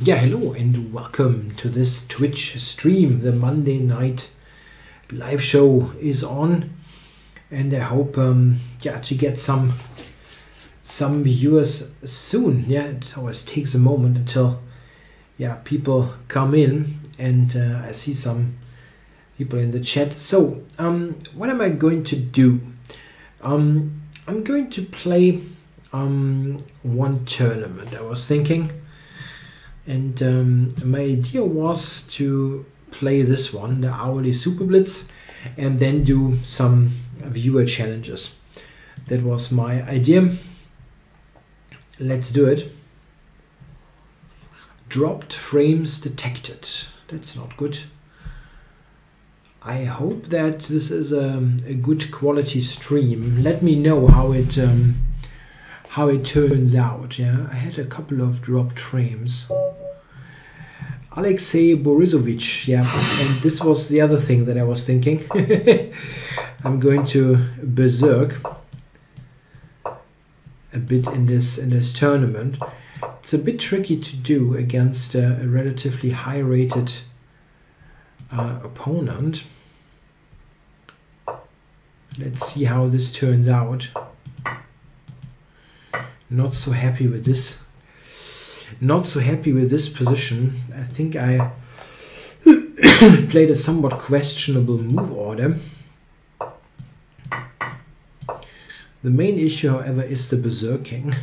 Yeah, hello and welcome to this Twitch stream. The Monday night live show is on, and I hope to get some viewers soon. Yeah, it always takes a moment until people come in, and I see some people in the chat. So what am I going to do? I'm going to play one tournament, I was thinking. And my idea was to play this one, the hourly Super Blitz, and then do some viewer challenges. That was my idea. Let's do it. Dropped frames detected. That's not good. I hope that this is a good quality stream. Let me know how it turns out. Yeah, I had a couple of dropped frames. Alexei Borisovich, yeah, and this was the other thing that I was thinking. I'm going to berserk a bit in this tournament. It's a bit tricky to do against a relatively high-rated opponent. Let's see how this turns out. Not so happy with this. Not so happy with this position. I think I played a somewhat questionable move order. The main issue, however, is the berserking.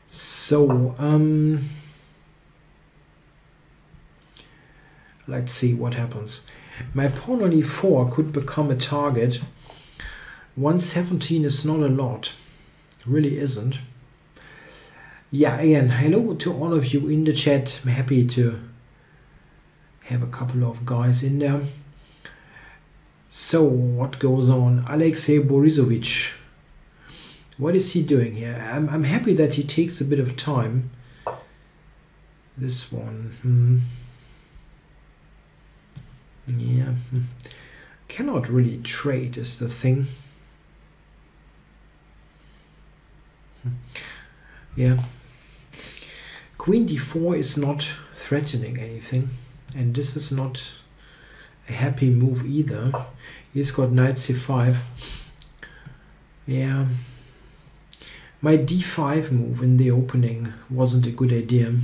So, let's see what happens. My pawn on e4 could become a target. 117 is not a lot. It really isn't. Yeah, again, hello to all of you in the chat. I'm happy to have a couple of guys in there. So, what goes on? Alexei Borisovich. What is he doing here? I'm happy that he takes a bit of time. This one. Yeah. Cannot really trade is the thing. Yeah. Queen d4 is not threatening anything, and this is not a happy move either. He's got knight c5. Yeah. My d5 move in the opening wasn't a good idea.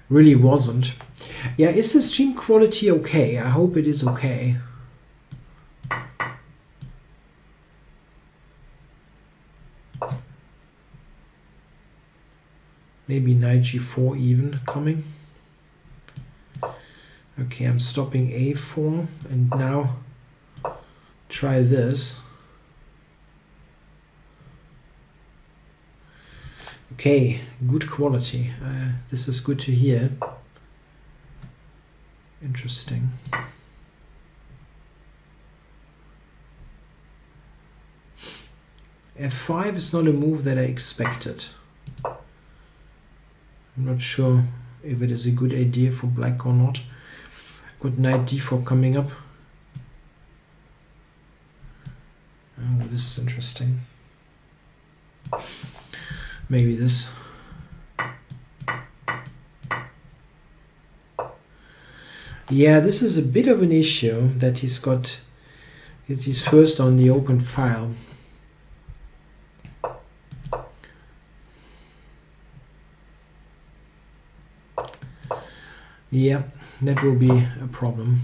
Really wasn't. Yeah, is the stream quality okay? I hope it is okay. Maybe knight g4 even coming. Okay, I'm stopping a4 and now try this. Okay, good quality. This is good to hear. Interesting. f5 is not a move that I expected. I'm not sure if it is a good idea for black or not. Got knight d4 coming up. Oh, this is interesting. Maybe this. Yeah, this is a bit of an issue that he's got. He's first on the open file. Yeah, that will be a problem.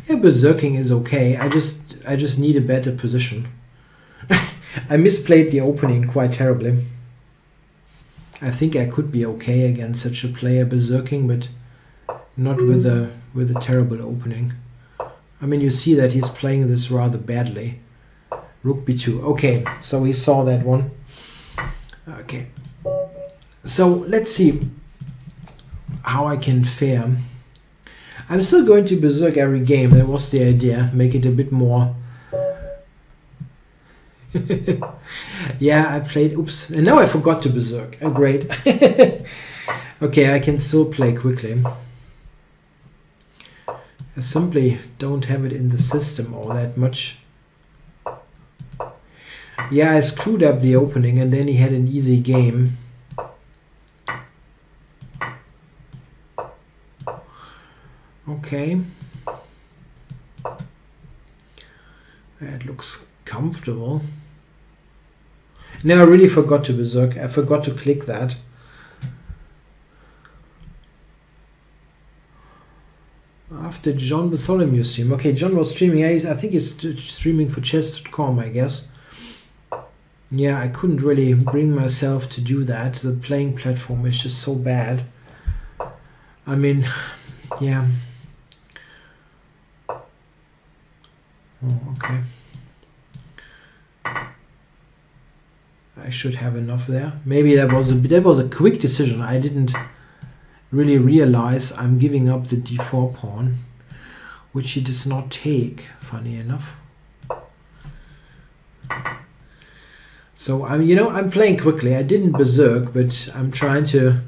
Yeah, berserking is okay. I just need a better position. I misplayed the opening quite terribly. I think I could be okay against such a player berserking, but not with a terrible opening. I mean, you see that he's playing this rather badly. Rook b2. Okay, so we saw that one. Okay, so let's see how I can fare. I'm still going to berserk every game. That was the idea. Make it a bit more. Yeah, I played. Oops, and now I forgot to berserk. Oh, great. Okay, I can still play quickly. I simply don't have it in the system all that much. Yeah, I screwed up the opening and then he had an easy game. Okay. It looks comfortable. No, I really forgot to berserk. I forgot to click that. After John Bartholomew stream. Okay, John was streaming. I think he's streaming for chess.com, I guess. Yeah, I couldn't really bring myself to do that. The playing platform is just so bad. I mean, yeah. Oh, okay. I should have enough there. Maybe that was a quick decision. I didn't really realize I'm giving up the d4 pawn, which he does not take, funny enough. So I'm playing quickly. I didn't berserk, but I'm trying to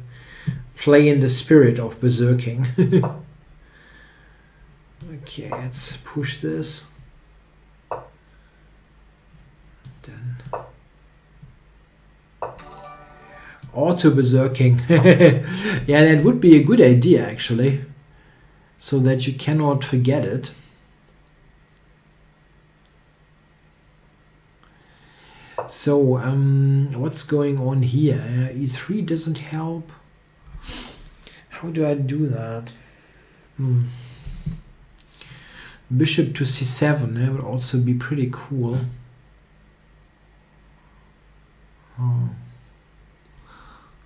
play in the spirit of berserking. Okay, let's push this. Then auto berserking. Yeah, that would be a good idea actually, so that you cannot forget it. So what's going on here? E3 doesn't help. How do I do that? Bishop to c7, that would also be pretty cool. Oh.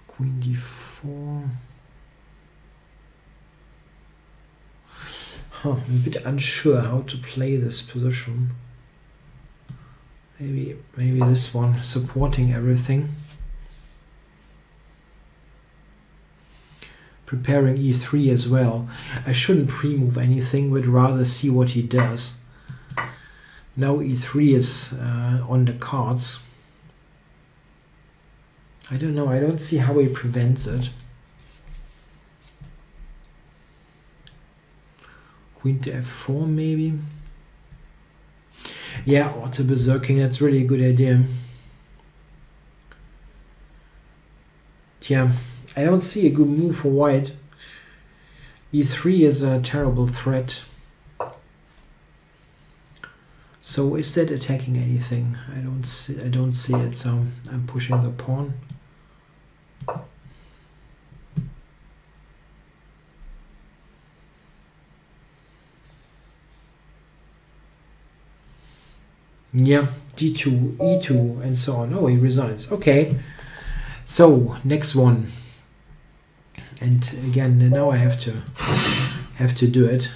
Queen d4. I'm a bit unsure how to play this position. Maybe this one, supporting everything. Preparing e3 as well. I shouldn't pre-move anything, but rather see what he does. Now e3 is on the cards. I don't know, I don't see how he prevents it. Queen to f4 maybe. Yeah, auto berserking, that's really a good idea. Yeah, I don't see a good move for white. e3 is a terrible threat. So is that attacking anything? I don't see it, so I'm pushing the pawn. Yeah, d2, e2, and so on. Oh, he resigns. Okay. So next one. And again, now I have to do it.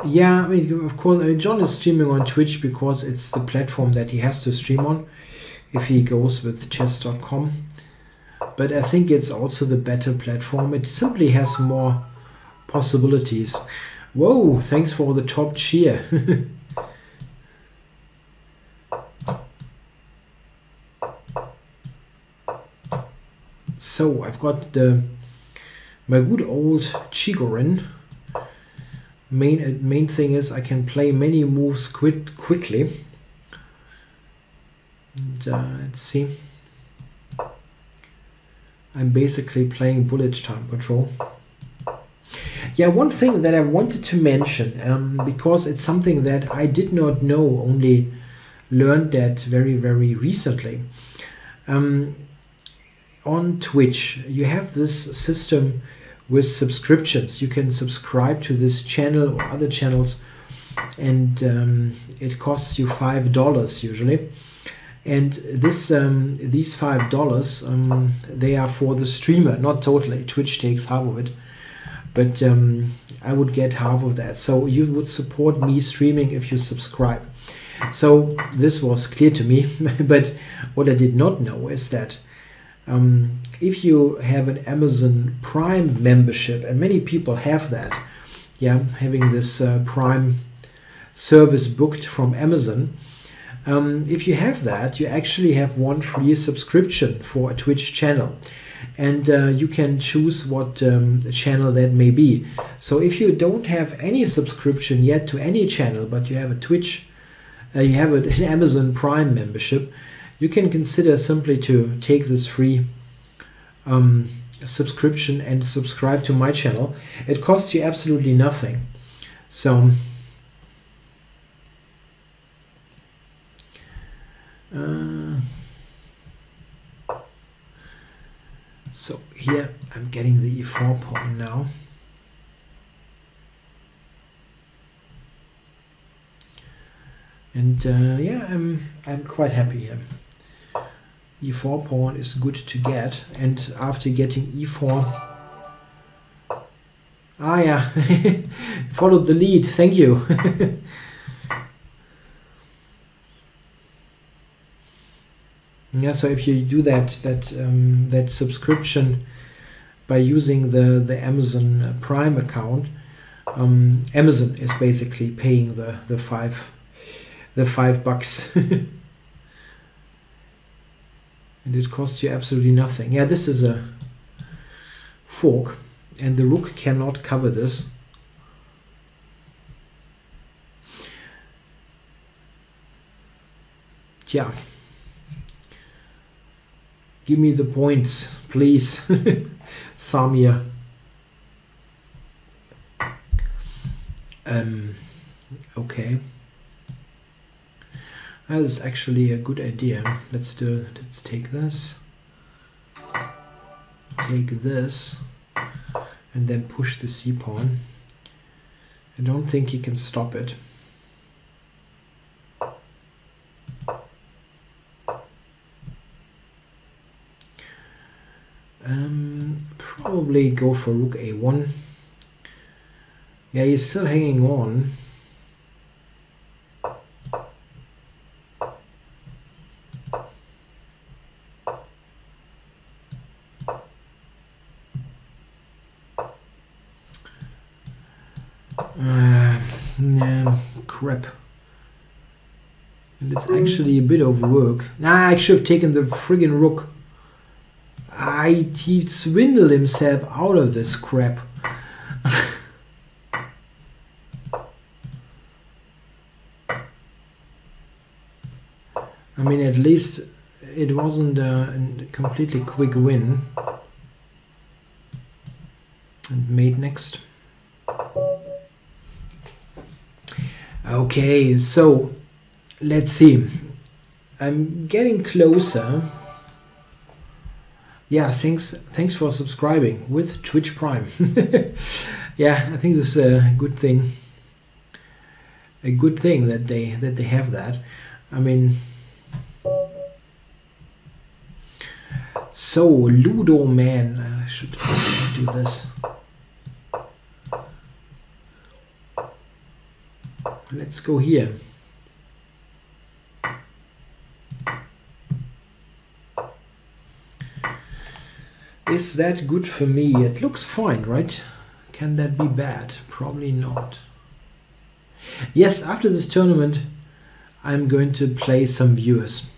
Yeah, I mean, of course, John is streaming on Twitch because it's the platform that he has to stream on if he goes with chess.com. But I think it's also the better platform. It simply has more possibilities. Whoa, thanks for the top cheer. So I've got my good old Chigorin. Main thing is I can play many moves quickly. And, let's see. I'm basically playing bullet time control. Yeah, one thing that I wanted to mention, because it's something that I did not know, only learned that very, very recently. On Twitch, you have this system with subscriptions. You can subscribe to this channel or other channels, and it costs you $5 usually. And this these $5, they are for the streamer, not totally. Twitch takes half of it. But I would get half of that. So you would support me streaming if you subscribe. So this was clear to me. But what I did not know is that if you have an Amazon Prime membership, and many people have that, yeah, having this Prime service booked from Amazon, If you have that, you actually have one free subscription for a Twitch channel. And you can choose what channel that may be. So if you don't have any subscription yet to any channel, but you have a Twitch, you have an Amazon Prime membership, you can consider simply to take this free subscription and subscribe to my channel. It costs you absolutely nothing. So so here I'm getting the e4 pawn now. And yeah, I'm quite happy here. E4 pawn is good to get, and after getting e4, yeah, followed the lead. Thank you. Yeah, so if you do that subscription by using the Amazon Prime account, Amazon is basically paying the $5. And it costs you absolutely nothing. Yeah, this is a fork, and the rook cannot cover this. Yeah. Give me the points, please, Samir. Okay. That is actually a good idea. Let's take this. Take this. And then push the c-pawn. I don't think he can stop it. Probably go for rook a1. Yeah, he's still hanging on. Nah, crap. And it's actually a bit of work. Nah, I should have taken the friggin' rook. He swindled himself out of this crap. I mean, at least it wasn't a completely quick win. And mate next. Okay, so let's see. I'm getting closer. Yeah, thanks for subscribing with Twitch Prime. Yeah, I think this is a good thing. A good thing that they have that. I mean, so Ludo Man, I should do this. Let's go here. Is that good for me? It looks fine, right? Can that be bad? Probably not. Yes, after this tournament, I'm going to play some viewers.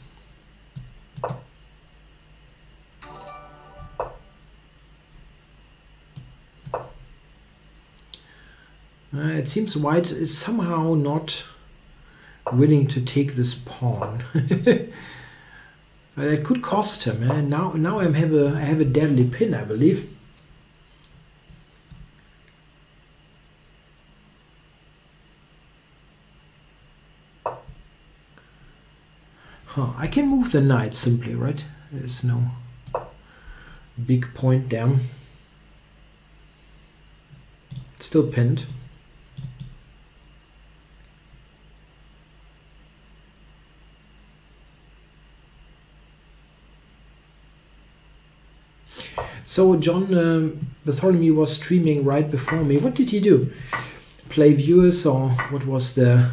It seems white is somehow not willing to take this pawn. It could cost him. Now I have a deadly pin, I believe. I can move the knight simply, right? There's no big point there. Still pinned. So John Bartholomew was streaming right before me. What did he do? Play viewers, or what was the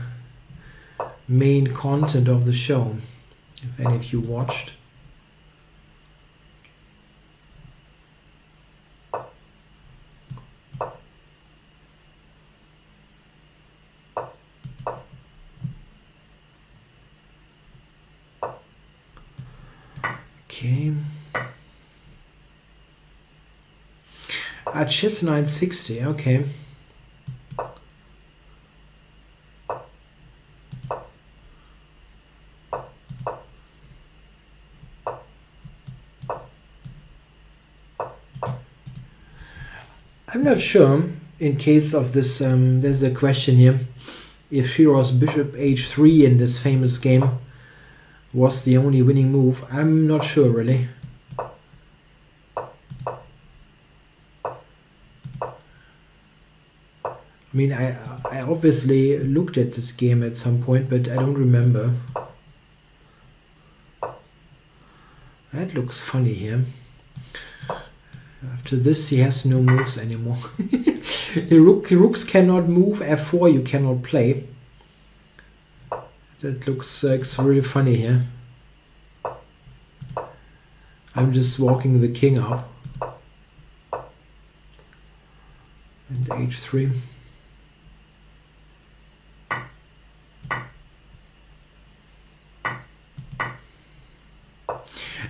main content of the show? If any of you watched. Okay. Chess 960, okay. I'm not sure, in case of this, there's a question here, if Shiro's bishop h3 in this famous game was the only winning move. I'm not sure, really. I mean, I obviously looked at this game at some point, but I don't remember. That looks funny here. After this, he has no moves anymore. The rooks cannot move. F4 you cannot play. That looks really funny here. I'm just walking the king up. And h3.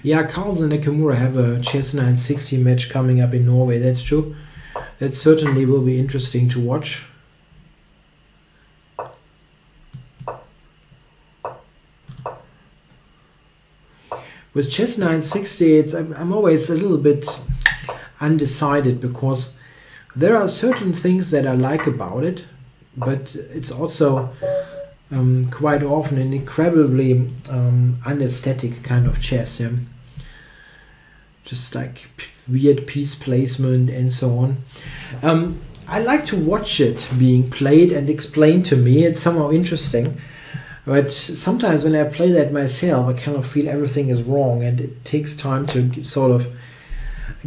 Yeah, Carlsen and Nakamura have a chess 960 match coming up in Norway, that's true. That certainly will be interesting to watch. With chess 960, I'm always a little bit undecided, because there are certain things that I like about it, but it's also quite often an incredibly unaesthetic kind of chess. Yeah? Just like weird piece placement and so on. I like to watch it being played and explained to me. It's somehow interesting. But sometimes when I play that myself, I kind of feel everything is wrong, and it takes time to sort of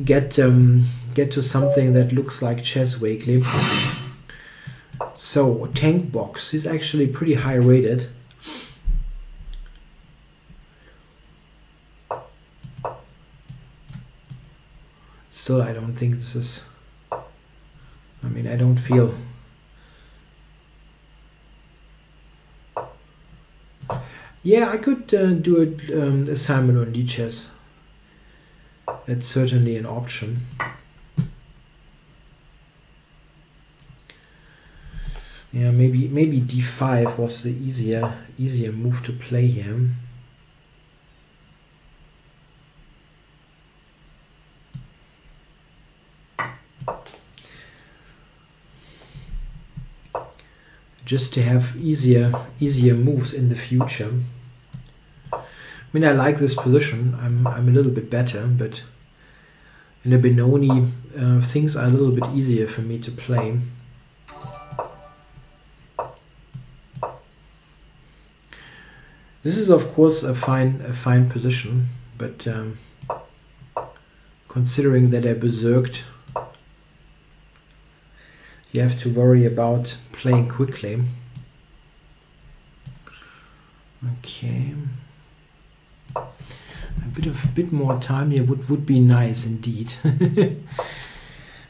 get to something that looks like chess weekly. So Tank Box is actually pretty high rated. Still, I don't think this is, I mean, I don't feel, yeah, I could do an assignment on Lichess. That's certainly an option. Yeah, maybe d5 was the easier move to play here. Just to have easier moves in the future. I mean, I like this position. I'm a little bit better, but in a Benoni, things are a little bit easier for me to play. This is of course a fine position, but considering that I berserked, you have to worry about playing quickly. Okay, a bit more time here would be nice indeed.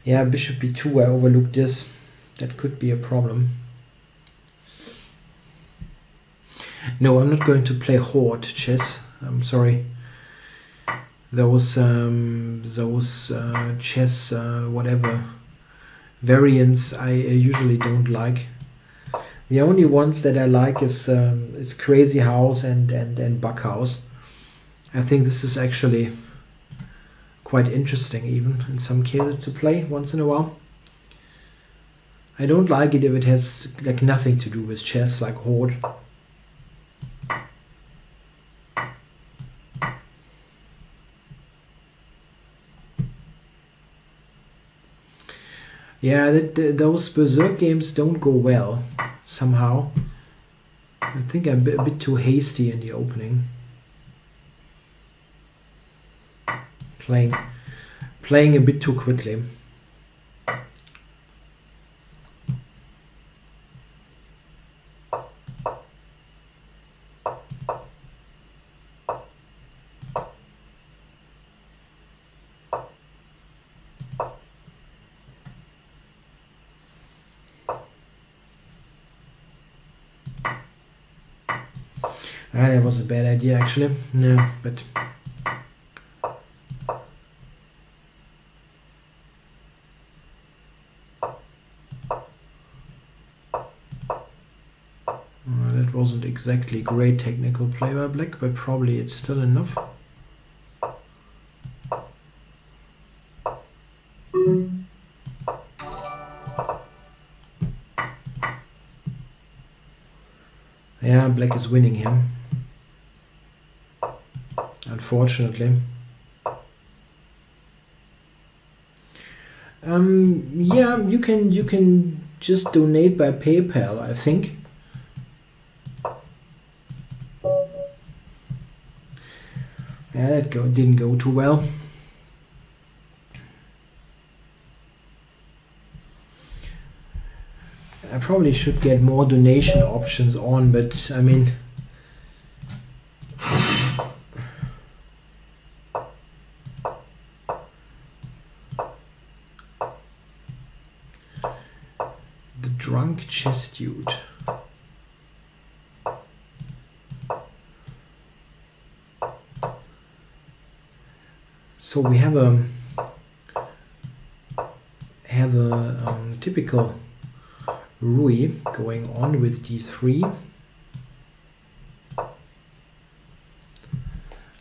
Yeah, bishop b2. I overlooked this. That could be a problem. No, I'm not going to play Horde chess. I'm sorry. Those chess whatever variants I usually don't like. The only ones that I like is Crazy House and Buckhouse. I think this is actually quite interesting, even in some cases, to play once in a while. I don't like it if it has like nothing to do with chess, like Horde. Yeah, those Berserk games don't go well, somehow. I think I'm a bit too hasty in the opening. Playing a bit too quickly. That was a bad idea, actually. No, but That wasn't exactly great technical play by black, but probably it's still enough. Yeah, black is winning here, unfortunately. Yeah, you can just donate by PayPal, I think. Yeah, that didn't go too well. I probably should get more donation options on, but I mean, the drunk chess dude. So we have a typical Rui going on with d3.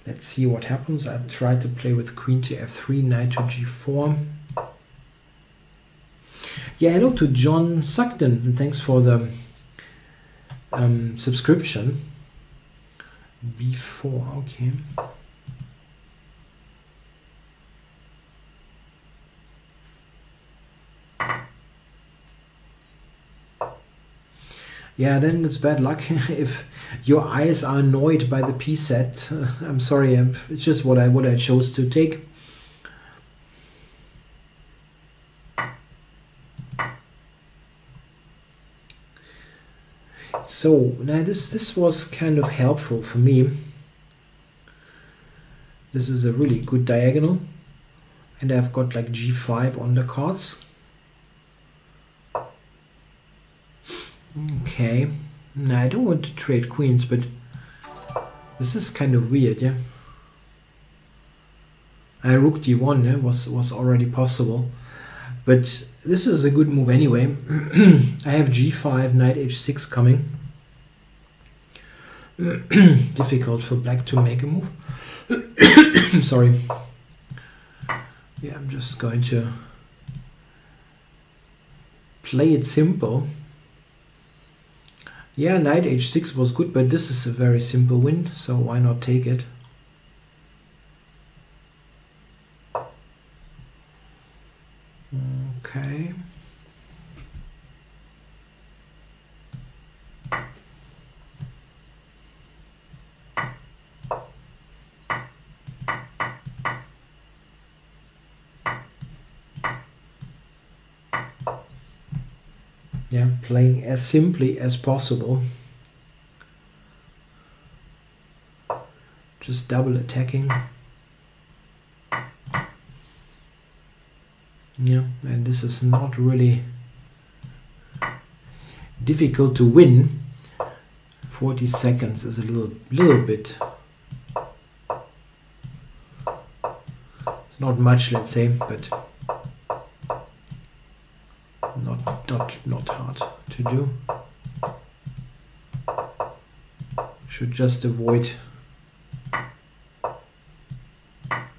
Let's see what happens. I try to play with queen to f3, knight to g4. Yeah, hello to John Sugden, and thanks for the subscription. b4, okay. Yeah, then it's bad luck if your eyes are annoyed by the p set. I'm sorry, it's just what I chose to take. So now this was kind of helpful for me. This is a really good diagonal, and I've got like g5 on the cards. Okay, now I don't want to trade queens, but this is kind of weird, yeah. Rook d1 was already possible, but this is a good move anyway. I have g5, knight h6 coming. Difficult for black to make a move. Sorry. Yeah, I'm just going to play it simple. Yeah, knight h6 was good, but this is a very simple win, so why not take it? Okay. Yeah, playing as simply as possible. Just double attacking. Yeah, and this is not really difficult to win. 40 seconds is a little bit. It's not much, let's say, but not hard to do. Should just avoid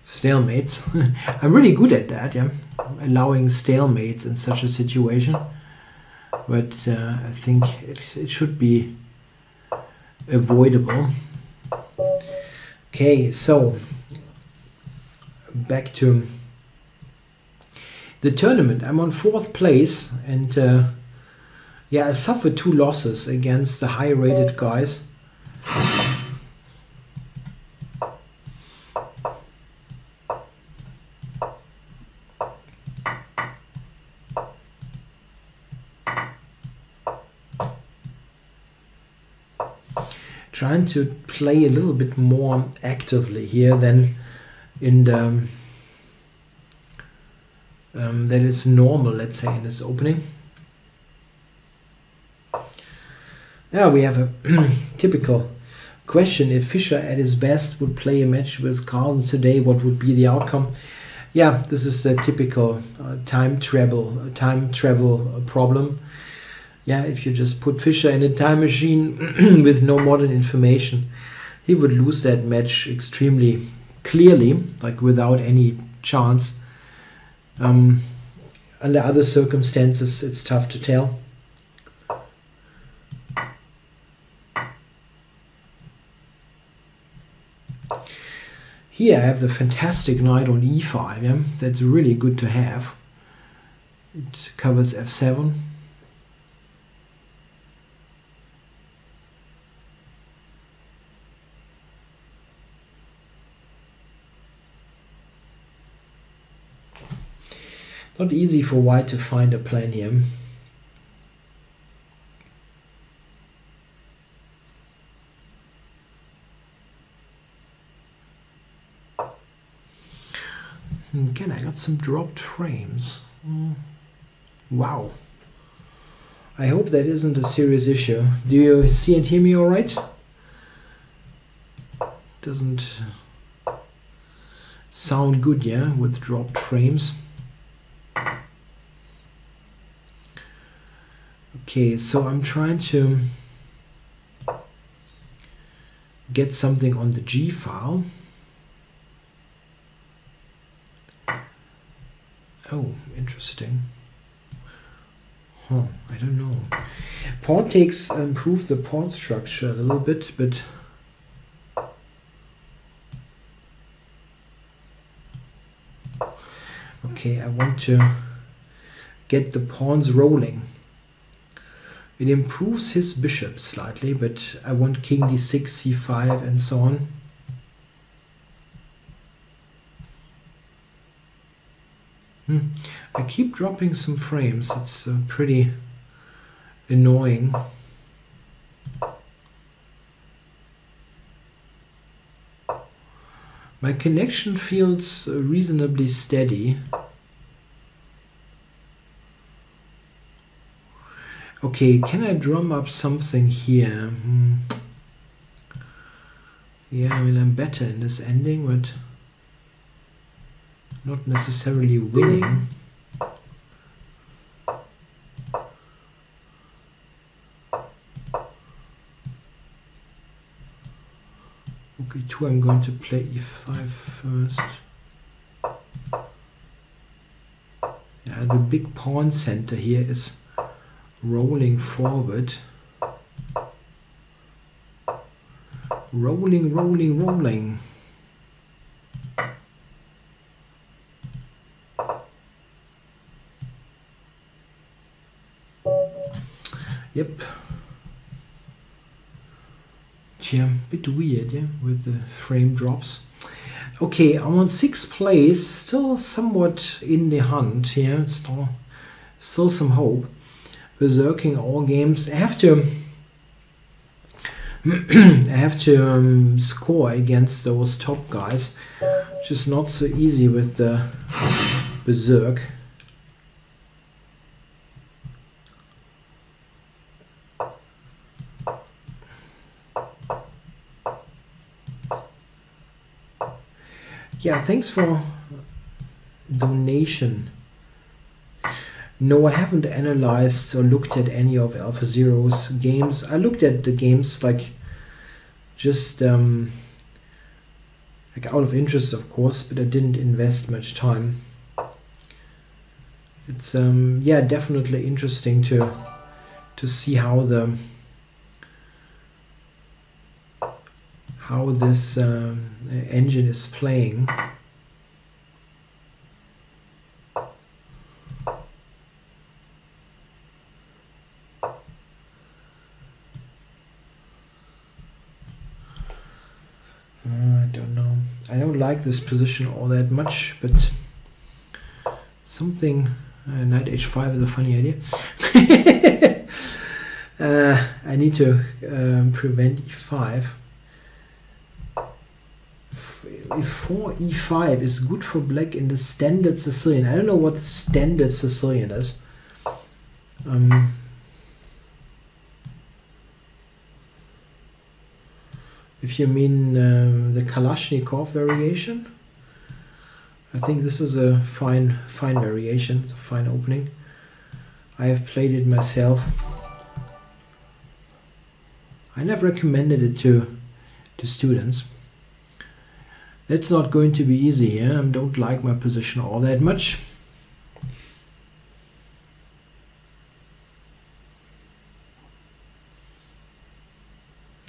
stalemates. I'm really good at that, yeah, allowing stalemates in such a situation, but I think it should be avoidable. Okay, so back to the tournament. I'm on 4th place, and yeah, I suffered 2 losses against the high-rated guys. Trying to play a little bit more actively here than in the that is normal, let's say, in this opening. Yeah, we have a typical question. If Fischer at his best would play a match with Carlsen today, what would be the outcome? Yeah, this is the typical time travel problem. Yeah, if you just put Fischer in a time machine with no modern information, he would lose that match extremely clearly, like without any chance. Under other circumstances, it's tough to tell. Here I have the fantastic knight on e5. Yeah? That's really good to have. It covers f7. Not easy for white to find a plan here. Again, I got some dropped frames. Wow. I hope that isn't a serious issue. Do you see and hear me all right? Doesn't sound good, yeah, with dropped frames. Okay, so I'm trying to get something on the G file. Oh, interesting. Huh, I don't know. Pawn takes improve the pawn structure a little bit, but okay, I want to get the pawns rolling. It improves his bishop slightly, but I want king d6, c5, and so on. I keep dropping some frames. It's pretty annoying. My connection feels reasonably steady. Okay, can I drum up something here? Yeah, I mean, I'm better in this ending, but not necessarily winning. Okay, two, I'm going to play e5 first. Yeah, the big pawn center here is rolling forward. Rolling, rolling, rolling. Yep. Yeah, bit weird, yeah, with the frame drops. Okay, I'm on 6th place, still somewhat in the hunt here, still some hope. Berserking all games. I have to score against those top guys, which is not so easy with the Berserk. Yeah, thanks for donation. No, I haven't analyzed or looked at any of AlphaZero's games. I looked at the games like just like out of interest, of course, but I didn't invest much time. It's yeah, definitely interesting to see how this engine is playing. I don't know. I don't like this position all that much, but something. Knight h5 is a funny idea. I need to prevent e5. If4 e5 is good for black in the standard Sicilian. I don't know what the standard Sicilian is. If you mean the Kalashnikov variation, I think this is a fine variation. It's a fine opening. I have played it myself. I never recommended it to students. That's not going to be easy. Yeah? I don't like my position all that much.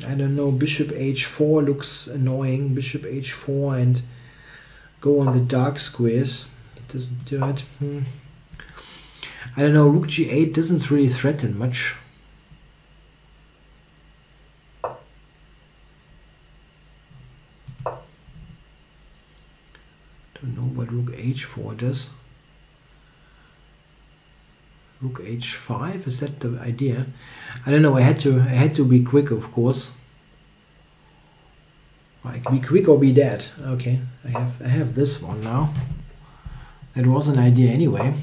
I don't know, bishop h4 looks annoying. Bishop h4 and go on the dark squares. It doesn't do it. I don't know, rook g8 doesn't really threaten much. Don't know what rook h4 does. Rook h5, is that the idea? I don't know, I had to be quick, of course. Like, be quick or be dead. Okay, I have this one now. That was an idea anyway.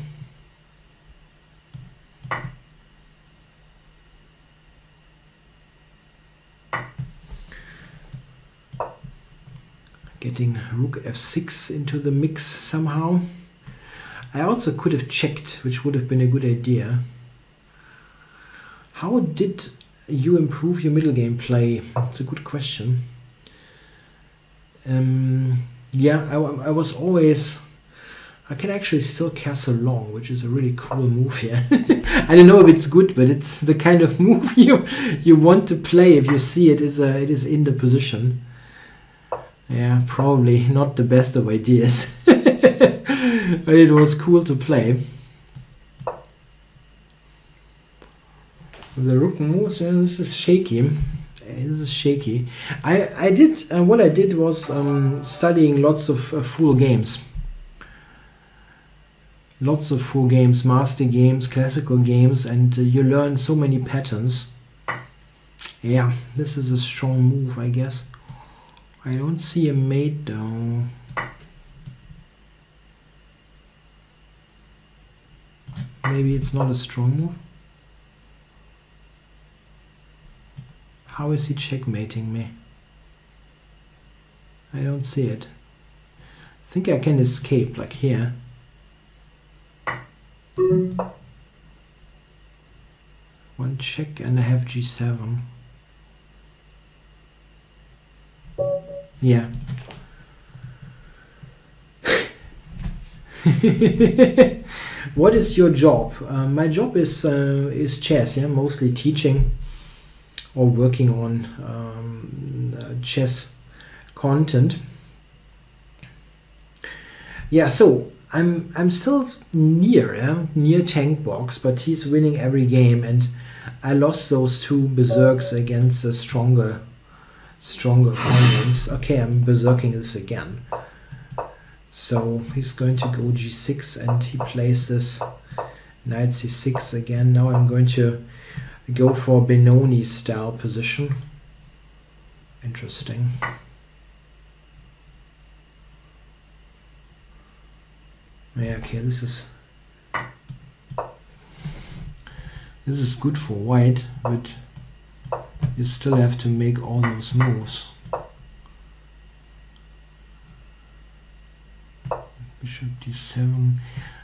Getting rook f6 into the mix somehow. I also could have checked, which would have been a good idea. How did you improve your middle game play? It's a good question. Yeah, I was always... I can actually still castle long, which is a really cool move here. I don't know if it's good, but it's the kind of move you want to play if you see it is in the position. Yeah, probably not the best of ideas. But it was cool to play. The rook moves, yeah, this is shaky. This is shaky. I did what I did was studying lots of full games. Lots of full games, master games, classical games, and you learn so many patterns. Yeah, this is a strong move, I guess. I don't see a mate though. Maybe it's not a strong move. How is he checkmating me? I don't see it. I think I can escape, like here. One check and I have g7. Yeah. What is your job? My job is chess. Yeah, mostly teaching or working on chess content. Yeah, so I'm still near tank box, but he's winning every game, and I lost those two berserks against the stronger opponents. Okay, I'm berserking this again. So he's going to go g6 and he plays this knight c6 again. Now I'm going to go for Benoni style position. Interesting. Yeah, okay, this is good for white, but you still have to make all those moves. Bishop d7.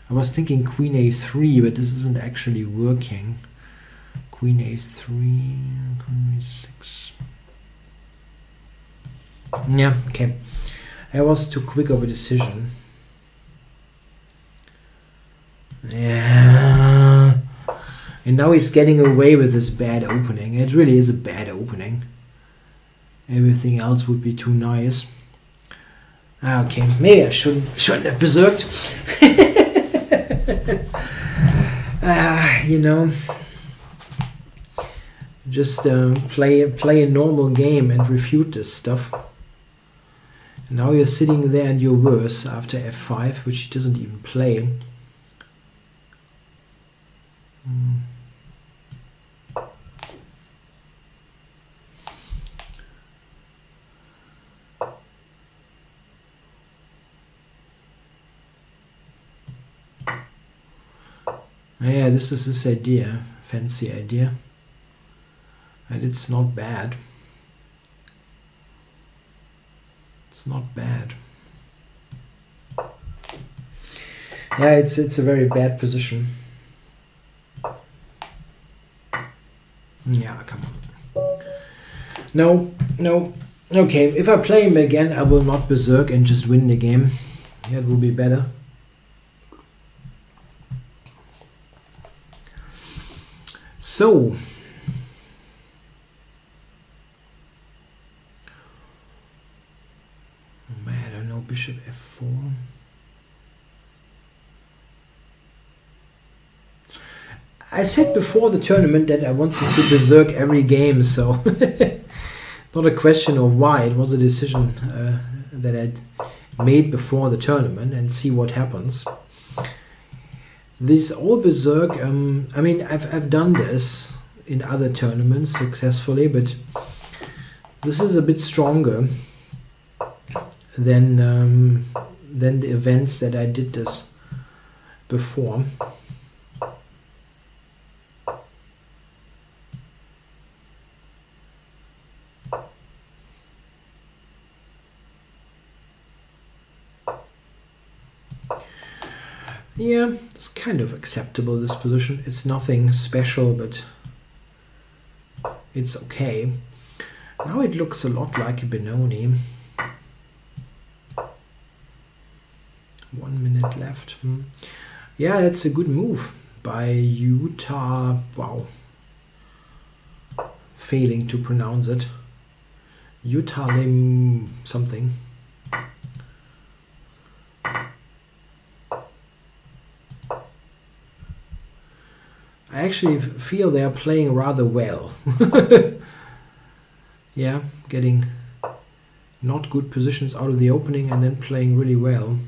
I was thinking queen a3, but this isn't actually working. Queen a3, queen a6. Yeah, okay. I was too quick of a decision. Yeah. And now he's getting away with this bad opening. It really is a bad opening. Everything else would be too nice. Okay, maybe I shouldn't have berserked. You know, just play a normal game and refute this stuff. Now you're sitting there and you're worse after f5, which he doesn't even play. Yeah, this is this idea, fancy idea, and it's not bad. It's not bad. Yeah, it's a very bad position. Yeah, come on. No, no. Okay, if I play him again, I will not berserk and just win the game. That will be better. So, I don't know, bishop f4. I said before the tournament that I wanted to berserk every game, so not a question of why. It was a decision that I made before the tournament, and see what happens. This all berserk, I mean, I've done this in other tournaments successfully, but this is a bit stronger than the events that I did this before. Yeah, it's kind of acceptable, this position. It's nothing special, but it's okay. Now it looks a lot like a Benoni. 1 minute left. Yeah, that's a good move by Utah. Wow. Failing to pronounce it. Utah Lim something. I actually feel they are playing rather well. Yeah, getting not good positions out of the opening and then playing really well.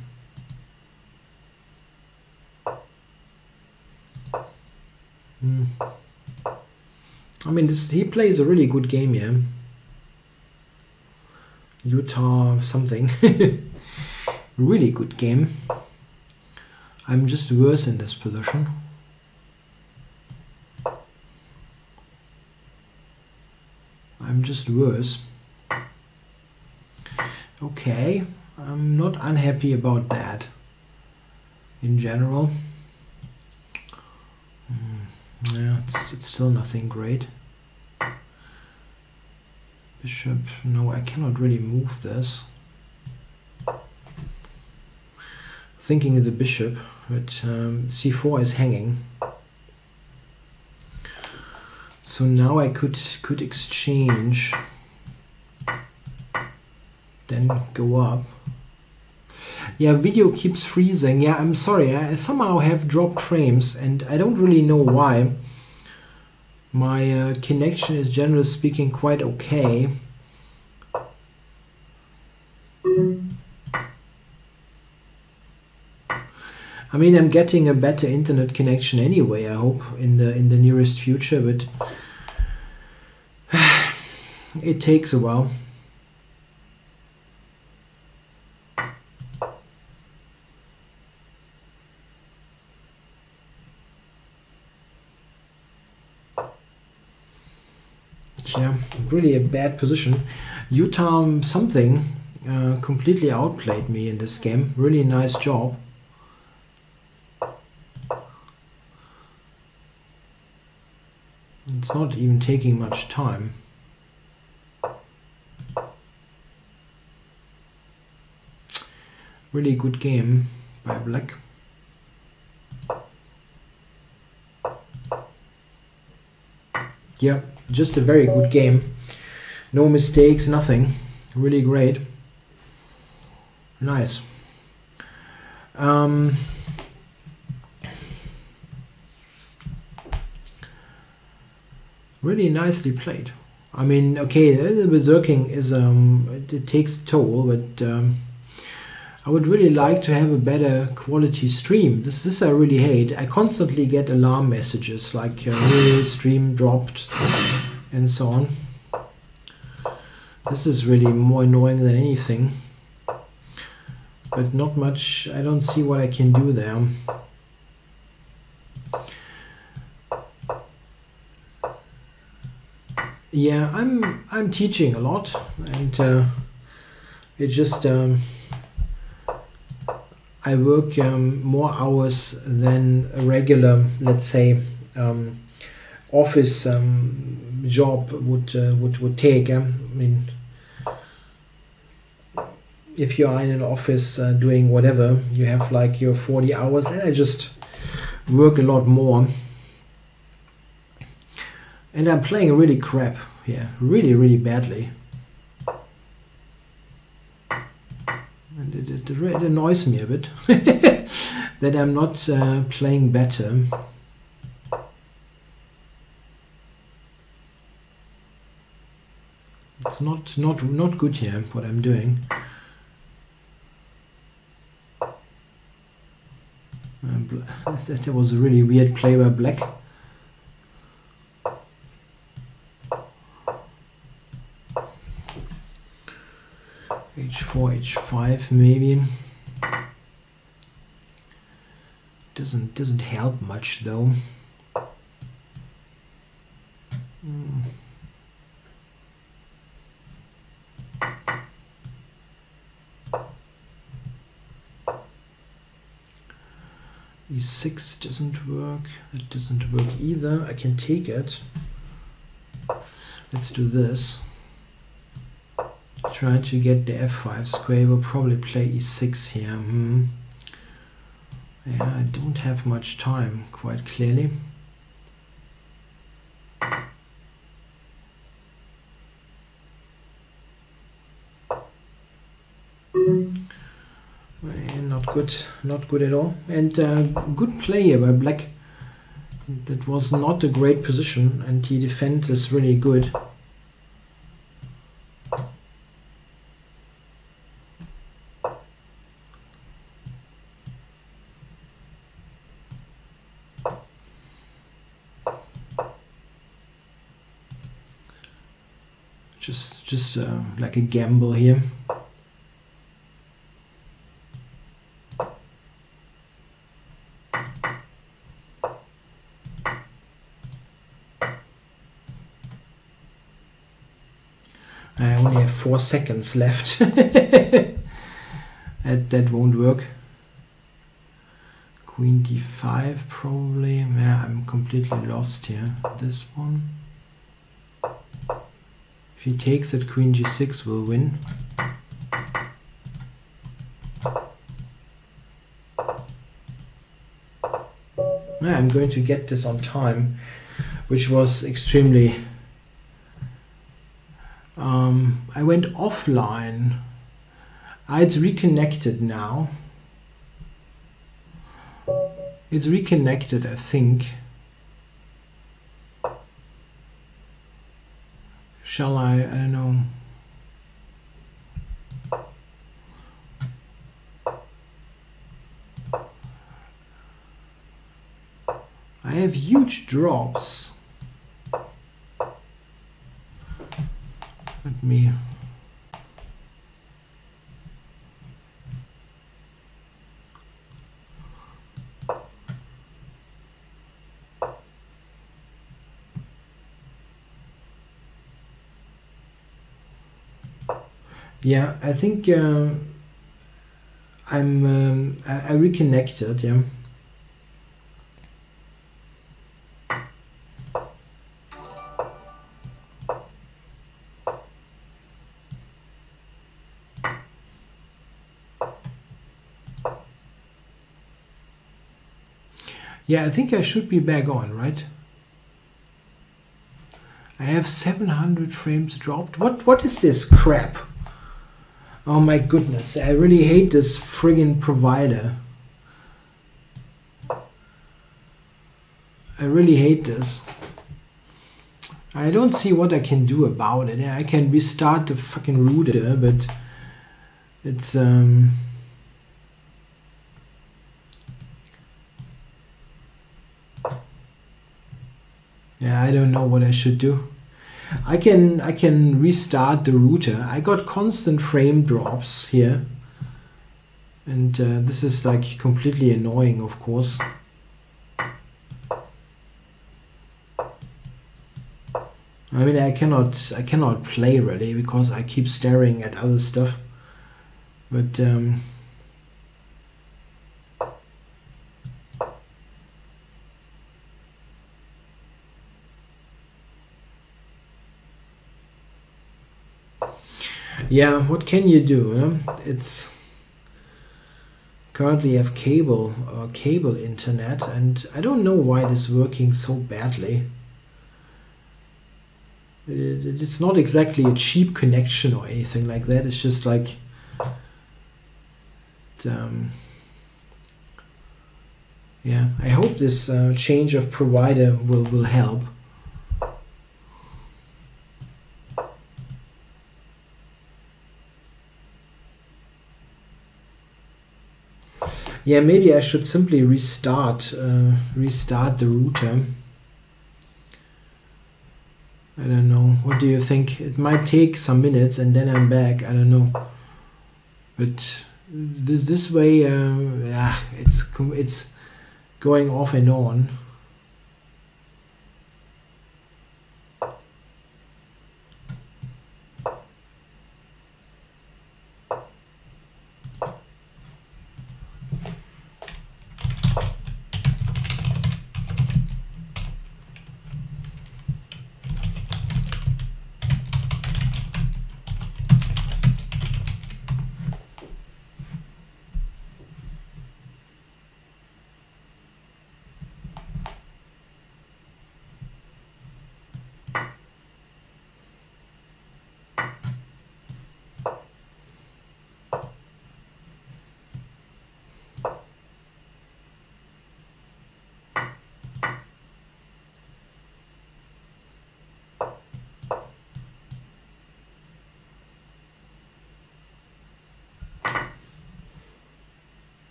I mean, he plays a really good game here. Utah something. Really good game. I'm just worse in this position. I'm just worse. Okay, I'm not unhappy about that in general. Yeah, it's still nothing great. Bishop, no, I cannot really move this. Thinking of the bishop, but c4 is hanging. So now I could exchange, then go up. Yeah, video keeps freezing. Yeah, I'm sorry. I somehow have dropped frames and I don't really know why. My connection is generally speaking quite okay. I mean, I'm getting a better internet connection anyway, I hope, in the nearest future, but it takes a while. Yeah, really a bad position. Utah something completely outplayed me in this game. Really nice job. It's not even taking much time. Really good game by Black. Yeah, just a very good game. No mistakes, nothing. Really great. Nice. Really nicely played. I mean, okay, the berserking is it takes a toll, but I would really like to have a better quality stream. This I really hate. I constantly get alarm messages like new stream dropped and so on. This is really more annoying than anything. But not much. I don't see what I can do there. Yeah, I'm teaching a lot, and it just I work more hours than a regular, let's say, office job would take. I mean, if you are in an office doing whatever, you have like your 40 hours, and I just work a lot more. And I'm playing really crap here, really badly. And it annoys me a bit that I'm not playing better. It's not good here what I'm doing. That was a really weird play by black. H4, H5 maybe. Doesn't help much though. E6 doesn't work. It doesn't work either. I can take it. Let's do this. Try to get the F5 square. We'll probably play E6 here. Yeah, I don't have much time, quite clearly. Not good at all. And good play here by black. That was not a great position, and he defends is really good. Just like a gamble here. I only have 4 seconds left. that won't work. Queen d5 probably. Yeah, I'm completely lost here. This one. If he takes it, Queen g6 will win. Yeah, I'm going to get this on time, which was extremely... I went offline. It's reconnected now. It's reconnected, I think. Shall I don't know. I have huge drops. Let me... Yeah, I think I reconnected, yeah. Yeah, I think I should be back on, right? I have 700 frames dropped. What is this crap? Oh my goodness, I really hate this friggin' provider. I really hate this. I don't see what I can do about it. I can restart the fucking router, but it's yeah, I don't know what I should do. I can restart the router. I got constant frame drops here, and this is like completely annoying, of course. I mean, I cannot play really because I keep staring at other stuff. But Yeah, what can you do? Huh? It's currently have cable internet, and I don't know why it is working so badly. It's not exactly a cheap connection or anything like that. It's just like yeah, I hope this change of provider will help. Yeah, maybe I should simply restart the router. I don't know. What do you think? It might take some minutes and then I'm back. I don't know. But this way, yeah, it's going off and on.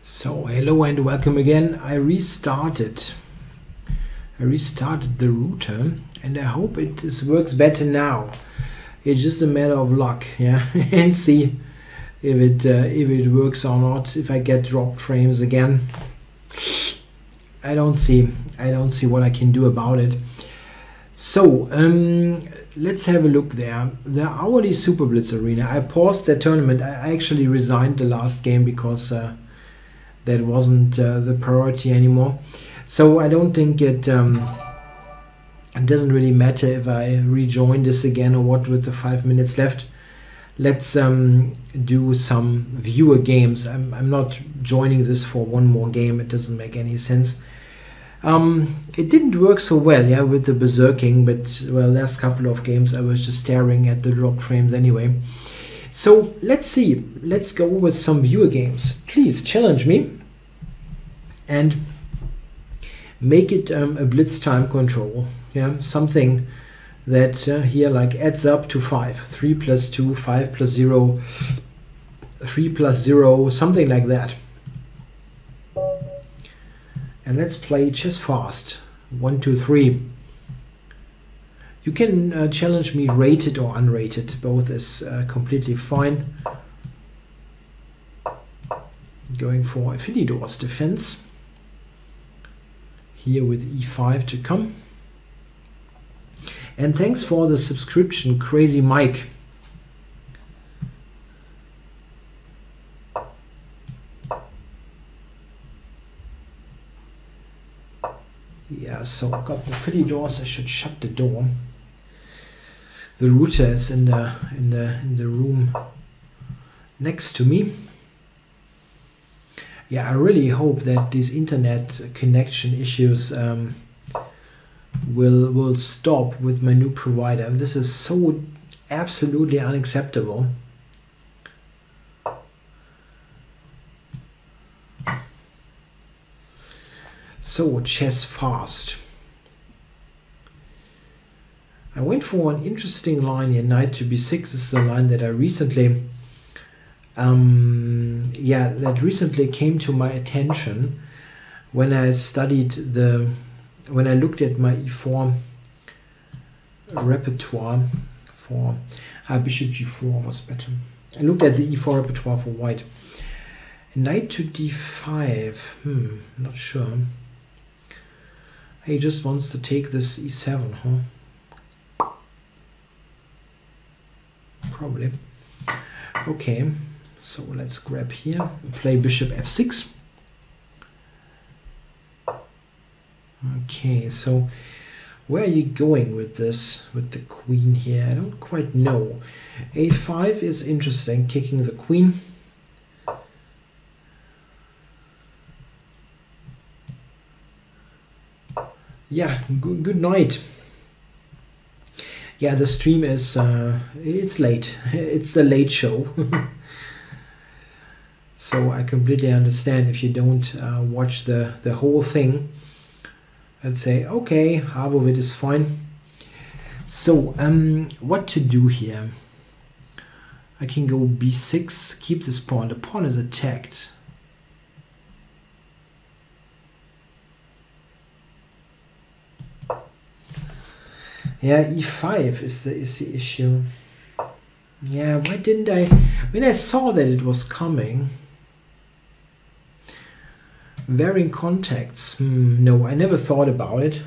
So hello and welcome again. I restarted the router and I hope it works better now. It's just a matter of luck, yeah, and see if it works or not. If I get dropped frames again, I don't see what I can do about it. So let's have a look there. The hourly Super Blitz Arena. I paused that tournament. I actually resigned the last game because that wasn't the priority anymore. So I don't think it doesn't really matter if I rejoin this again or what with the 5 minutes left. Let's do some viewer games. I'm not joining this for one more game. It doesn't make any sense. It didn't work so well, yeah, with the berserking, but well, last couple of games I was just staring at the dropped frames anyway. So let's see. Let's go with some viewer games. Please challenge me and make it a blitz time control. Yeah, something that here like adds up to 5. 3 plus 2, 5 plus 0, 3 plus 0, something like that. And let's play just fast. 1, 2, 3. You can challenge me rated or unrated. Both is completely fine. Going for Affilidor's defense. Here with e5 to come. And thanks for the subscription, Crazy Mike. Yeah, so I've got the Affilidor's. I should shut the door. The router is in the room next to me. Yeah, I really hope that these internet connection issues will stop with my new provider. This is so absolutely unacceptable. So chess fast. I went for an interesting line here, knight to b6. This is a line that I recently that recently came to my attention when I when I looked at my e4 repertoire for bishop g4 was better. I looked at the e4 repertoire for white. Knight to d5. Not sure. He just wants to take this e7, huh? Probably. Okay, so let's grab here and play bishop f6. Okay, so where are you going with this, with the queen here? I don't quite know. A5 is interesting, kicking the queen. Yeah, good night. Yeah, the stream is, it's late. It's the late show. So I completely understand if you don't watch the whole thing. I'd say, okay, half of it is fine. So, what to do here? I can go b6, keep this pawn. The pawn is attacked. Yeah, e5 is the issue. Yeah, why didn't I? When I saw that it was coming. Varying contacts. No, I never thought about it.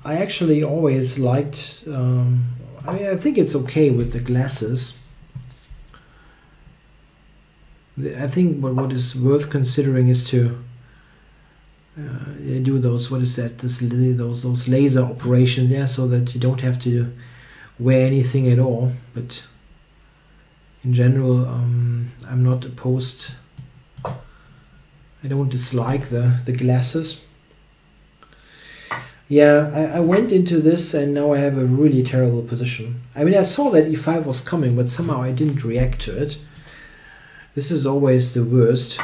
I actually always liked. I think it's okay with the glasses. I think what is worth considering is to do those. What is that? Those laser operations. Yeah, so that you don't have to wear anything at all. But in general, I'm not opposed. I don't dislike the glasses. Yeah, I went into this and now I have a really terrible position. I mean, I saw that e5 was coming, but somehow I didn't react to it. This is always the worst.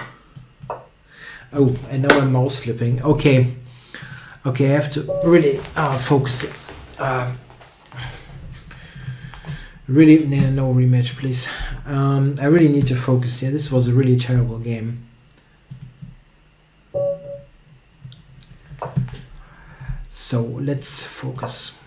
Oh, and now I'm mouse slipping. Okay. Okay, I have to really focus. Really, no rematch, please. I really need to focus here. This was a really terrible game. So let's focus.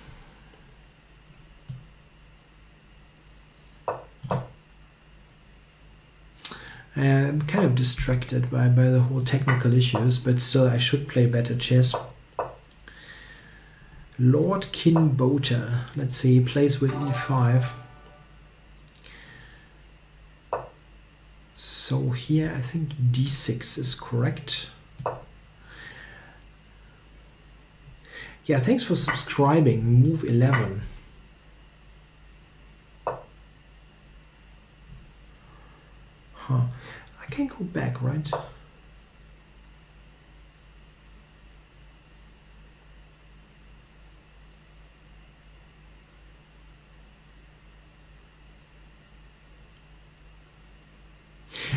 I'm kind of distracted by the whole technical issues, but still I should play better chess. Lord Kinbota, let's see, he plays with e5. So here I think d6 is correct. Yeah, thanks for subscribing. Move 11. Huh. I can go back, right?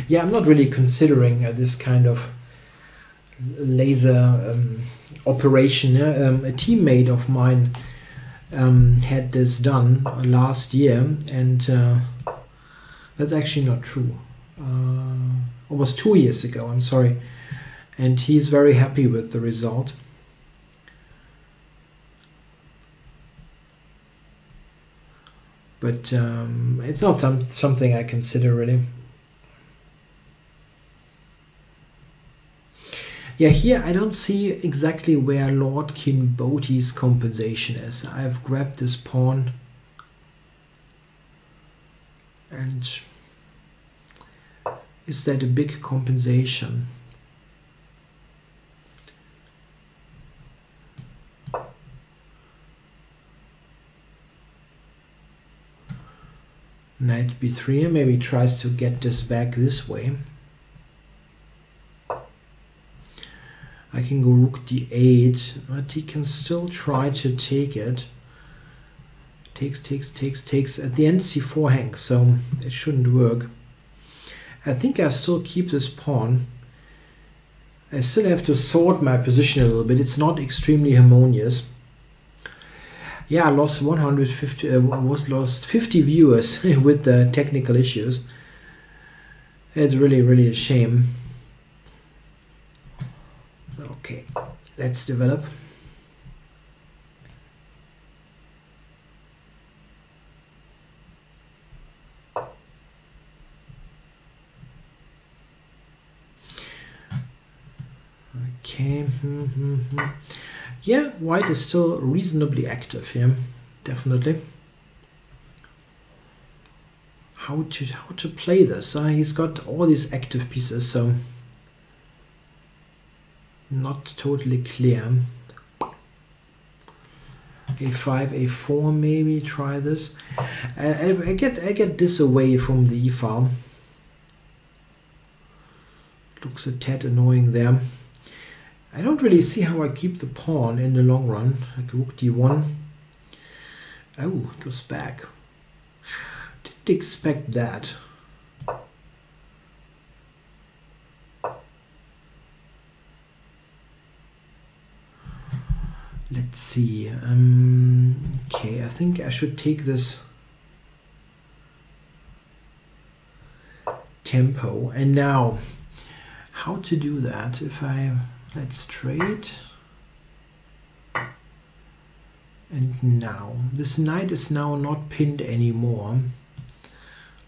Yeah, I'm not really considering this kind of laser operation. A teammate of mine had this done last year, and that's actually not true. Almost 2 years ago, I'm sorry, and he's very happy with the result. But it's not something I consider really. Yeah, here I don't see exactly where Lord Kinboti's compensation is. I've grabbed this pawn and is that a big compensation? Knight b3, maybe tries to get this back this way. I can go rook d8, but he can still try to take it. Takes. At the end c4 hangs, so it shouldn't work. I think I still keep this pawn. I still have to sort my position a little bit. It's not extremely harmonious. Yeah, I lost 150. Lost 50 viewers with the technical issues. It's really a shame. Okay, let's develop. Okay. Yeah, white is still reasonably active here, definitely. How to play this? He's got all these active pieces, so not totally clear. A5, A4, maybe try this. I get this away from the e-file. Looks a tad annoying there. I don't really see how I keep the pawn in the long run. Like rook d1. Oh, it goes back. Didn't expect that. Let's see. Okay, I think I should take this tempo. And now, how to do that? If I, let's trade. And now, this knight is now not pinned anymore.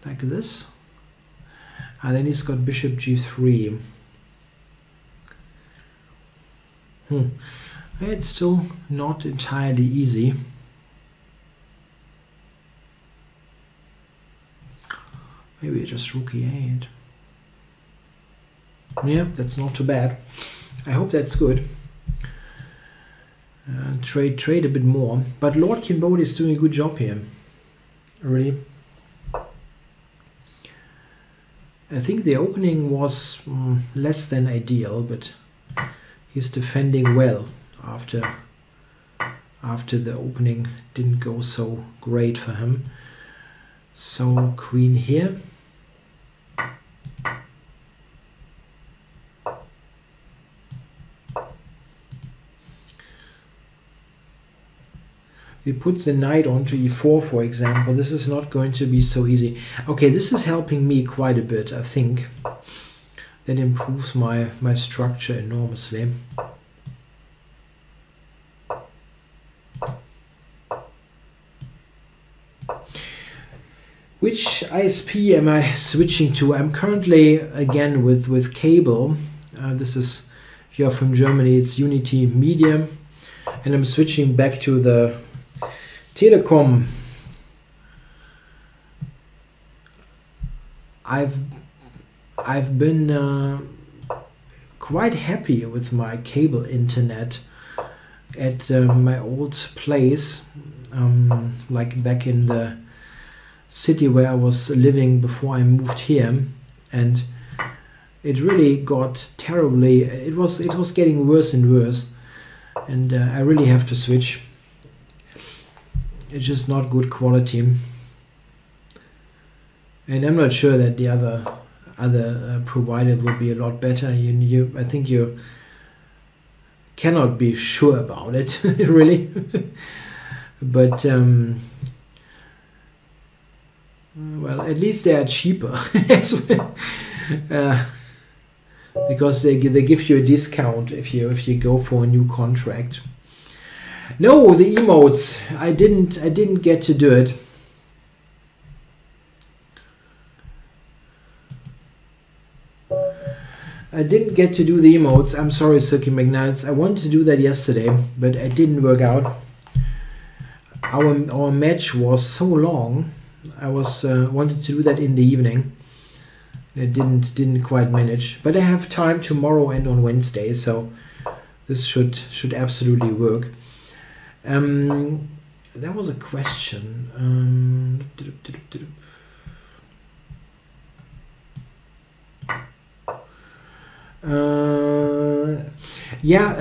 Like this. And then he's got bishop g3. It's still not entirely easy. Maybe just rook e8. Yeah, that's not too bad. I hope that's good. Trade a bit more. But Lord Kinbode is doing a good job here. Really. I think the opening was less than ideal, but he's defending well. After the opening didn't go so great for him. So queen here. He puts the knight onto e4, for example. This is not going to be so easy. Okay, this is helping me quite a bit, I think. That improves my structure enormously. Which ISP am I switching to? I'm currently, again, with cable. This is, if you're from Germany, it's Unity Media. And I'm switching back to the Telecom. I've been quite happy with my cable internet at my old place, like back in the city where I was living before I moved here, and it really got terribly. It was getting worse and worse, and I really have to switch. It's just not good quality, and I'm not sure that the other provider will be a lot better. I think you cannot be sure about it, really. But well, at least they are cheaper, because they give you a discount if you go for a new contract. No, the emotes. I didn't get to do it. I didn't get to do the emotes. I'm sorry, Silky McKnights. I wanted to do that yesterday, but it didn't work out. Our match was so long. I was wanted to do that in the evening. I didn't quite manage. But I have time tomorrow and on Wednesday, so this should absolutely work. There was a question. Yeah,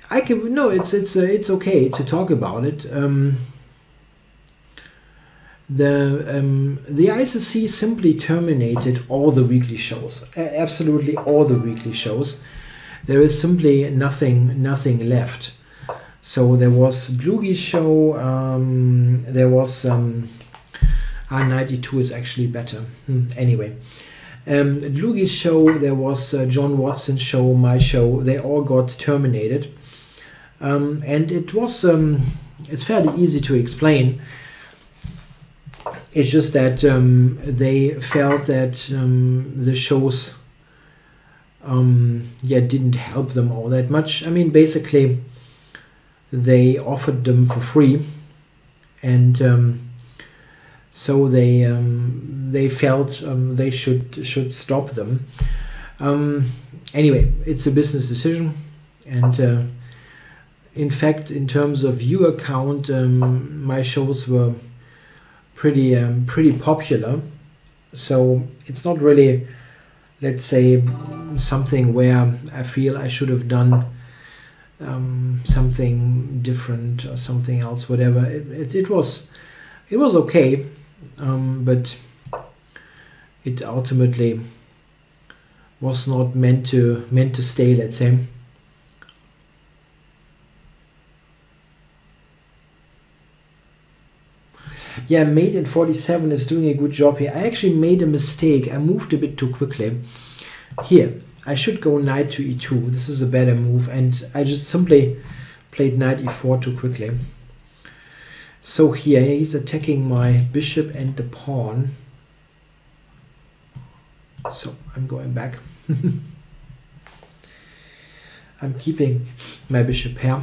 I can. No, it's okay to talk about it. The ICC simply terminated all the weekly shows, absolutely all the weekly shows. There is simply nothing left. So there was Dlugi's show, there was R92 is actually better. Anyway, Dlugi's show, there was John Watson's show, my show. They all got terminated, and it was it's fairly easy to explain. It's just that they felt that the shows didn't help them all that much. I mean, basically they offered them for free, and so they felt they should stop them. Anyway, it's a business decision. And in fact, in terms of viewer count, my shows were pretty popular. So it's not really, let's say, something where I feel I should have done something different or something else, whatever. It was okay, but it ultimately was not meant to stay, let's say. Yeah, mate in 47 is doing a good job here. I actually made a mistake. I moved a bit too quickly. Here, I should go knight to e2. This is a better move, and I just simply played knight e4 too quickly. So here, he's attacking my bishop and the pawn. So I'm going back. I'm keeping my bishop here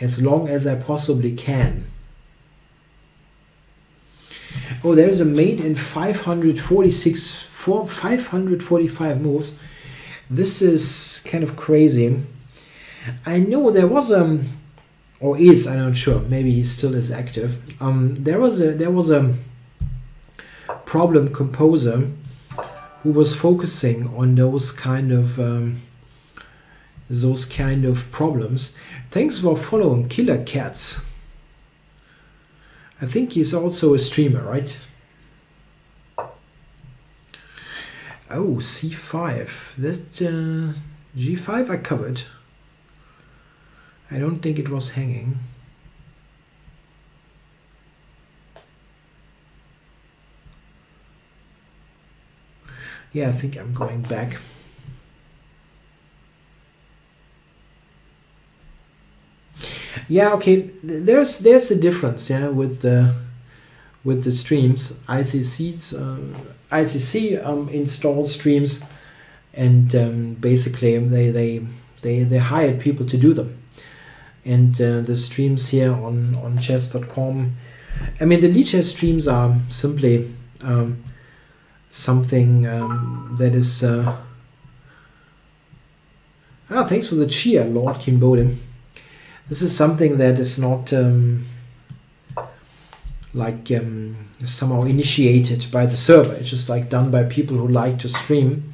as long as I possibly can. Oh, there's a mate in 545 moves. This is kind of crazy. I know there was or is, I'm not sure. Maybe he still is active. There was a problem composer who was focusing on those kind of problems. Thanks for following Killer Cats. I think he's also a streamer, right? Oh, c5. That g5 I covered. I don't think it was hanging. Yeah, I think I'm going back. Yeah, okay. There's a difference, yeah, with the streams. ICC installs streams, and basically they hired people to do them. And the streams here on chess.com, I mean, the Lichess streams are simply something that is thanks for the cheer, Lord Kimbode. This is something that is not somehow initiated by the server. It's just like done by people who like to stream.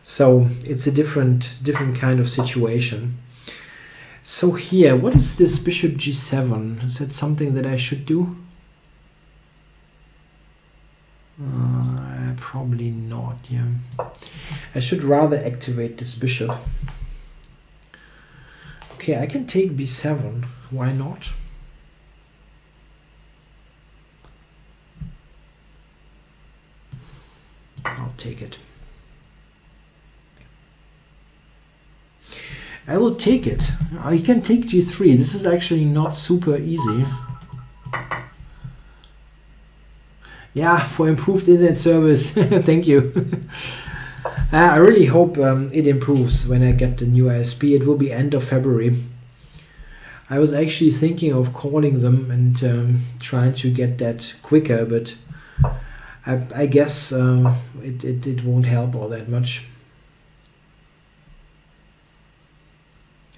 So it's a different kind of situation. So here, what is this bishop g7? Is that something that I should do? Probably not, yeah. I should rather activate this bishop. Okay, I can take b7. Why not? I'll take it. I will take it. I can take g3. This is actually not super easy. Yeah, for improved internet service. Thank you. I really hope it improves when I get the new ISP. It will be end of February. I was actually thinking of calling them and trying to get that quicker, but I guess it won't help all that much.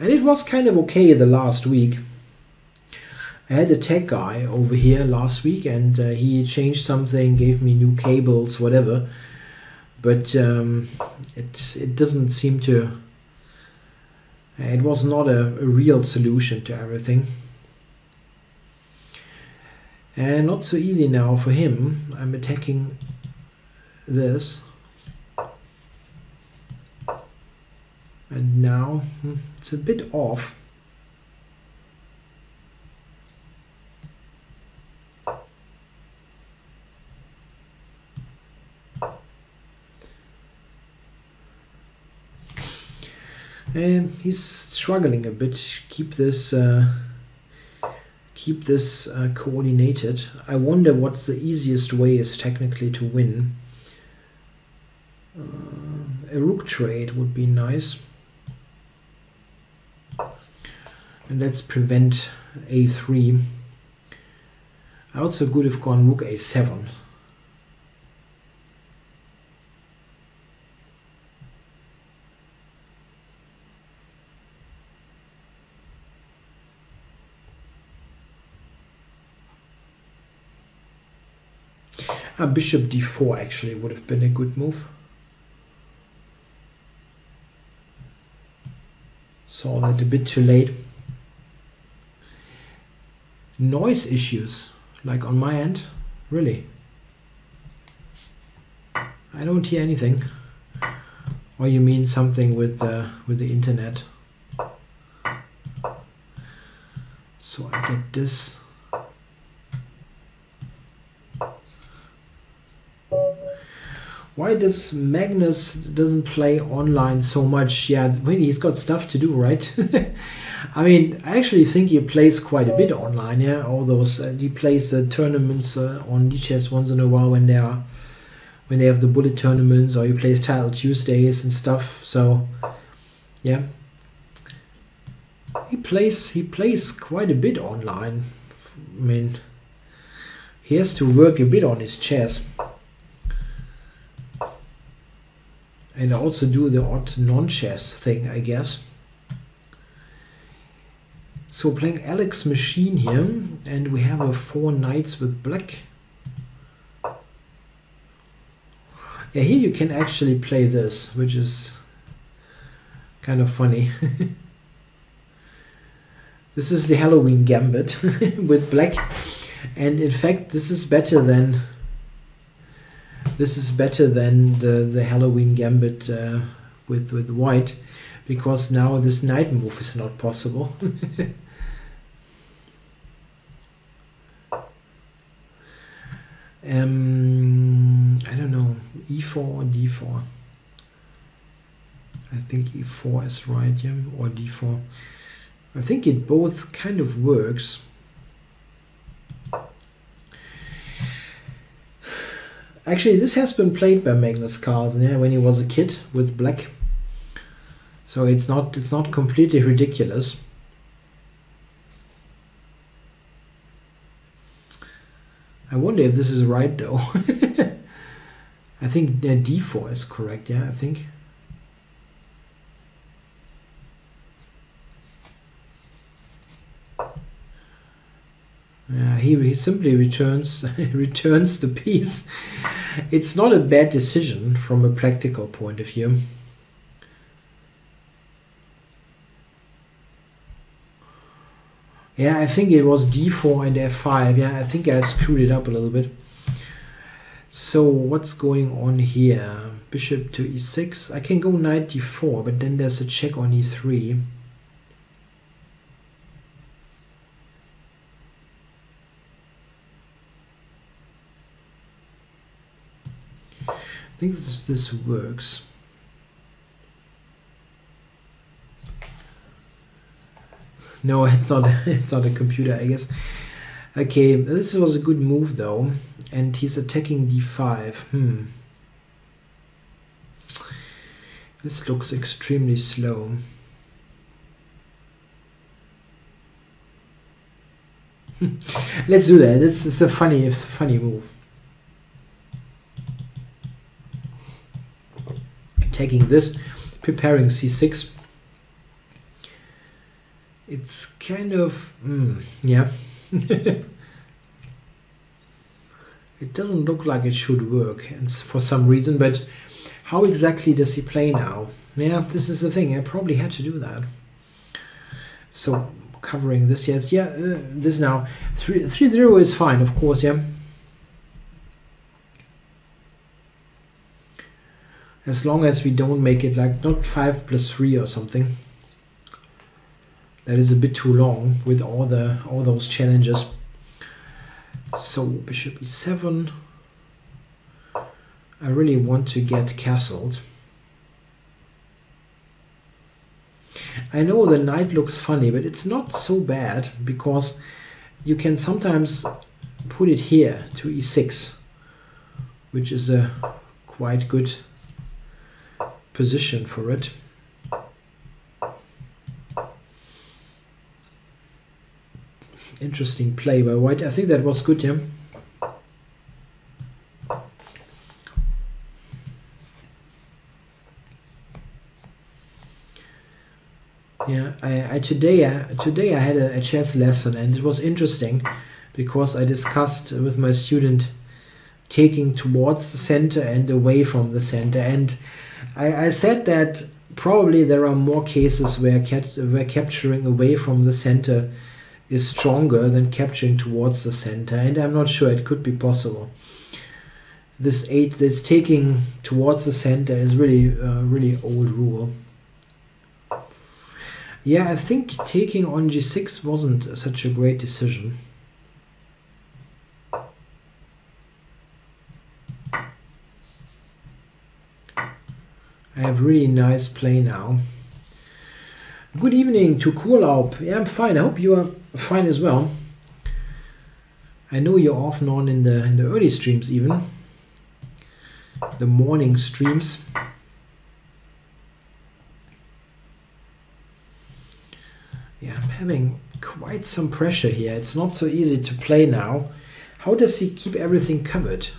And it was kind of okay the last week. I had a tech guy over here last week, and he changed something, gave me new cables, whatever. But it doesn't seem to. It was not a real solution to everything. And not so easy now for him. I'm attacking this. And now it's a bit off. He's struggling a bit. Keep this coordinated. I wonder what the easiest way is technically to win. A rook trade would be nice. And let's prevent a3. I also could have gone rook a7. Bishop d4 actually would have been a good move. Saw that a bit too late. Noise issues, like on my end, really. I don't hear anything. Or you mean something with the internet? So I get this. Why does Magnus doesn't play online so much? Yeah, really, he's got stuff to do, right? I mean, I actually think he plays quite a bit online. Yeah, all those he plays the tournaments on Lichess once in a while when they have the bullet tournaments, or he plays Title Tuesdays and stuff. So yeah, he plays quite a bit online. I mean, he has to work a bit on his chess. And also do the odd non-chess thing, I guess. So playing Alex Machine here, and we have a 4 knights with black. Yeah, here you can actually play this, which is kind of funny. This is the Halloween Gambit with black, and in fact this is better than the Halloween Gambit with white, because now this knight move is not possible. I don't know, e4 or d4. I think e4 is right, yeah, or d4. I think it both kind of works. Actually, this has been played by Magnus Carlsen, yeah, when he was a kid with black. So it's not completely ridiculous. I wonder if this is right though. I think d4 is correct, yeah, I think. Yeah, he simply returns the piece. It's not a bad decision from a practical point of view. Yeah, I think it was d4 and f5. Yeah, I think I screwed it up a little bit. So what's going on here? Bishop to e6. I can go knight d4, but then there's a check on e3. I think this works. No, it's not. It's not a computer, I guess. Okay, this was a good move though, and he's attacking d5. This looks extremely slow. Let's do that. This is a funny move. Taking this, preparing c6. It's kind of yeah. It doesn't look like it should work, and for some reason. But how exactly does he play now? Yeah, this is the thing. I probably had to do that. So covering this, yes, yeah. This now 3-0 is fine, of course, yeah. As long as we don't make it like not 5+3 or something. That is a bit too long with all those challenges. So bishop e7. I really want to get castled. I know the knight looks funny, but it's not so bad because you can sometimes put it here to e6, which is a quite good position for it. Interesting play by white. I think that was good, yeah. Yeah, today I had a chess lesson, and it was interesting because I discussed with my student taking towards the center and away from the center. And I said that probably there are more cases where capturing away from the center is stronger than capturing towards the center, and I'm not sure, it could be possible. This taking towards the center is really really old rule. Yeah, I think taking on g6 wasn't such a great decision. I have really nice play now. Good evening to Kurlaub. Yeah, I'm fine. I hope you are fine as well. I know you're off and on in the early streams, even the morning streams. Yeah, I'm having quite some pressure here. It's not so easy to play now. How does he keep everything covered?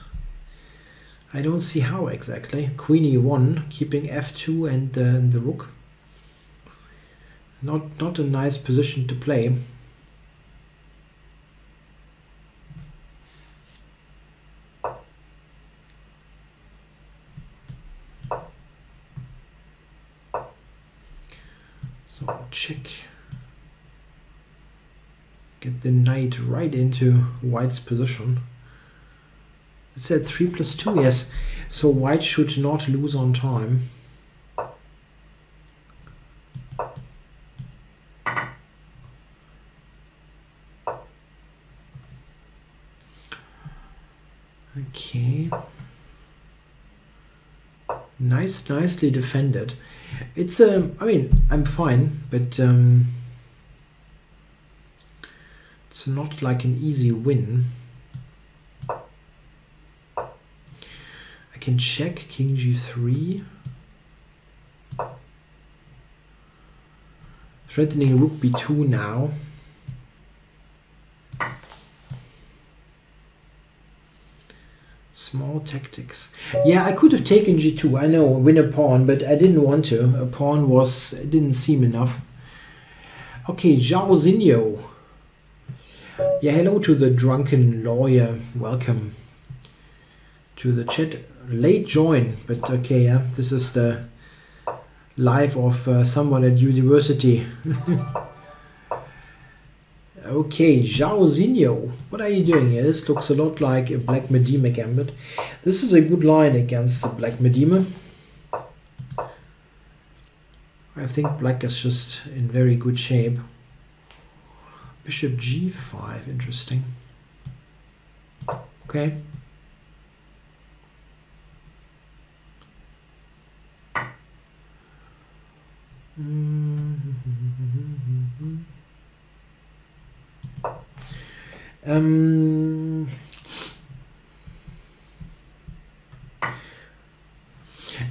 I don't see how exactly. Queen e1, keeping f2 and the rook. Not a nice position to play. So check. Get the knight right into white's position. It said 3+2, yes. So white should not lose on time. Okay. Nicely defended. It's I mean, I'm fine, but it's not like an easy win. I can check king g3. Threatening rook b2 now. Small tactics. Yeah, I could have taken g2. I know, win a pawn, but I didn't want to. A pawn didn't seem enough. Okay, Zhao Zinyo. Yeah, hello to the drunken lawyer. Welcome to the chat. Late join, but okay, yeah, this is the life of someone at university. Okay, Zhao Zinyo, what are you doing here? This looks a lot like a Black Medina gambit. This is a good line against the Black Medina. I think black is just in very good shape. Bishop g5, interesting. Okay.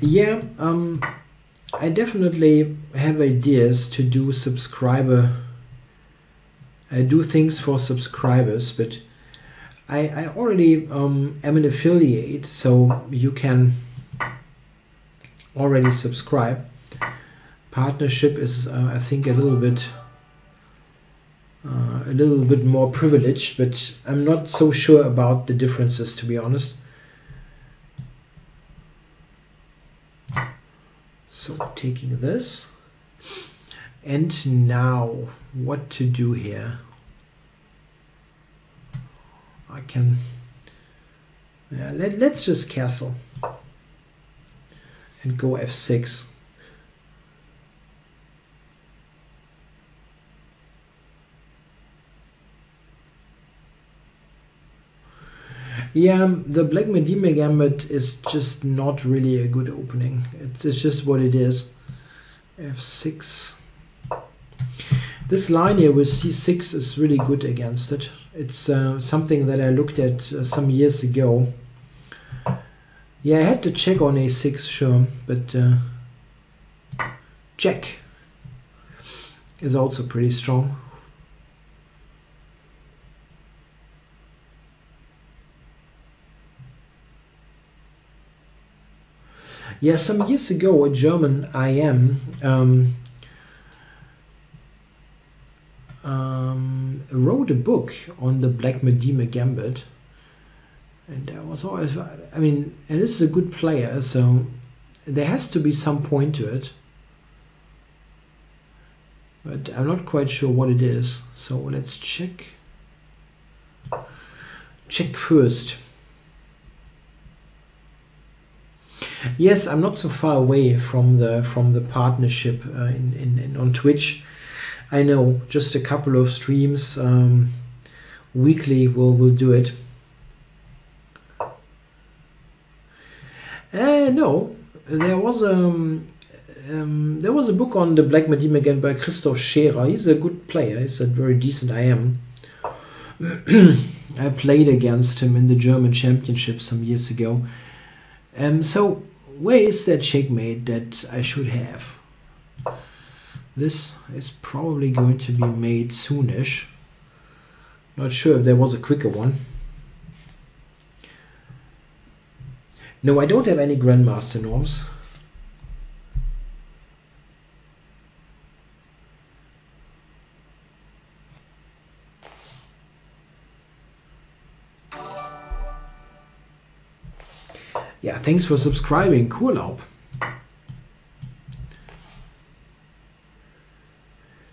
Yeah, I definitely have ideas to do I do things for subscribers, but I already am an affiliate, so you can already subscribe. Partnership is I think a little bit more privileged, but I'm not so sure about the differences, to be honest. So taking this, and now what to do here? I can, yeah, let's just castle and go f6. Yeah, the Black Medina gambit is just not really a good opening. It's just what it is. f6. This line here with c6 is really good against it. It's something that I looked at some years ago. Yeah, I had to check on a6, sure, but check is also pretty strong. Yeah, some years ago, a German IM wrote a book on the Black Medina gambit. And I was always, I mean, and this is a good player, so there has to be some point to it. But I'm not quite sure what it is. So let's check. Check first. Yes, I'm not so far away from the partnership on Twitch. I know, just a couple of streams weekly will do it. No, there was a book on the Black Medivh again by Christoph Scherer. He's a good player. He's a very decent IM. I played against him in the German Championship some years ago. So where is that checkmate that I should have? This is probably going to be made soonish. Not sure if there was a quicker one. No, I don't have any Grandmaster norms. Yeah, thanks for subscribing. Kurlaub.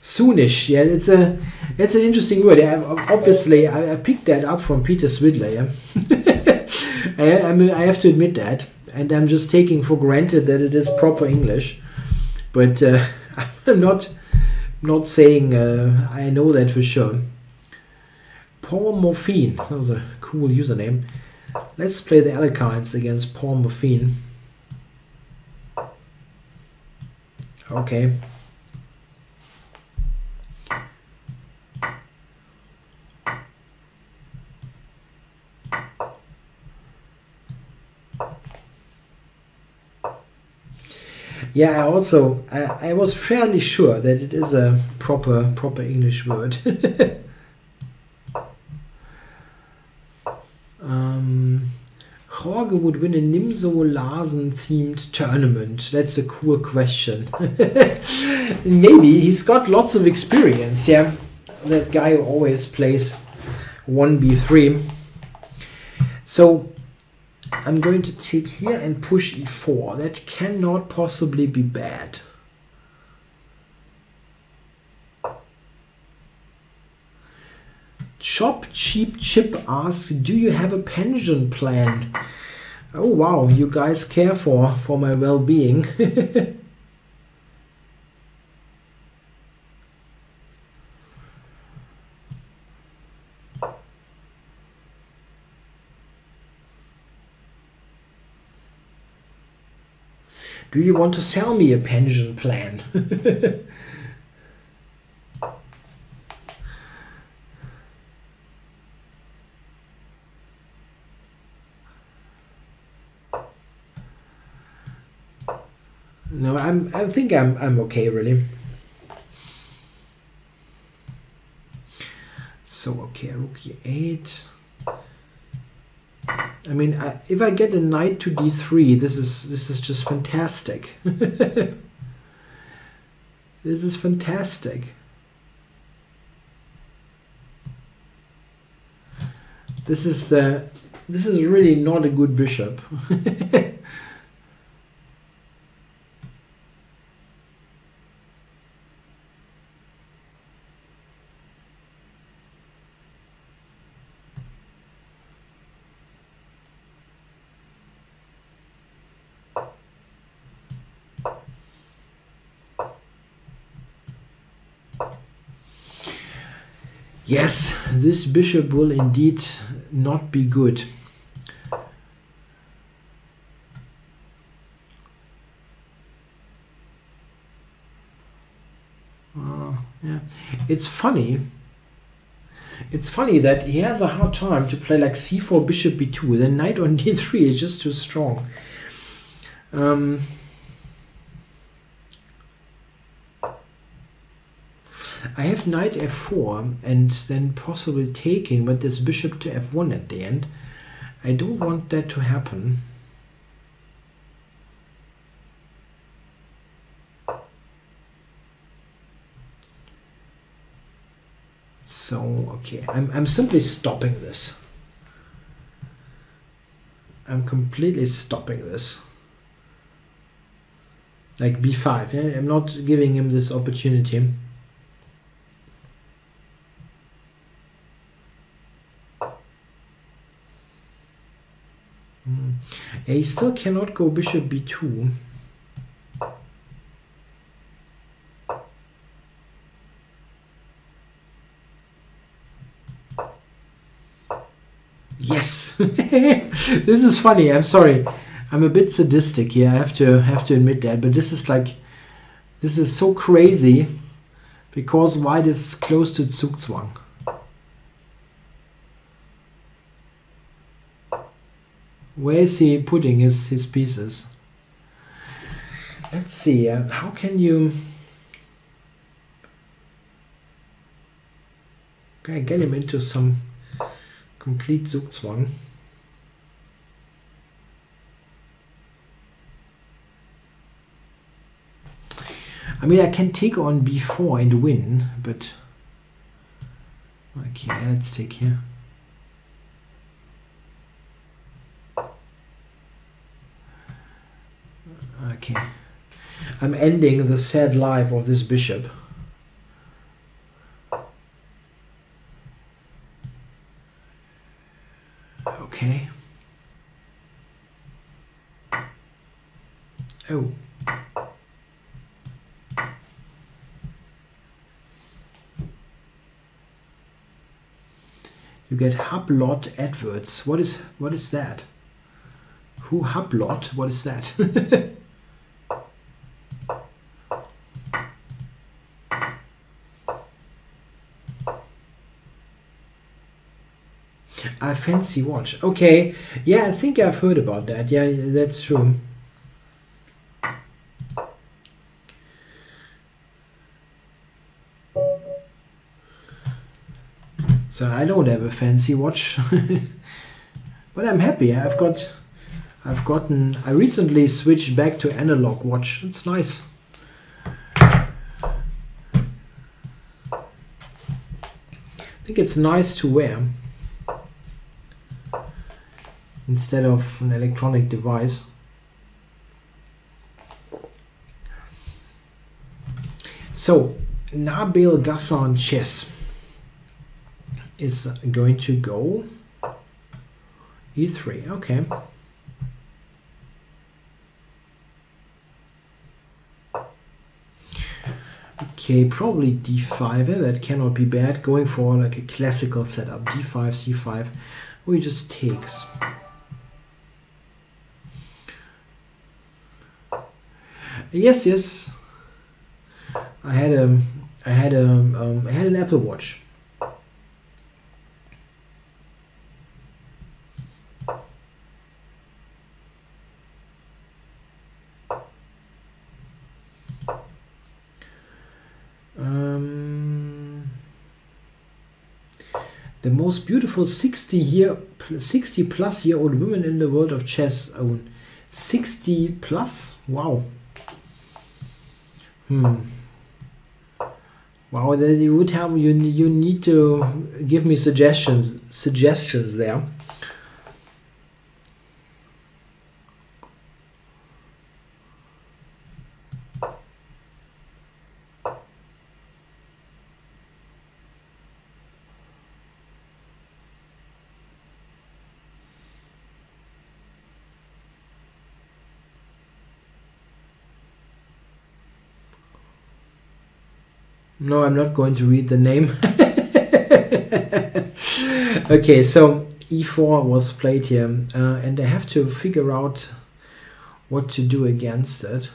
Soonish, yeah, it's an interesting word. Obviously, I picked that up from Peter Swidler. Yeah? I have to admit that, and I'm just taking for granted that it is proper English. But I'm not saying I know that for sure. Paul Morphine, that was a cool username. Let's play the Alekines against Paul Morphine. Okay. Yeah, I was fairly sure that it is a proper English word. Jorge would win a Nimzo Larsen themed tournament. That's a cool question. Maybe he's got lots of experience. Yeah, that guy who always plays 1b3. So I'm going to take here and push e4. That cannot possibly be bad. Chop Cheap Chip asks, do you have a pension plan? Oh wow, you guys care for my well-being. Do you want to sell me a pension plan? No, I think I'm okay really. So okay, rook e8. I mean, if I get a knight to d3, this is just fantastic. This is fantastic. This is really not a good bishop. Yes, this bishop will indeed not be good. Yeah, it's funny. It's funny that he has a hard time to play like c4, bishop b2. The knight on d3 is just too strong. I have knight f4 and then possibly taking, but there's bishop to f1 at the end. I don't want that to happen. So, okay, I'm simply stopping this. I'm completely stopping this. Like b5, yeah? I'm not giving him this opportunity. He still cannot go bishop b2. Yes. This is funny. I'm sorry. I'm a bit sadistic here. I have to admit that, but this is so crazy because white is close to Zugzwang. Where is he putting his pieces? Let's see. How can you get him into some complete Zugzwang? I mean, I can take on b4 and win, but okay, let's take here. Okay, I'm ending the sad life of this bishop. Okay. Oh. You get Hublot Edwards. What is that? Who Hublot? What is that? A fancy watch. Okay. Yeah, I think I've heard about that. Yeah, that's true. So I don't have a fancy watch, but I'm happy. I recently switched back to analog watch. It's nice. I think it's nice to wear instead of an electronic device. So Nabil Ghassan chess is going to go e3. Okay. Okay, probably d5. That cannot be bad. Going for like a classical setup. d5, c5. We just takes. Yes, yes. I had an Apple Watch. The most beautiful 60 plus year old women in the world of chess own 60 plus. Wow. Wow, that you would have you need to give me suggestions there. No, I'm not going to read the name. Okay, so e4 was played here, and I have to figure out what to do against it.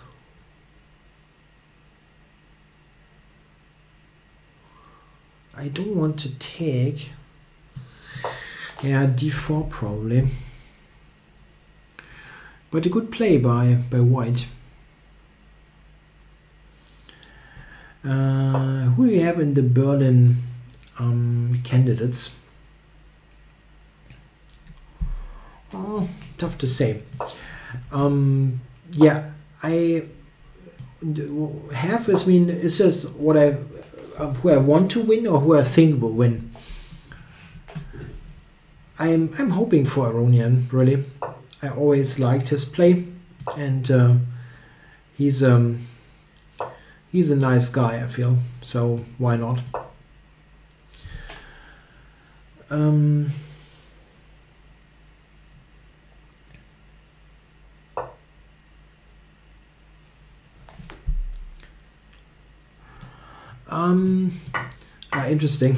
I don't want to take. Yeah, d4 probably. But a good play by white. Who do you have in the Berlin candidates? Oh, tough to say. Yeah, I have. I mean, it's just what who I want to win or who I think will win. I'm hoping for Aronian, really. I always liked his play, and he's a nice guy, I feel. So why not? Interesting.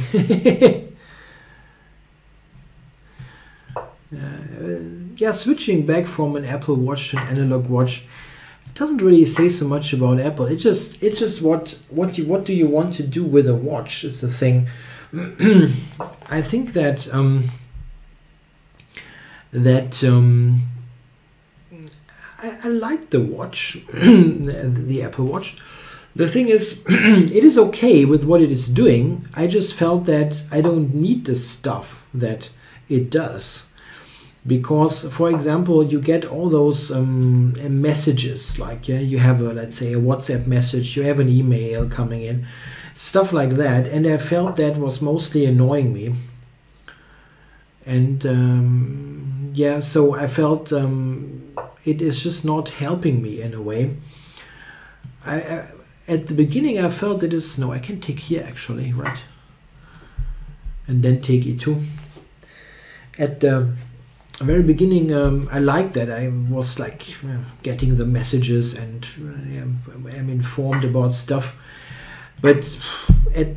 Yeah, switching back from an Apple Watch to an analog watch doesn't really say so much about Apple. It's just what do you want to do with a watch is the thing. I think that I like the watch, the Apple Watch. The thing is, it is okay with what it is doing. I just felt that I don't need the stuff that it does. Because, for example, you get all those messages, like you have let's say a WhatsApp message, you have an email coming in, stuff like that, and I felt that was mostly annoying me. And yeah, so I felt it is just not helping me in a way. At the beginning I felt it is, no, I can take here actually, right? And then take E2. At the very beginning I liked that. I was like getting the messages and I'm informed about stuff. But at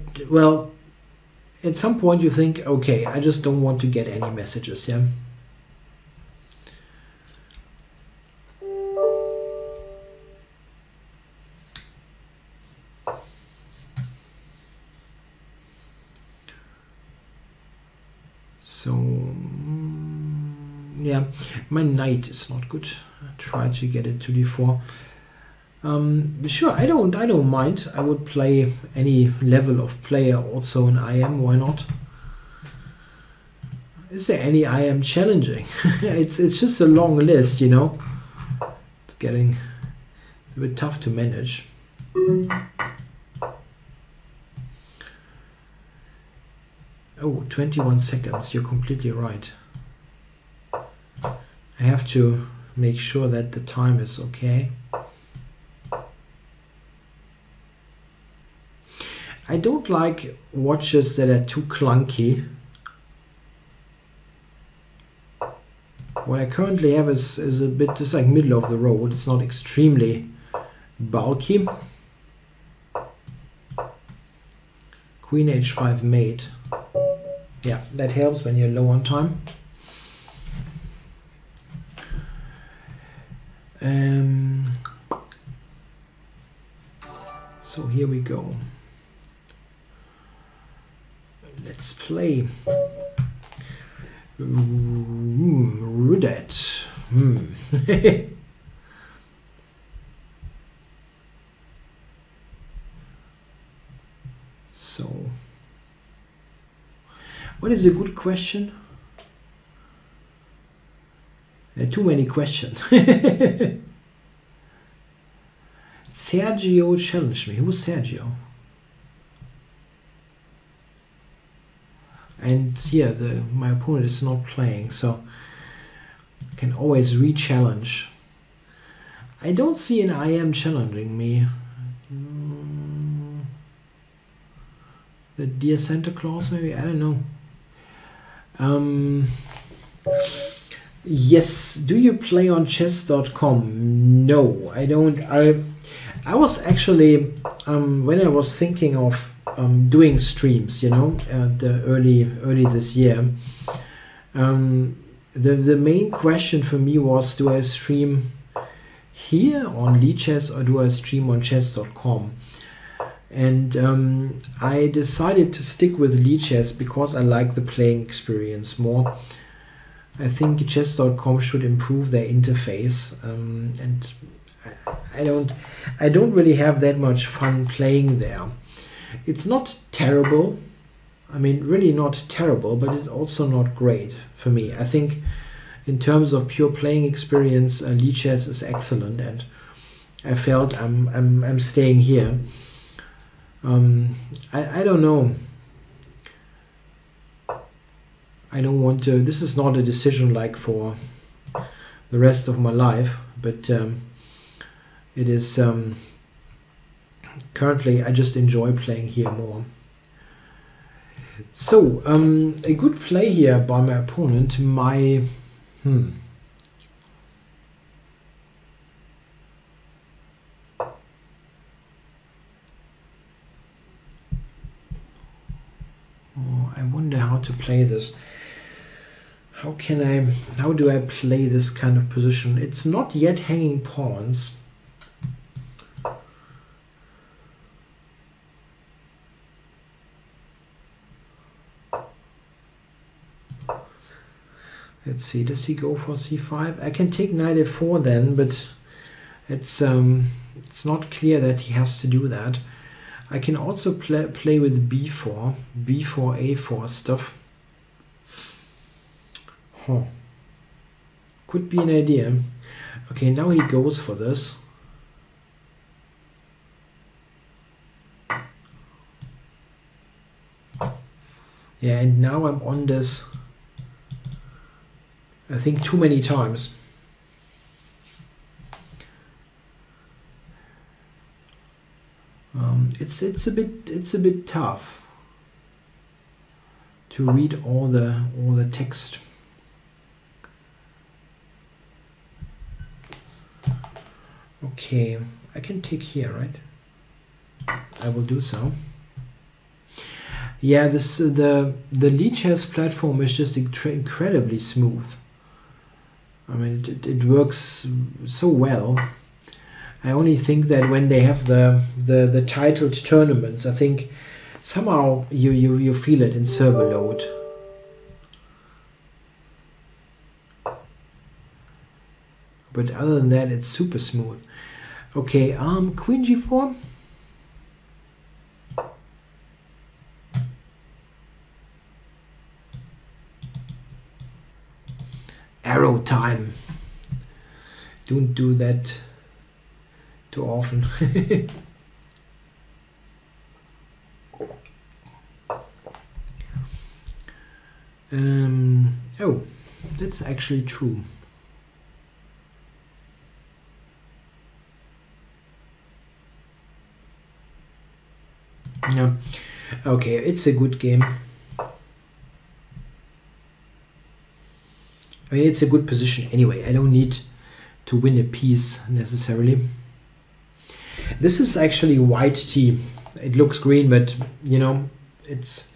some point you think, okay, I just don't want to get any messages, yeah? So, yeah, my knight is not good. I try to get it to d4. Sure, I don't mind. I would play any level of player also in IM. Why not? Is there any IM challenging? it's just a long list, you know. It's a bit tough to manage. Oh, 21 seconds. You're completely right. I have to make sure that the time is okay. I don't like watches that are too clunky. What I currently have is a bit just like middle of the road. It's not extremely bulky. Queen h5 mate. Yeah, that helps when you're low on time. So here we go. Let's play roulette. So, what is a good question? There are too many questions. Sergio challenged me. Who's Sergio? And yeah, my opponent is not playing, so I can always re-challenge. I don't see an IM challenging me. The Dear Santa Claus, maybe? I don't know. Yes. Do you play on chess.com? No, I don't. I was actually when I was thinking of doing streams, you know, the early this year. The main question for me was, do I stream here on Lichess or do I stream on chess.com? And I decided to stick with Lichess because I like the playing experience more. I think chess.com should improve their interface, and I don't really have that much fun playing there. It's not terrible, I mean really not terrible, but it's also not great for me. I think in terms of pure playing experience, Lichess is excellent, and I felt I'm staying here. I don't know. I don't want to. This is not a decision like for the rest of my life, but it is currently I just enjoy playing here more. So a good play here by my opponent. I wonder how to play this. How do I play this kind of position? It's not yet hanging pawns. Let's see, does he go for c5? I can take knight f4 then, but it's not clear that he has to do that. I can also play with b4, a4 stuff. Could be an idea. Okay, now he goes for this. Yeah, and now I'm on this, I think, too many times. It's a bit tough to read all the text. Okay, I can take here, right? I will do so. Yeah, the Lichess platform is just incredibly smooth. I mean, it works so well. I only think that when they have the titled tournaments, I think somehow you feel it in server load. But other than that, it's super smooth. Okay, queen g4. Arrow time. Don't do that too often. Oh, that's actually true. Yeah. Okay, it's a good game. I mean, it's a good position anyway. I don't need to win a piece necessarily. This is actually white tea. It looks green, but you know, it's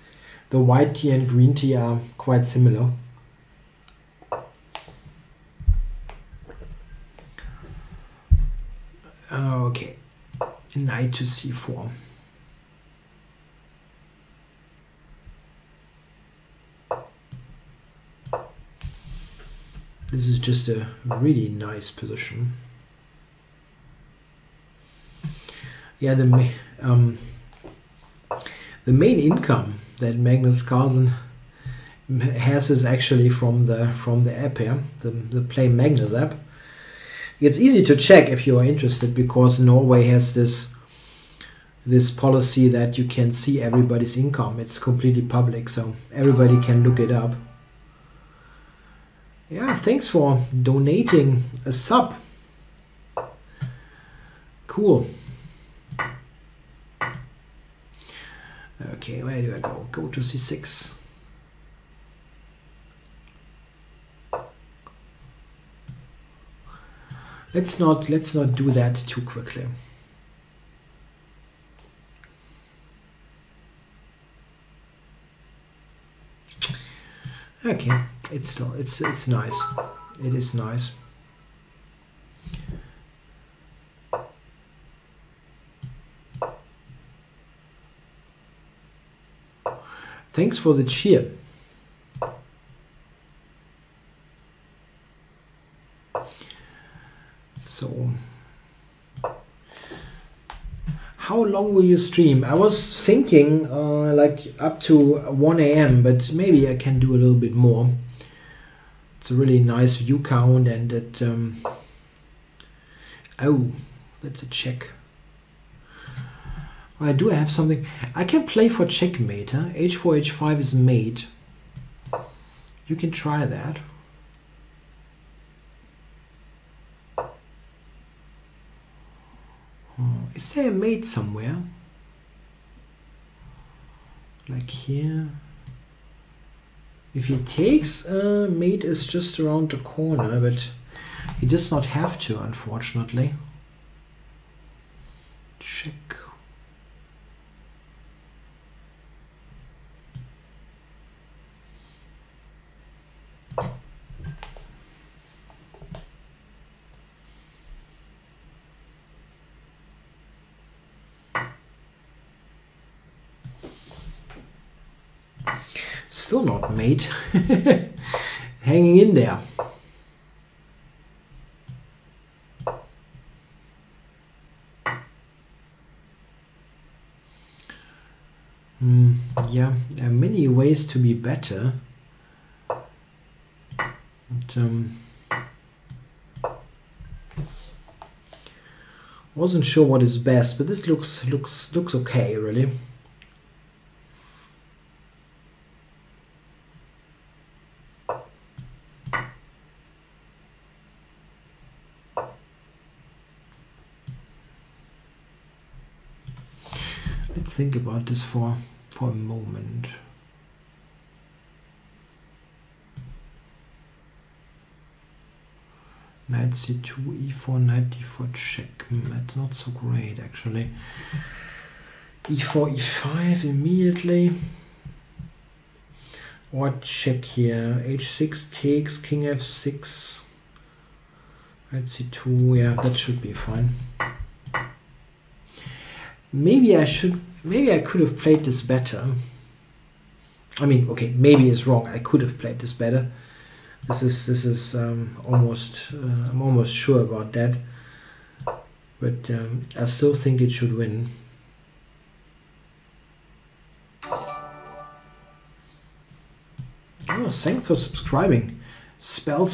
the white tea and green tea are quite similar. Okay, knight to c4. This is just a really nice position. Yeah, the main income that Magnus Carlsen has is actually from the app here, the Play Magnus app. It's easy to check if you are interested, because Norway has this policy that you can see everybody's income. It's completely public, so everybody can look it up. Yeah, thanks for donating a sub. Cool. Okay, where do I go? Go to c6. Let's not do that too quickly. Okay, it's nice. It is nice. Thanks for the cheer. So, how long will you stream? I was thinking like up to 1 AM, but maybe I can do a little bit more. It's a really nice view count, and it oh, that's a check. Well, do I have something? I can play for checkmate. Huh? h4, h5 is mate. You can try that. Is there a mate somewhere? Like here? If he takes, mate is just around the corner, but he does not have to, unfortunately. Check. Still not mate. Hanging in there. Yeah, there are many ways to be better. But, wasn't sure what is best, but this looks okay, really. Let's think about this for a moment. Knight c2, e4, knight d4 check. That's not so great, actually. e4, e5 immediately. Or check here. h6 takes, king f6. Knight c2, yeah, that should be fine. Maybe I could have played this better. I mean, okay, maybe it's wrong. I could have played this better. This is almost I'm almost sure about that. But I still think it should win. Oh, thanks for subscribing. Spell.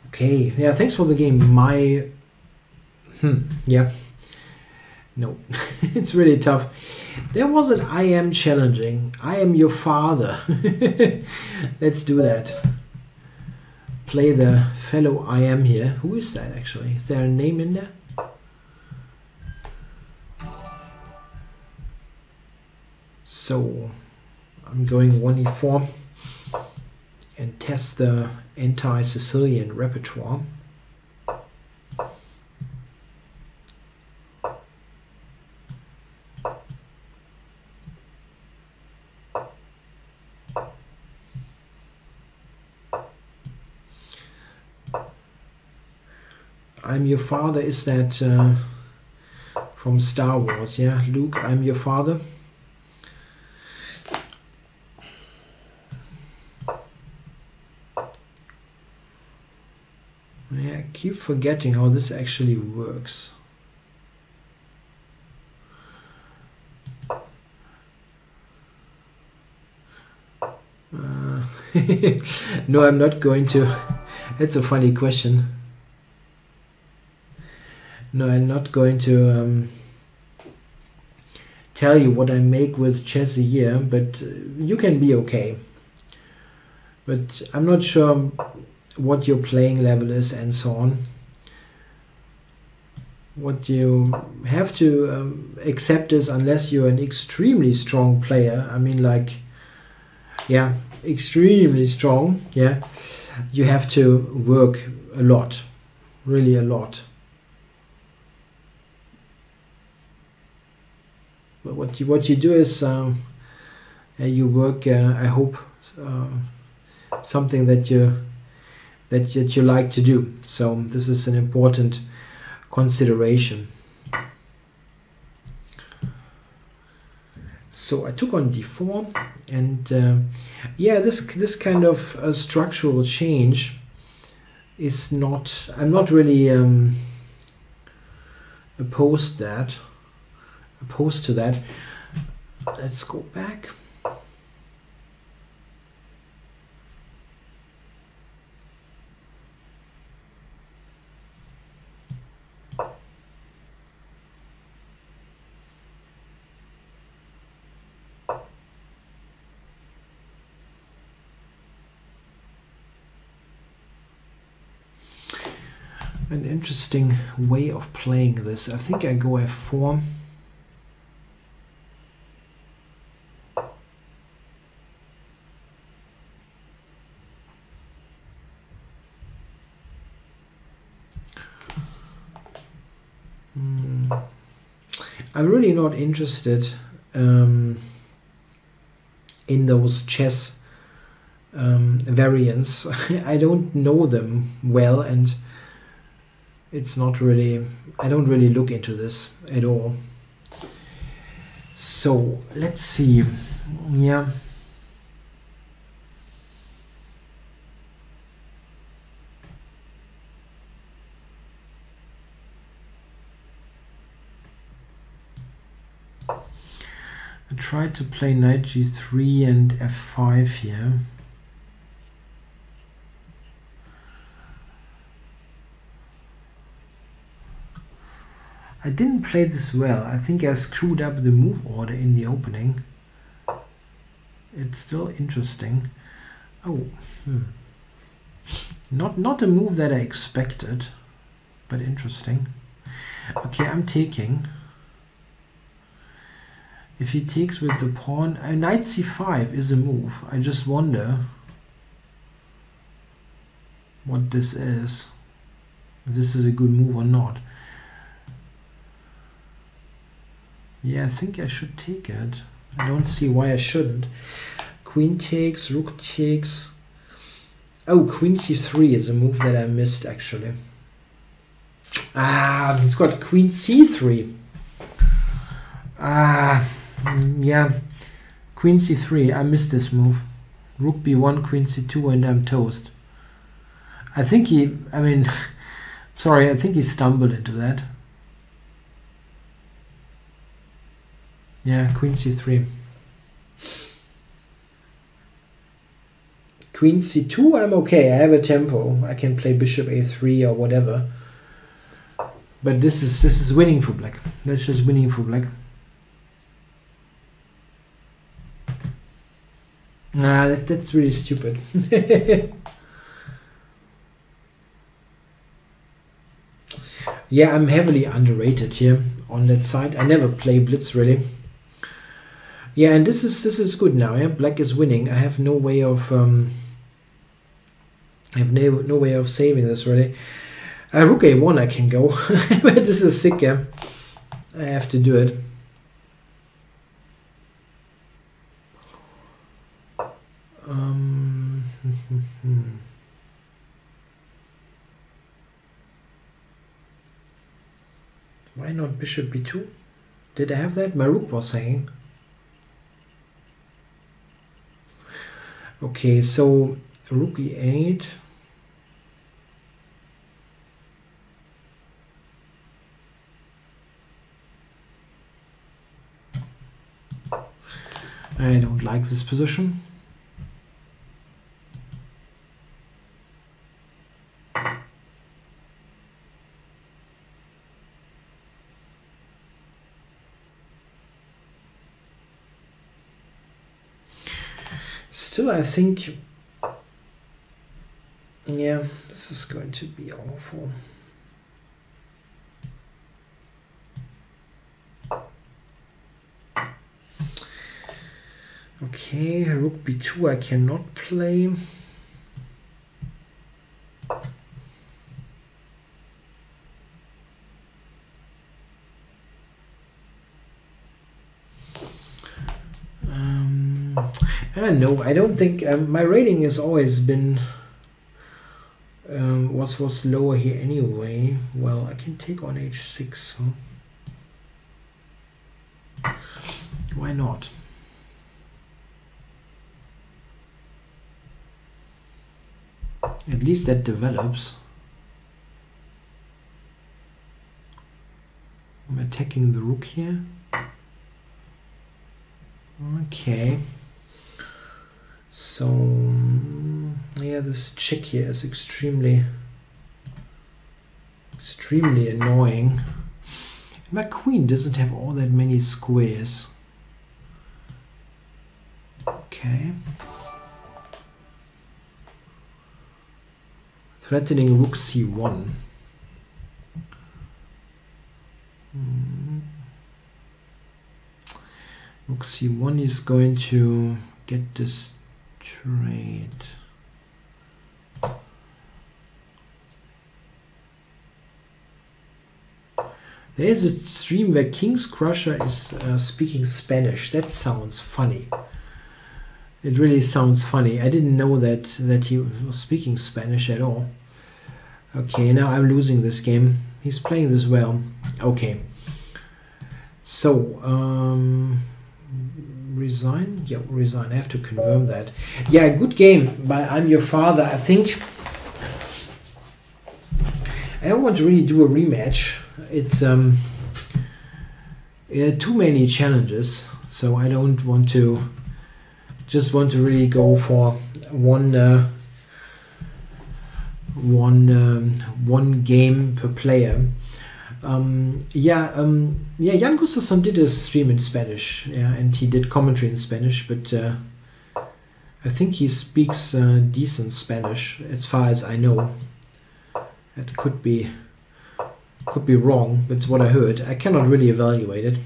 Okay, yeah, thanks for the game. Yeah. No, it's really tough. There was an I am challenging. I am your father. Let's do that. Play the fellow I am here. Who is that actually? Is there a name in there? So I'm going 1e4 and test the anti-Sicilian repertoire. I'm your father, is that from Star Wars, yeah? Luke, I'm your father. Yeah, I keep forgetting how this actually works. No, I'm not going to. That's a funny question. No, I'm not going to tell you what I make with chess a year, but you can be okay. But I'm not sure what your playing level is and so on. What you have to accept is, unless you're an extremely strong player, I mean, like, yeah, extremely strong, yeah, you have to work a lot, really a lot. But what you do is you work, I hope, something that you like to do. So this is an important consideration. So I took on d4, and yeah, this kind of structural change is not. I'm not really opposed to that. Let's go back. An interesting way of playing this. I think I go f4. I'm really not interested in those chess variants. I don't know them well, and it's not really, I don't really look into this at all. So let's see. Yeah. I tried to play knight g3 and f5 here. I didn't play this well. I think I screwed up the move order in the opening. It's still interesting. Oh, not a move that I expected, but interesting. Okay, I'm taking. If he takes with the pawn, knight c5 is a move. I just wonder what this is. If this is a good move or not. Yeah, I think I should take it. I don't see why I shouldn't. Queen takes, rook takes. Oh, queen c3 is a move that I missed actually. Ah, he's got queen c3. Ah, yeah. Queen c3, I missed this move. Rook b1, queen c2, and I'm toast. I think he, I mean, sorry, I think he stumbled into that. Yeah, queen c3. Queen c2, I'm okay. I have a tempo. I can play bishop a3 or whatever. But this is winning for black. That's just winning for black. Nah, that's really stupid. Yeah, I'm heavily underrated here on that side. I never play blitz really. Yeah, and this is good now. Yeah, black is winning. I have no way of no way of saving this really. Rook a1 I can go, but this is sick. Yeah, I have to do it. Why not bishop b2? Did I have that? My rook was saying. Okay, so rook e8. I don't like this position. Still, I think, yeah, this is going to be awful. Okay, rook b2 I cannot play. No, I don't think my rating has always been was lower here anyway. Well, I can take on h6. Huh? Why not? At least that develops. I'm attacking the rook here. Okay. So yeah, this check here is extremely annoying. My queen doesn't have all that many squares. Okay. Threatening rook c1. Rook c1 is going to get this trade. There's a stream where King's Crusher is speaking Spanish. That sounds funny. It really sounds funny. I didn't know that he was speaking Spanish at all. Okay, now I'm losing this game. He's playing this well. Okay. So, resign? Yeah, resign. I have to confirm that. Yeah, good game, but I'm your father. I think I don't want to really do a rematch. It's too many challenges, so I don't want to. Just want to really go for one game per player. Jan Gustafsson did a stream in Spanish, yeah, and he did commentary in Spanish, but I think he speaks decent Spanish, as far as I know. That could be wrong, but it's what I heard. I cannot really evaluate it.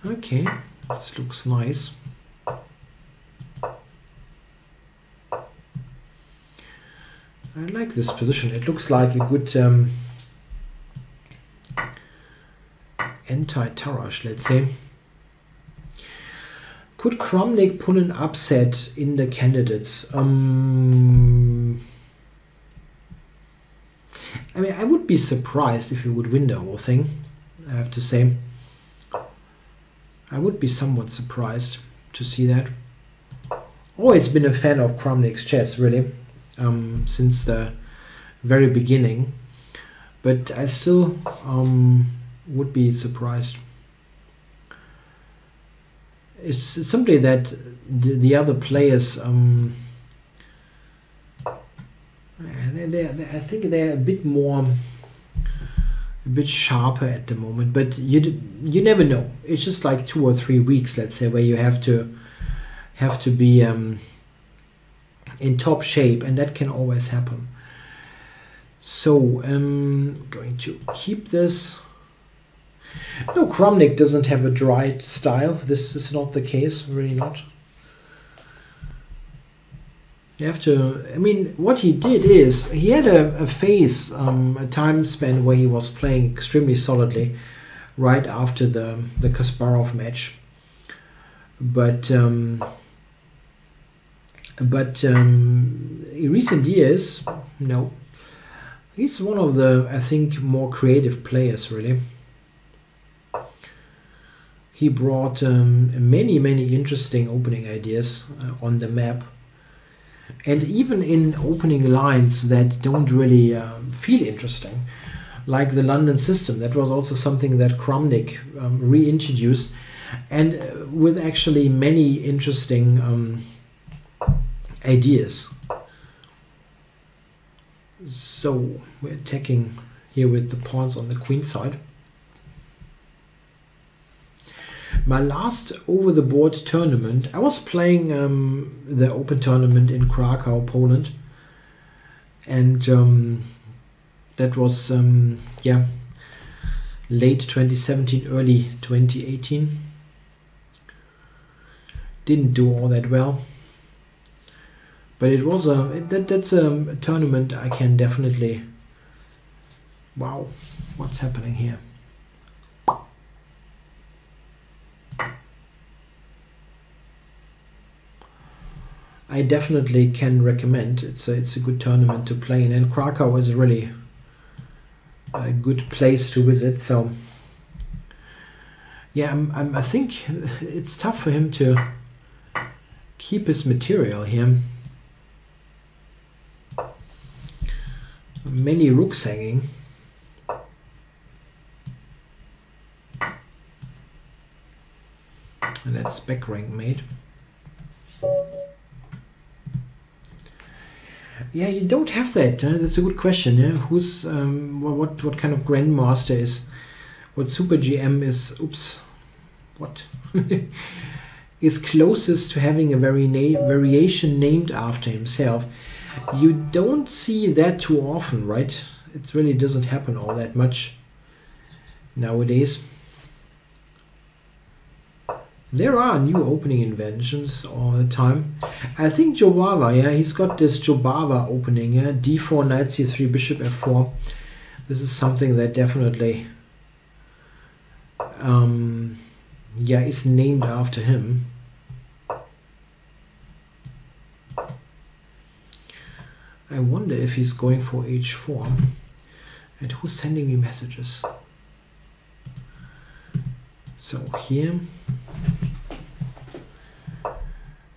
Okay, this looks nice. I like this position. It looks like a good anti-Tarrasch, let's say. Could Kramnik pull an upset in the candidates? I mean, I would be surprised if he would win the whole thing, I have to say. I would be somewhat surprised to see that. Always been a fan of Kramnik's chess, really, since the very beginning. But I still would be surprised. It's simply that the other players, I think they're a bit sharper at the moment. But you never know. It's just like 2 or 3 weeks, let's say, where you have to be in top shape, and that can always happen. So I'm going to keep this. No, Kramnik doesn't have a dry style. This is not the case, really not. You have to, I mean, what he did is, he had a phase, a time span where he was playing extremely solidly right after the Kasparov match. But in recent years, no. He's one of the, I think, more creative players, really. He brought many interesting opening ideas on the map. And even in opening lines that don't really feel interesting, like the London system, that was also something that Kramnik reintroduced, and with actually many interesting ideas. So we're attacking here with the pawns on the queen side. My last over-the-board tournament, I was playing the Open tournament in Krakow, Poland, and that was yeah, late 2017, early 2018. Didn't do all that well, but it was that's a tournament I can definitely. Wow, what's happening here? I definitely can recommend. It's a good tournament to play in, and Krakow is really a good place to visit. So yeah, I think it's tough for him to keep his material here. Many rooks hanging. And that's back rank mate. Yeah, you don't have that. That's a good question. Yeah, who's what kind of grandmaster is? What super GM is? Oops, what is closest to having a variation named after himself? You don't see that too often, right? it really doesn't happen all that much nowadays. There are new opening inventions all the time. I think Jobava, yeah, he's got this Jobava opening, yeah, d4, knight c3, bishop f4. This is something that definitely, yeah, is named after him. I wonder if he's going for h4. And who's sending me messages? So here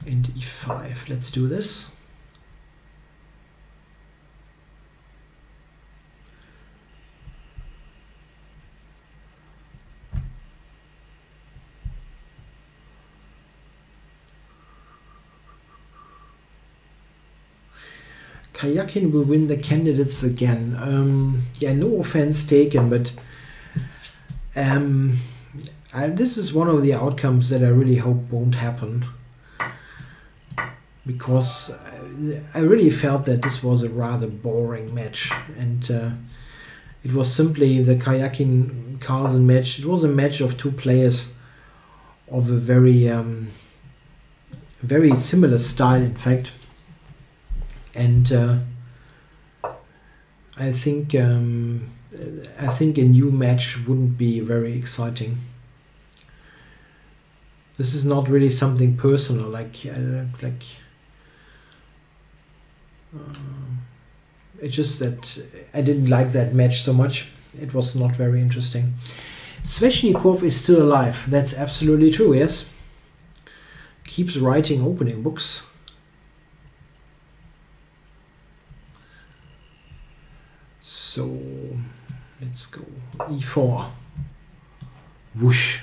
and e5. Let's do this. Kayakin will win the candidates again. Yeah, no offense taken, but this is one of the outcomes that I really hope won't happen, because I really felt that this was a rather boring match, and it was simply the Kayakin-Carlsen match. It was a match of two players of a very very similar style, in fact. And I think a new match wouldn't be very exciting. This is not really something personal, like it's just that I didn't like that match so much. It was not very interesting. Sveshnikov is still alive. That's absolutely true. Yes, keeps writing opening books. So let's go e4. Whoosh.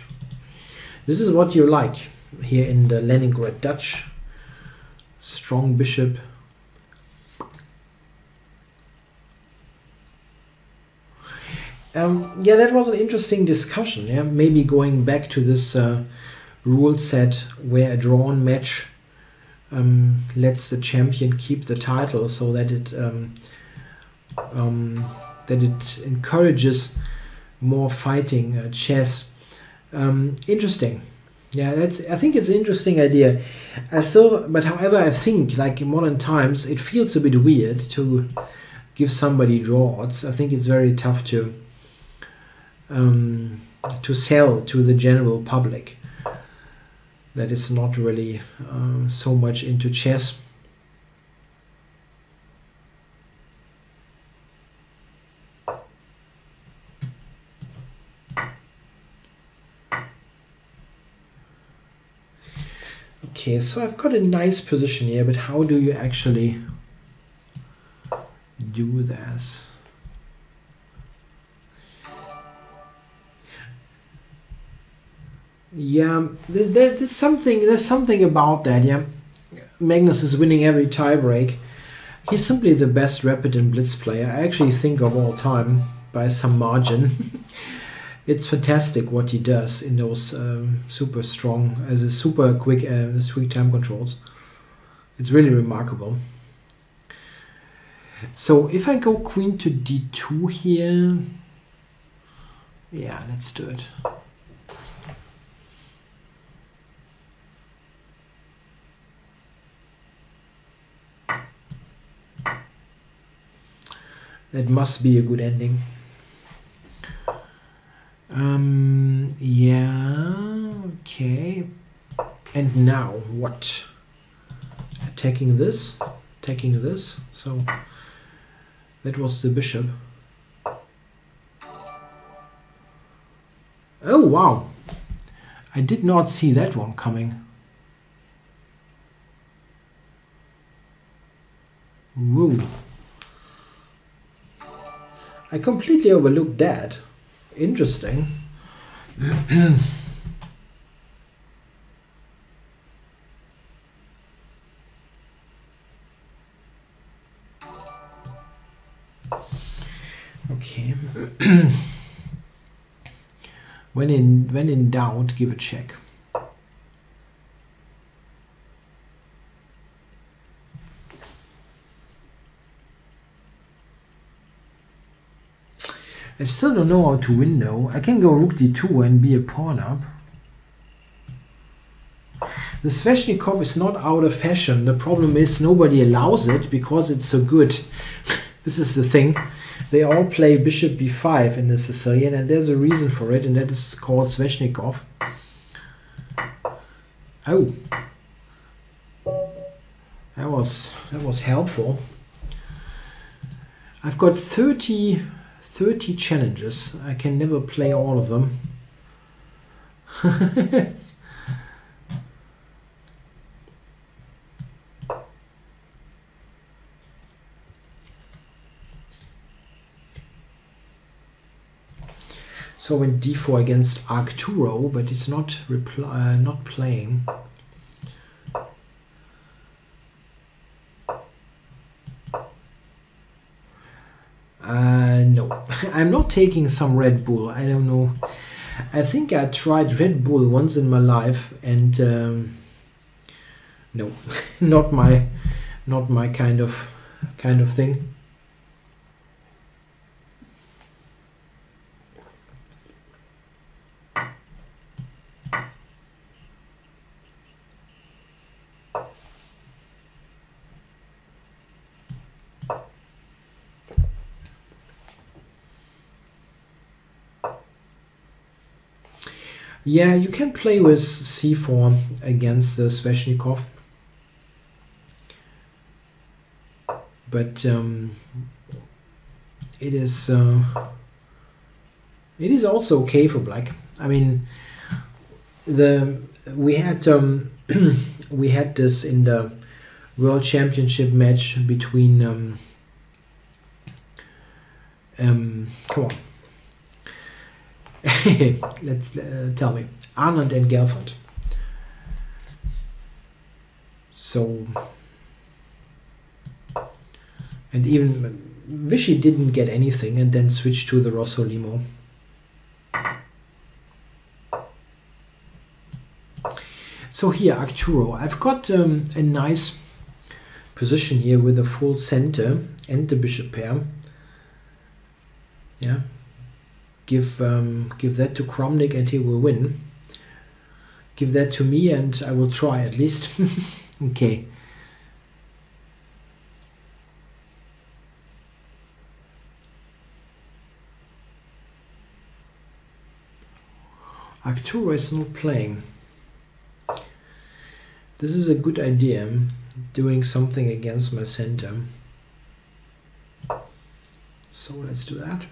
This is what you like here in the Leningrad Dutch. Strong bishop. Yeah, that was an interesting discussion. Yeah, maybe going back to this rule set where a drawn match lets the champion keep the title, so that it encourages more fighting chess. Interesting. Yeah, I think it's an interesting idea. But however, I think, like in modern times, it feels a bit weird to give somebody draw odds. I think it's very tough to sell to the general public that is not really so much into chess. Okay, so I've got a nice position here, but how do you actually do this? Yeah, there's something about that. Yeah, Magnus is winning every tiebreak. He's simply the best rapid and blitz player, I actually think, of all time by some margin. It's fantastic what he does in those super quick time controls. It's really remarkable. So if I go queen to d2 here, yeah, let's do it. That must be a good ending. Yeah, okay. And now what? Attacking this, so that was the bishop. Oh wow, I did not see that one coming. Whoa. I completely overlooked that. Interesting. Okay. When in doubt, give a check. I still don't know how to win though. I can go rook d2 and be a pawn up. The Sveshnikov is not out of fashion. The problem is nobody allows it because it's so good. This is the thing. They all play bishop b5 in the Sicilian, and there's a reason for it, and that is called Sveshnikov. Oh, that was helpful. I've got 30 challenges. I can never play all of them. So went d4 against Arcturo, but it's not playing. No, I'm not taking some Red Bull. I don't know. I think I tried Red Bull once in my life, and no, not my kind of thing. Yeah, you can play with c4 against the Sveshnikov, but it is also okay for black. I mean, we had we had this in the World Championship match between come on. Let's tell me, Arnold and Gelfand. So, and even Vichy didn't get anything and then switched to the Rosso Limo. So here, Arcturo, I've got a nice position here with a full center and the bishop pair. Yeah. Give that to Kromnik and he will win. Give that to me and I will try at least. Okay. Arcturo is not playing. This is a good idea, doing something against my center. So let's do that.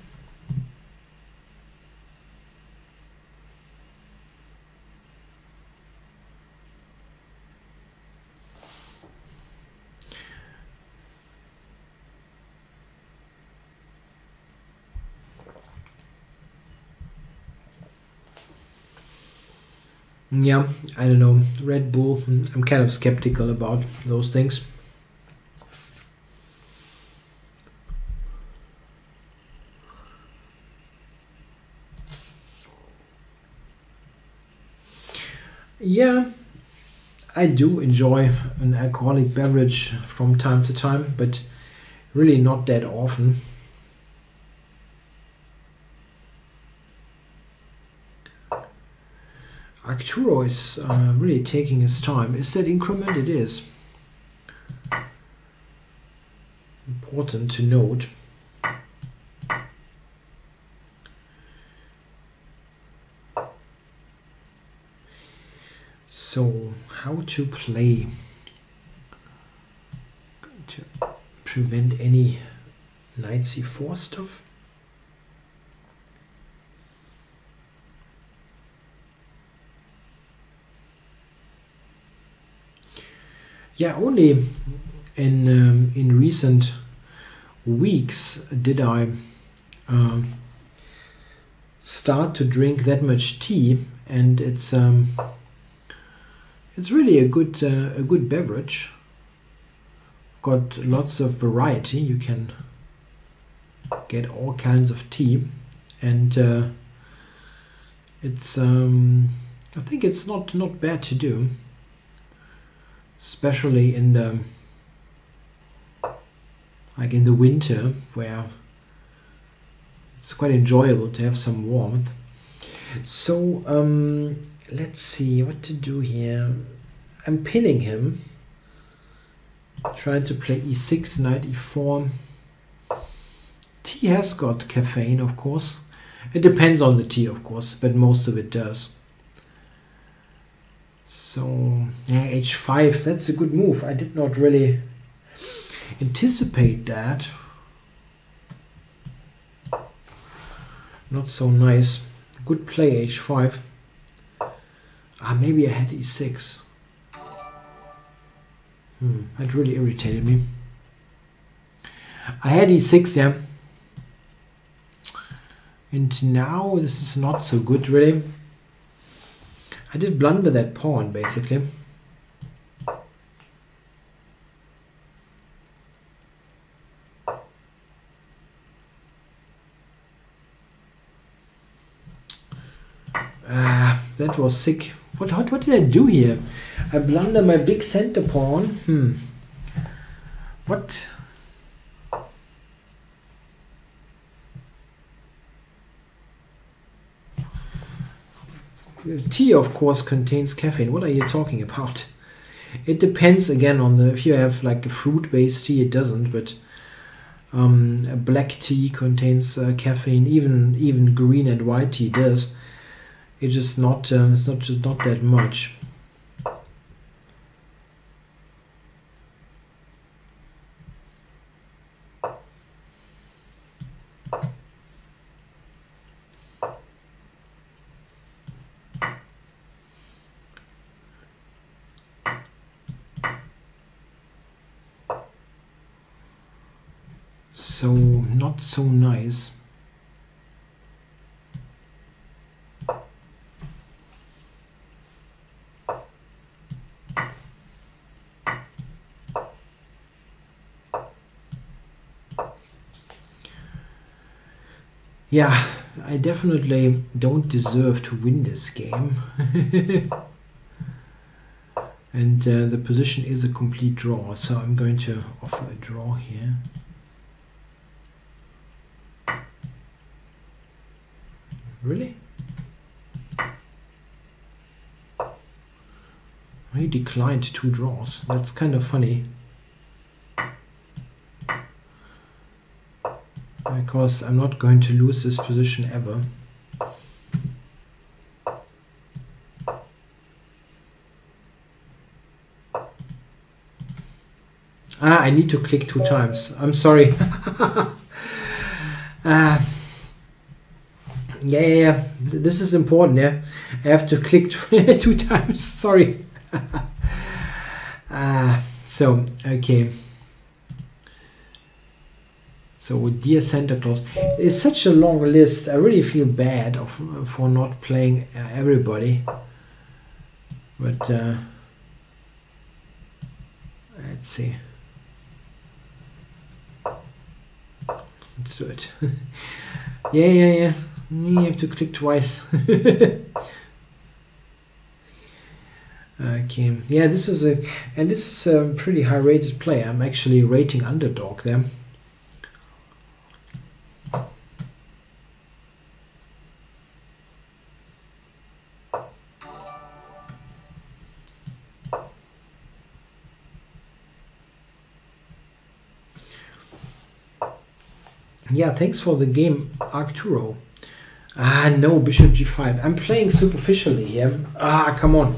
Yeah, I don't know. Red Bull, I'm kind of skeptical about those things. Yeah, I do enjoy an alcoholic beverage from time to time, but really not that often. Arcturo is really taking his time. Is that increment? It is. Important to note. So, how to play to prevent any knight c4 stuff? Yeah, only in recent weeks did I start to drink that much tea, and it's really a good beverage. Got lots of variety. You can get all kinds of tea, and it's I think it's not bad to do. Especially in the winter, where it's It's quite enjoyable to have some warmth. So let's see what to do here. I'm pinning him. Trying to play e6, knight e4. T has got caffeine, of course. It depends on the T, of course, but most of it does. So, yeah, h5, that's a good move. I did not really anticipate that. Not so nice. Good play, h5. Maybe I had e6. That really irritated me. I had e6, yeah. And now this is not so good, really. I did blunder that pawn, basically. That was sick. What did I do here? I blunder my big center pawn. What? Tea, of course, contains caffeine. What are you talking about? It depends again on the. If you have like a fruit-based tea, it doesn't. But a black tea contains caffeine. Even green and white tea does. It's just not. It's not that much. So not so nice. Yeah, I definitely don't deserve to win this game. And the position is a complete draw, so I'm going to offer a draw here. Really? He declined 2 draws. That's kind of funny. Because I'm not going to lose this position ever. I need to click 2 times. I'm sorry. Yeah. This is important, yeah. I have to click 2 times. Sorry. So, okay. So, dear Santa Claus, it's such a long list. I really feel bad for not playing everybody. But let's see. Let's do it. Yeah. You have to click twice. Okay. Yeah, this is a pretty high rated play. I'm actually rating underdog there. Yeah, thanks for the game, Arcturo. No, bishop g5. I'm playing superficially here. Come on.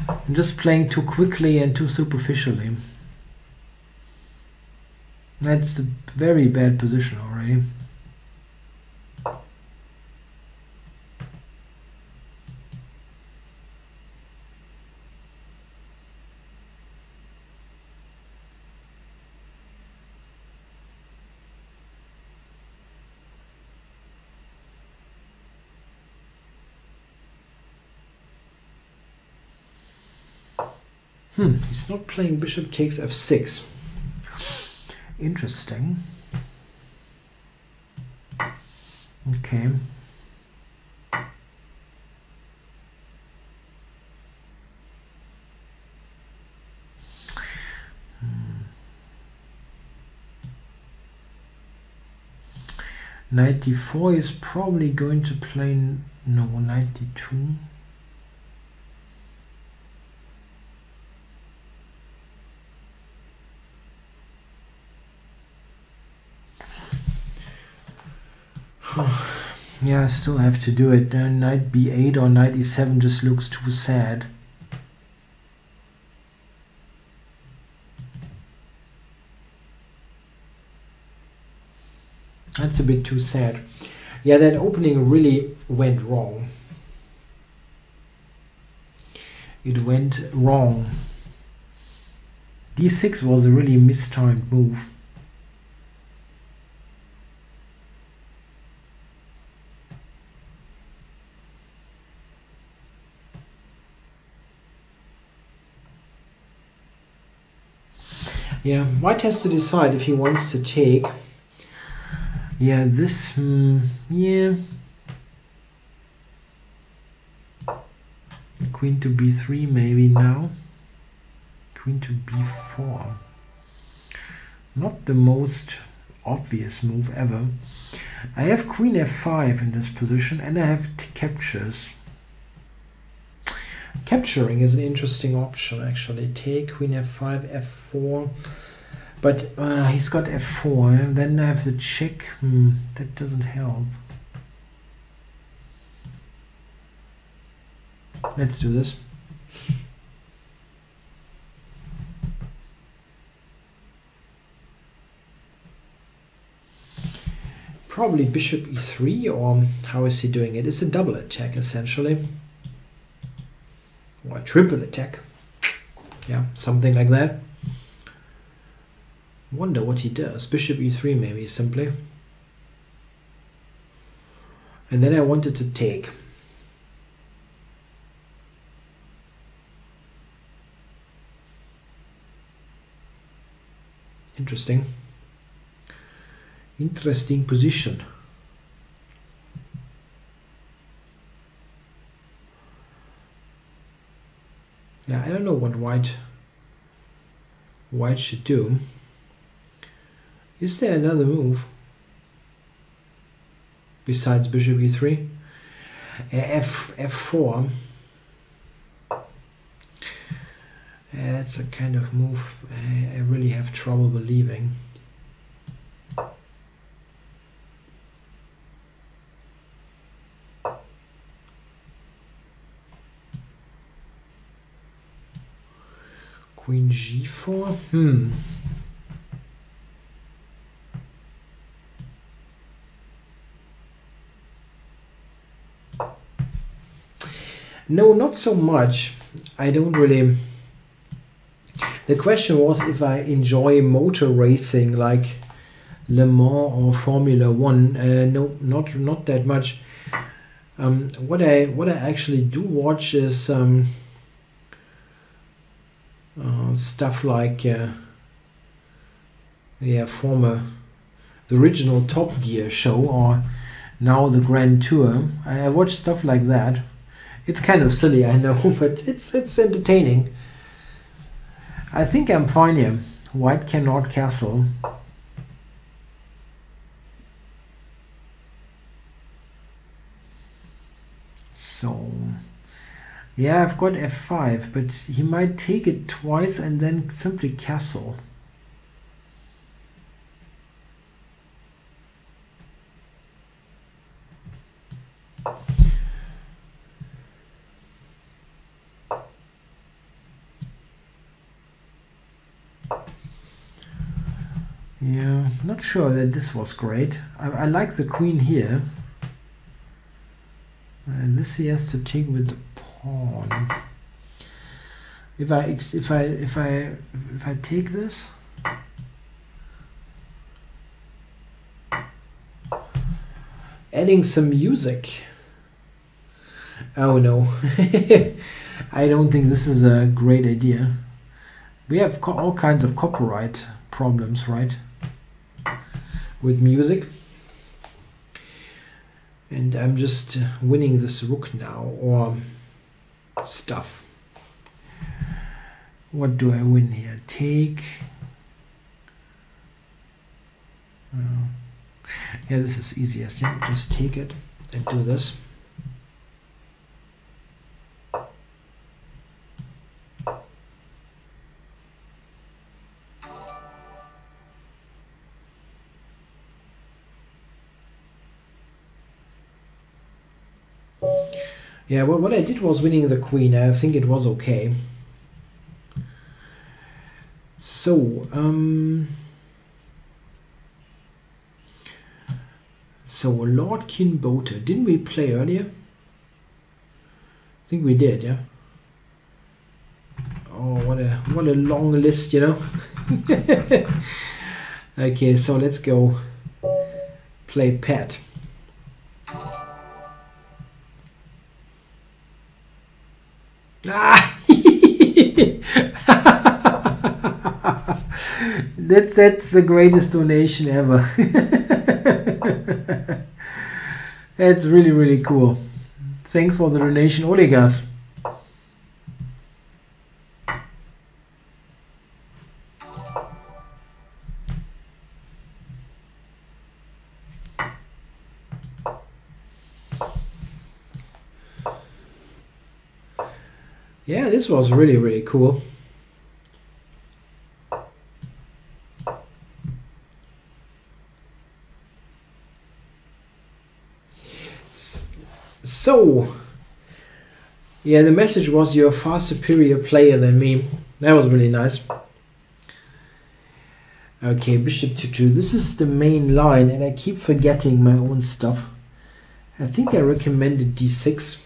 I'm just playing too quickly and too superficially. That's a very bad position already. He's not playing bishop takes f6. Interesting. Okay. 94 is probably going to play, no, 92. Yeah, I still have to do it. Knight b8 or knight e7 just looks too sad. That's a bit too sad. Yeah, that opening really went wrong. It went wrong. d6 was a really mistimed move. Yeah, white has to decide if he wants to take. Yeah, this, yeah. Queen to b3 maybe now. Queen to b4. Not the most obvious move ever. I have queen f5 in this position and I have captures. Capturing is an interesting option actually. Take queen f5, f4. But he's got f4, and then I have the check. That doesn't help. Let's do this. Probably bishop e3, or how is he doing it? It's a double attack essentially. Or a triple attack. Yeah, something like that. Wonder what he does. Bishop e3 maybe simply. And then I wanted to take. Interesting. Interesting position. Yeah, I don't know what white should do. Is there another move besides bishop e3? F4. That's a kind of move I really have trouble believing. Queen g4. No, not so much. I don't really. The question was if I enjoy motor racing like Le Mans or Formula One. No, not that much. What I actually do watch is stuff like the original Top Gear show, or now the Grand Tour. I watch stuff like that. It's kind of silly, I know, but it's entertaining. I think I'm fine here. White cannot castle. So, yeah, I've got f5, but he might take it twice and then simply castle. Yeah, not sure that this was great. I like the queen here. And this he has to take with the pawn. If I take this, adding some music. Oh no, I don't think this is a great idea. We have all kinds of copyright problems, right? With music. And I'm just winning this rook now, or stuff. What do I win here? Take. Yeah, this is easiest. Yeah, just take it and do this. Yeah, well, what I did was winning the queen. I think it was okay. So, so Lord Kinbote, didn't we play earlier? I think we did, yeah. Oh, what a long list, you know. Okay, so let's go play Pat. Ah! That's the greatest donation ever. That's really, really cool. Thanks for the donation, Oligas. Yeah, this was really, really cool. So, yeah, the message was you're a far superior player than me. That was really nice. Okay, bishop to 2. This is the main line, and I keep forgetting my own stuff. I think I recommended d6.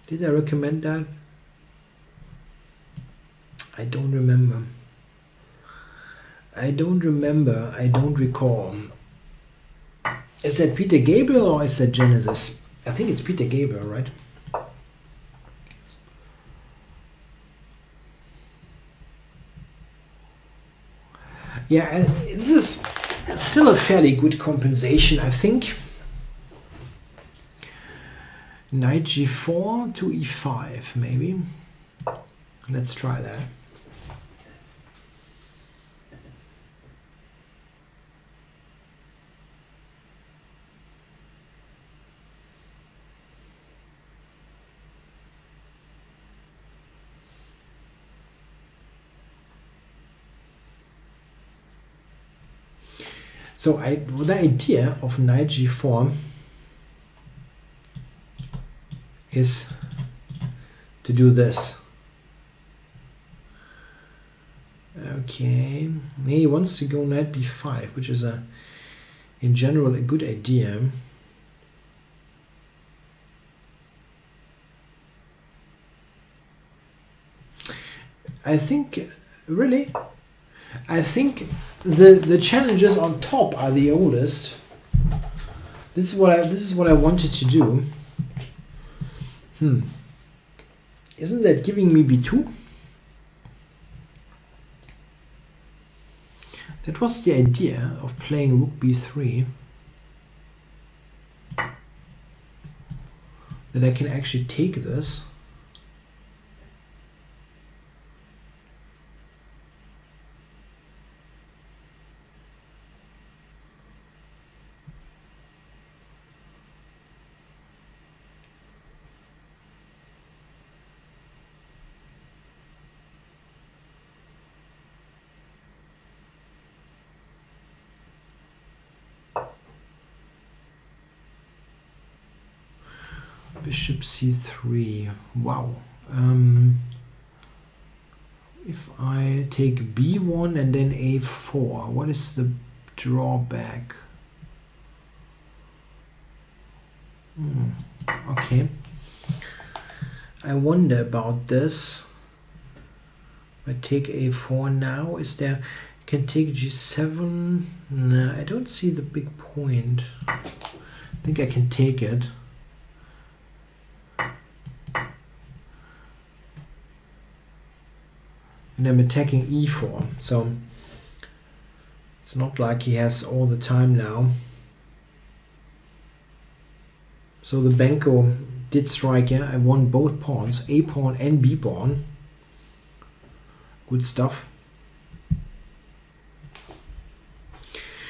Did I recommend that? I don't remember. I don't remember. I don't recall. Is that Peter Gabriel or is that Genesis? I think it's Peter Gabriel, right? Yeah, this is still a fairly good compensation, I think. Knight g4 to e5, maybe. Let's try that. So the idea of knight g4 is to do this. Okay, he wants to go knight b5, which is in general a good idea. I think really, I think the challenges on top are the oldest. This is what I wanted to do. Isn't that giving me b2? That was the idea of playing rook b3. That I can actually take this. Bishop c3. Wow. If I take b1 and then a4, what is the drawback? Okay. I wonder about this. I take a4 now. Is there? I can take g7. No, I don't see the big point. I think I can take it. And I'm attacking e4, so it's not like he has all the time now. So the Benko did strike, yeah. I won both pawns, A pawn and B pawn. Good stuff.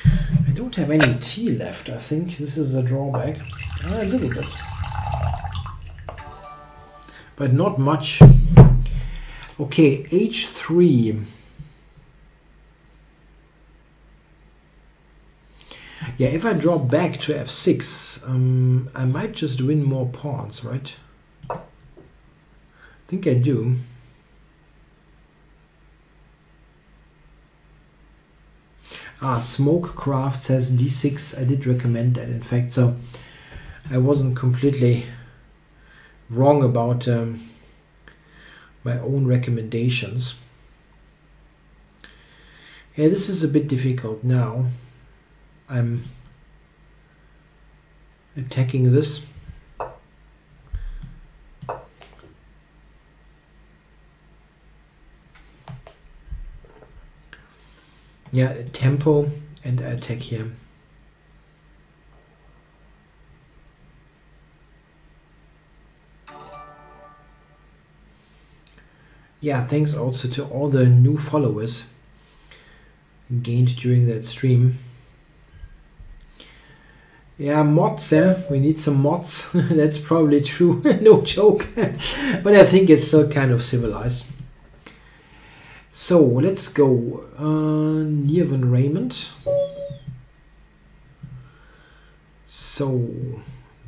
I don't have any T left, I think. This is a drawback. A little bit. But not much. Okay, H3. Yeah, if I drop back to F6, I might just win more pawns, right? I think I do. Smokecraft says D6. I did recommend that, in fact, so I wasn't completely wrong about my own recommendations. Yeah, this is a bit difficult now. I'm attacking this. Yeah, tempo, and I attack here. Yeah, thanks also to all the new followers gained during that stream. Yeah, mods, we need some mods. That's probably true. No joke. But I think it's still kind of civilized. So let's go. Nirvan Raymond. So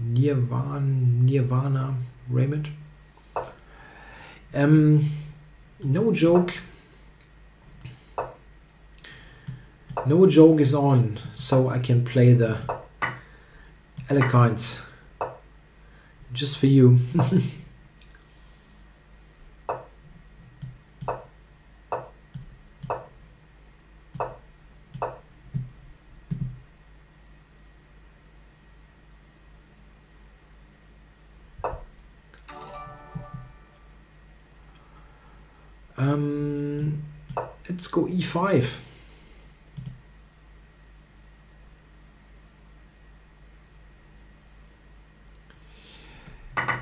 Nirvana Raymond. No joke. No joke is on, so I can play the Elegance just for you. Let's go E5.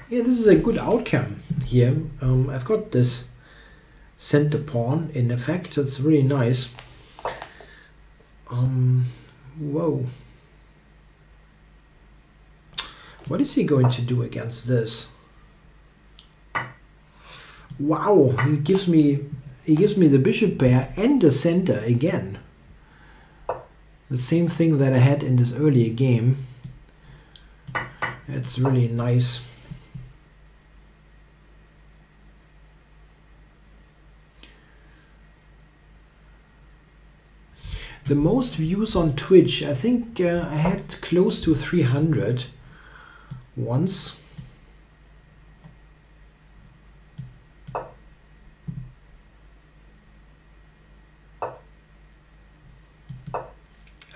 Yeah, this is a good outcome here. I've got this center pawn in effect. That's really nice. Whoa. What is he going to do against this? Wow, he gives me the bishop pair and the center again. The same thing that I had in this earlier game. That's really nice. The most views on Twitch, I think I had close to 300 once.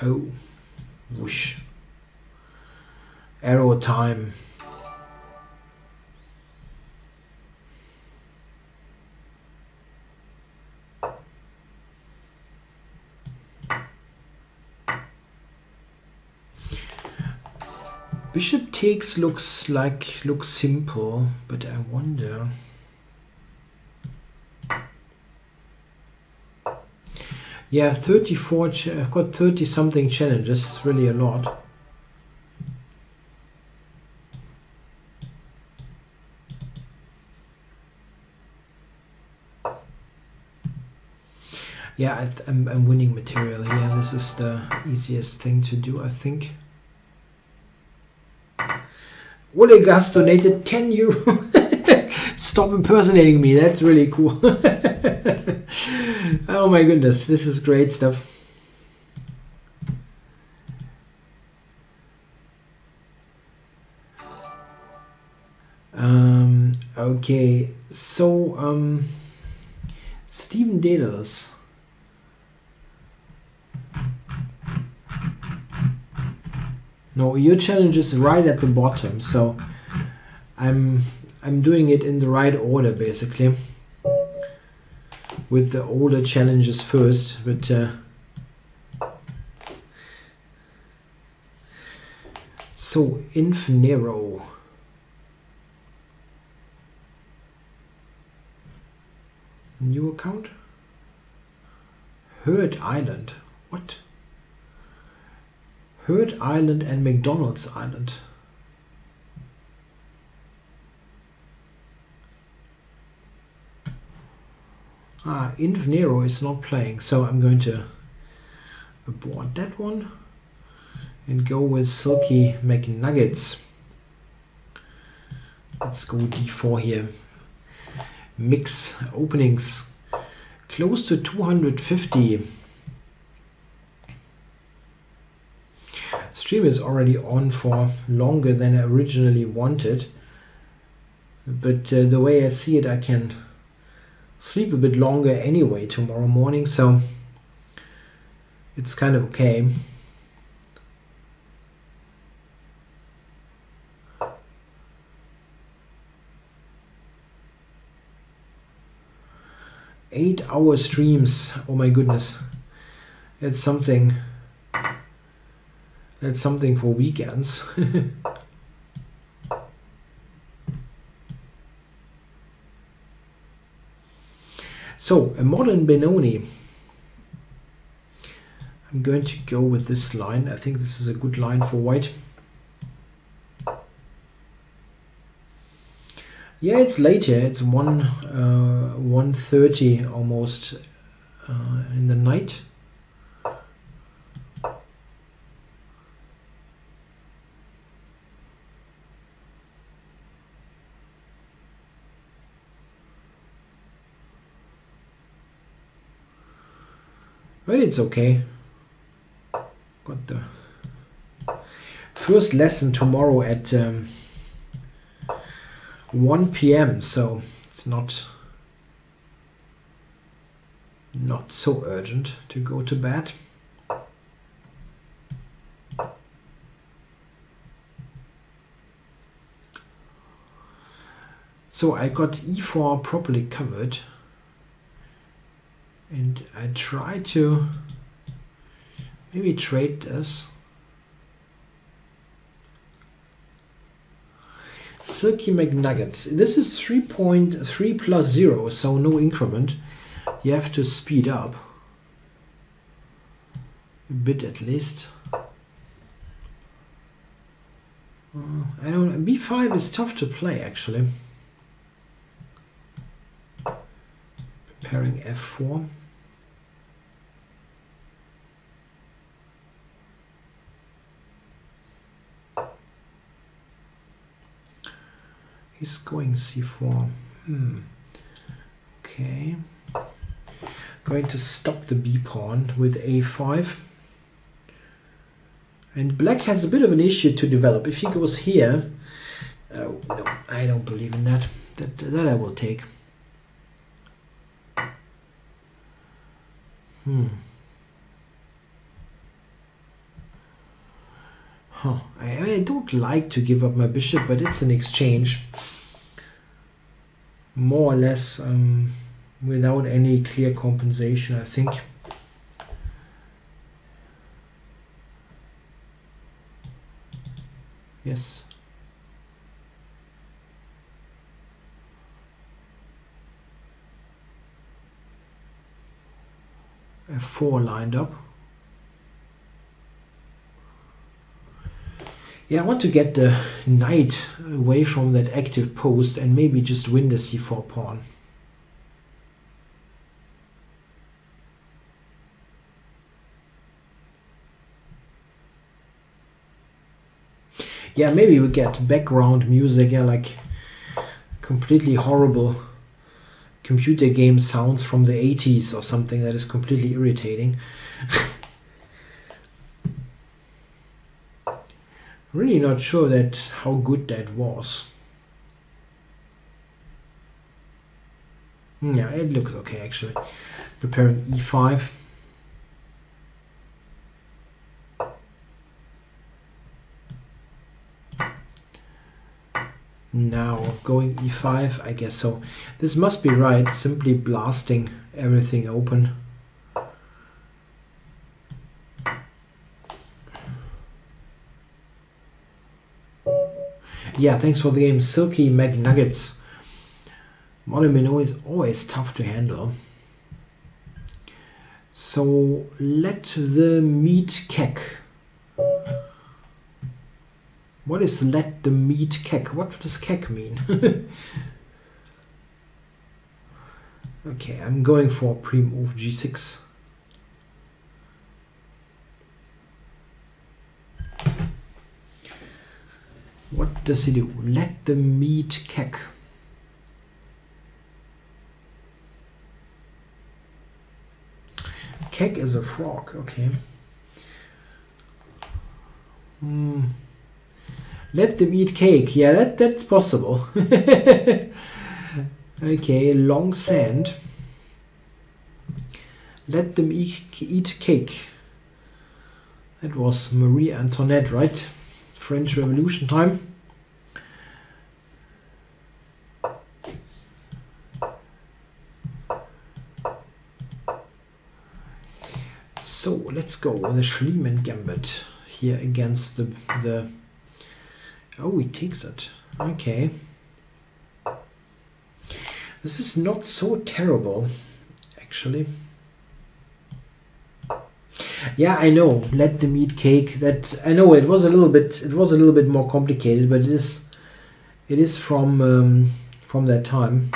Oh, whoosh. Arrow time. Bishop takes looks simple, but I wonder. Yeah, 34. I've got 30 something challenges. It's really a lot. Yeah, I'm winning material. Yeah, this is the easiest thing to do, I think. Olegas donated 10 euro. Stop impersonating me. That's really cool. Oh my goodness, this is great stuff. Okay, so Stephen Daedalus. No, your challenge is right at the bottom, so I'm doing it in the right order basically, with the older challenges first, but So Infinero. New account. Herd Island. What? Herd Island and McDonald's Island. Infinero is not playing, so I'm going to abort that one and go with Silky McNuggets. Let's go D4 here. Mix openings close to 250. Stream is already on for longer than I originally wanted, but the way I see it, I can sleep a bit longer anyway tomorrow morning, so it's kind of okay. Eight-hour streams, oh my goodness, it's something. That's something for weekends. So, a modern Benoni. I'm going to go with this line. I think this is a good line for white. Yeah, it's later. It's 1:30 almost in the night. But it's okay. Got the first lesson tomorrow at 1 p.m. so it's not so urgent to go to bed. So I got E4 properly covered. And I try to maybe trade this. Silky McNuggets. This is 3.3 plus 0, so no increment. You have to speed up a bit at least. I don't. B5 is tough to play actually. Preparing F4. He's going C4. Okay. Going to stop the B pawn with A5. And black has a bit of an issue to develop. If he goes here, no, I don't believe in that. That I will take. I don't like to give up my bishop, but it's an exchange. More or less without any clear compensation, I think. Yes. F4 lined up. Yeah, I want to get the knight away from that active post and maybe just win the C4 pawn. Yeah, maybe we get background music, yeah, like completely horrible computer game sounds from the 80s or something that is completely irritating. Really not sure how good that was. Yeah, it looks okay actually. Preparing E5. Now going E5, I guess so. This must be right, simply blasting everything open. Yeah, thanks for the game. Silky McNuggets. Monomino is always tough to handle. So let the meat keck. What is let the meat keck? What does keck mean? Okay, I'm going for pre-move g6. What does he do? Let the meat keck. Keck is a frog, okay. Let them eat cake. Yeah, that's possible. Okay, long sand. Let them eat cake. That was Marie Antoinette, right? French Revolution time. So let's go with the Schliemann Gambit here against the oh, he takes it. Okay. This is not so terrible, actually. Yeah, I know. Let them eat cake. That I know. It was a little bit more complicated, but it is from that time.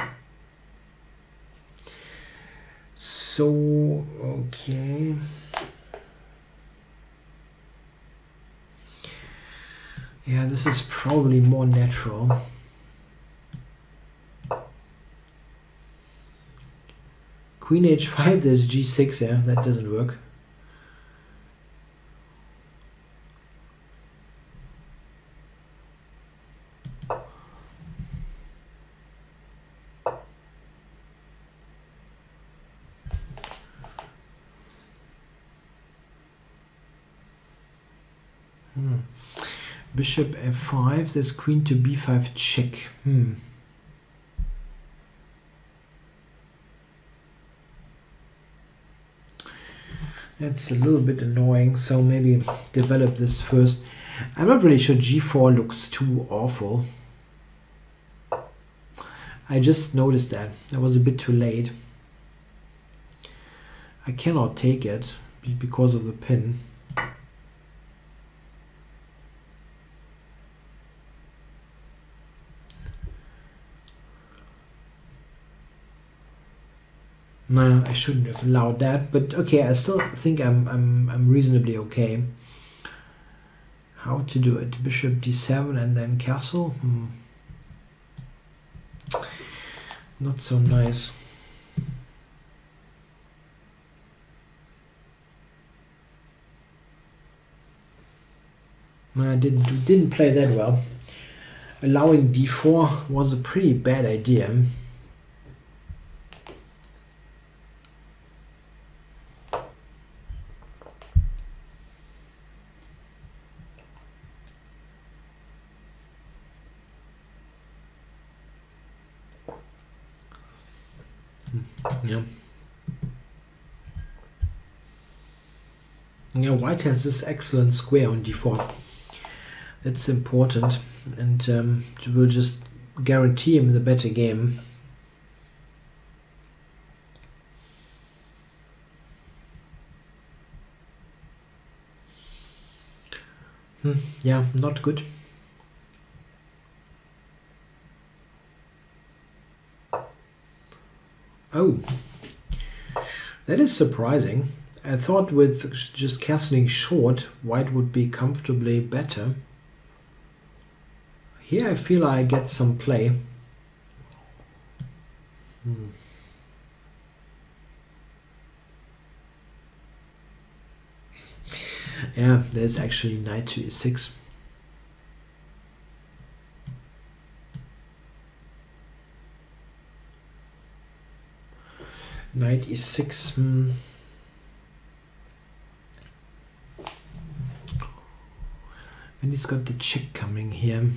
So okay. Yeah, this is probably more natural. Queen h5, there's g6, yeah, that doesn't work. Bishop f5, there's queen to b5 check. That's a little bit annoying, so maybe develop this first. I'm not really sure g4 looks too awful. I just noticed that. That was a bit too late. I cannot take it because of the pin. No, I shouldn't have allowed that, but okay, I still think I'm reasonably okay. How to do it? Bishop d7 and then castle? Not so nice. No, I didn't play that well. Allowing d4 was a pretty bad idea. Yeah. Yeah, white has this excellent square on d4. That's important, and will just guarantee him the better game. Yeah, not good. Oh, that is surprising. I thought with just castling short, white would be comfortably better. Here I feel I get some play. Yeah, there's actually knight to e6. Knight e6. And he's got the check coming here.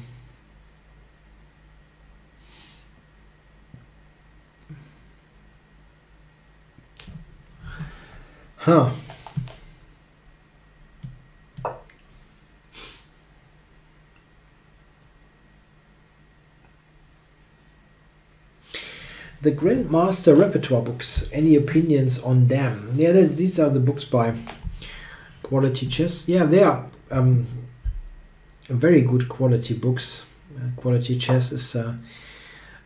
Huh. The Grandmaster Repertoire books. Any opinions on them? Yeah, these are the books by Quality Chess. Yeah, they are very good quality books. Quality Chess is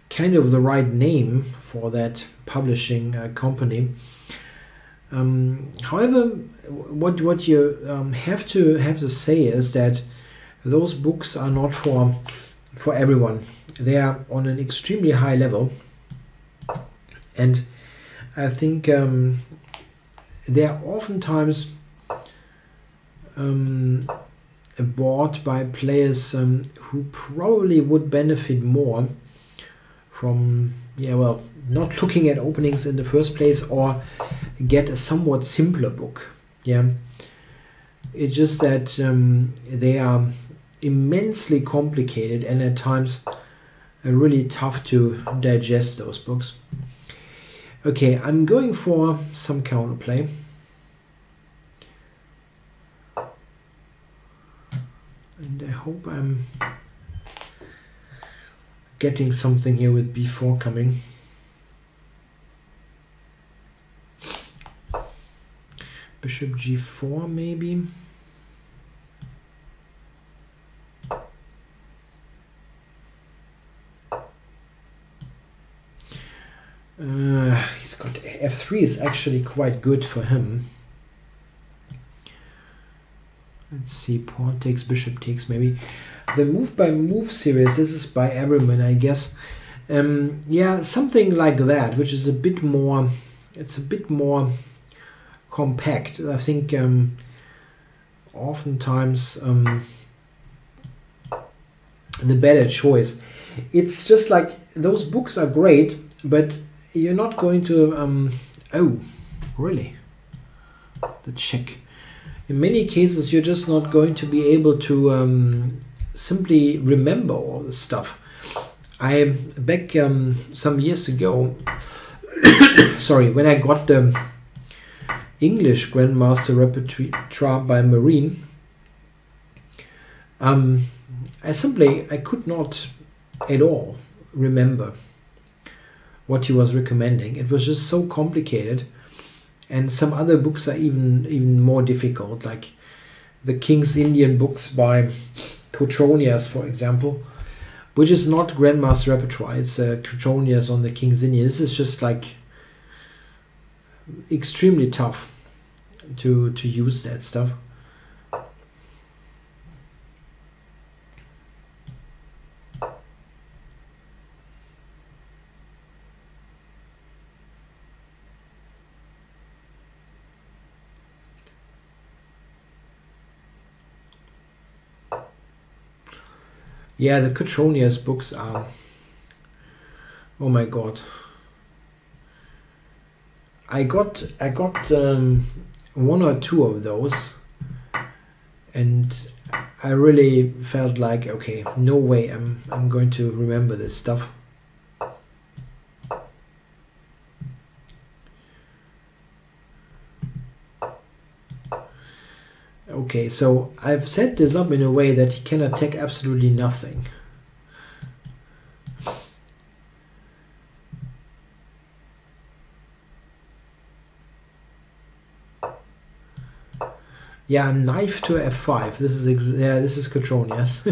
kind of the right name for that publishing company. However, what you have to say is that those books are not for everyone. They are on an extremely high level, and I think they are oftentimes bought by players who probably would benefit more from not looking at openings in the first place, or get a somewhat simpler book. It's just that they are immensely complicated and at times really tough to digest, those books. Okay, I'm going for some counterplay. And I hope I'm getting something here with b4 coming. Bishop g4 maybe. He's got f3 is actually quite good for him. Let's see, pawn takes, bishop takes maybe. The move by move series, this is by Everman, I guess. Yeah, something like that, which is a bit more, it's a bit more compact. I think oftentimes the better choice. It's just like, those books are great, but you're not going to oh, really? The check. In many cases, you're just not going to be able to simply remember all this stuff. I back some years ago, sorry, when I got the English Grandmaster Repertoire by Marine, I could not at all remember what he was recommending. It was just so complicated. And some other books are even more difficult, like the King's Indian books by Cotronias, for example, which is not Grandmaster Repertoire. It's Cotronias on the King's Indian. This is just like extremely tough to use that stuff. Yeah, the Cotronias books are, oh my god. I got one or two of those, and I really felt like, okay, no way I'm going to remember this stuff. Okay, so I've set this up in a way that he can attack absolutely nothing. Yeah, knife to f5. This is this is Cotronias.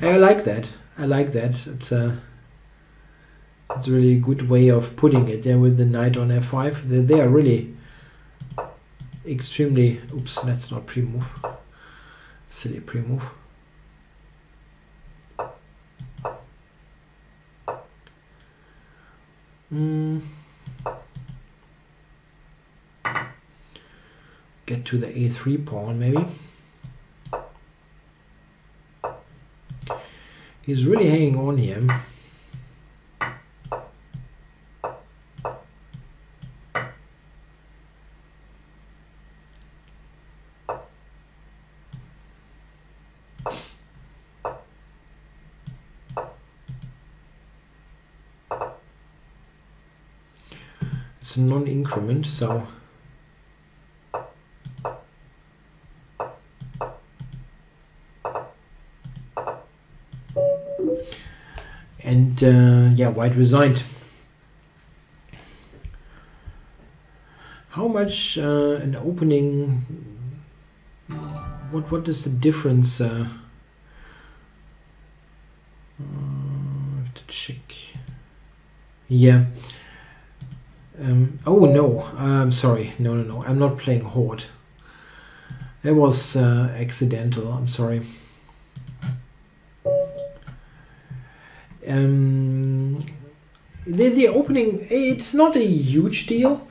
I like that. I like that. It's really a good way of putting it. Yeah, with the knight on f5, they are really extremely. Oops, that's not pre-move. Silly pre-move. Get to the a3 pawn maybe. He's really hanging on here. It's a non-increment, so and yeah, white resigned. much an opening? What is the difference? I have to check. Yeah. Oh no, I'm sorry. No. I'm not playing Horde. That was accidental. I'm sorry. The opening, it's not a huge deal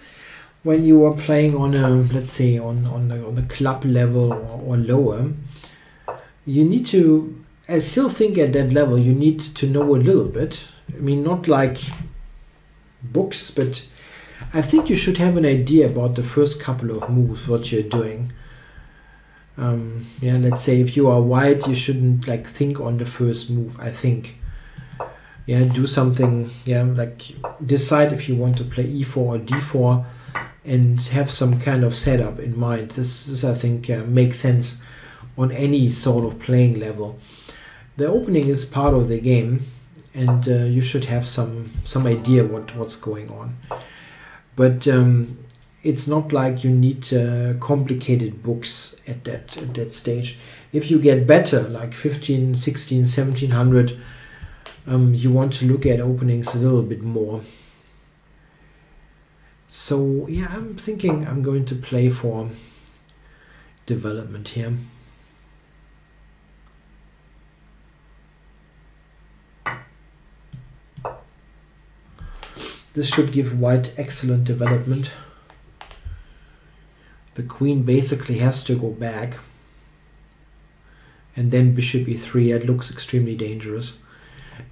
when you are playing on a, let's say on the club level or lower. You need to, I still think at that level you need to know a little bit. I mean, not like books, but I think you should have an idea about the first couple of moves, what you're doing. Yeah, let's say if you are white, you shouldn't like think on the first move, I think. Yeah, do something, yeah, like decide if you want to play e4 or d4 and have some kind of setup in mind. This I think makes sense on any sort of playing level. The opening is part of the game, and you should have some idea what's going on. But it's not like you need complicated books at that stage. If you get better, like 15, 16, 1700, you want to look at openings a little bit more. So yeah, I'm thinking I'm going to play for development here. This should give white excellent development. The queen basically has to go back. And then bishop e3, that looks extremely dangerous.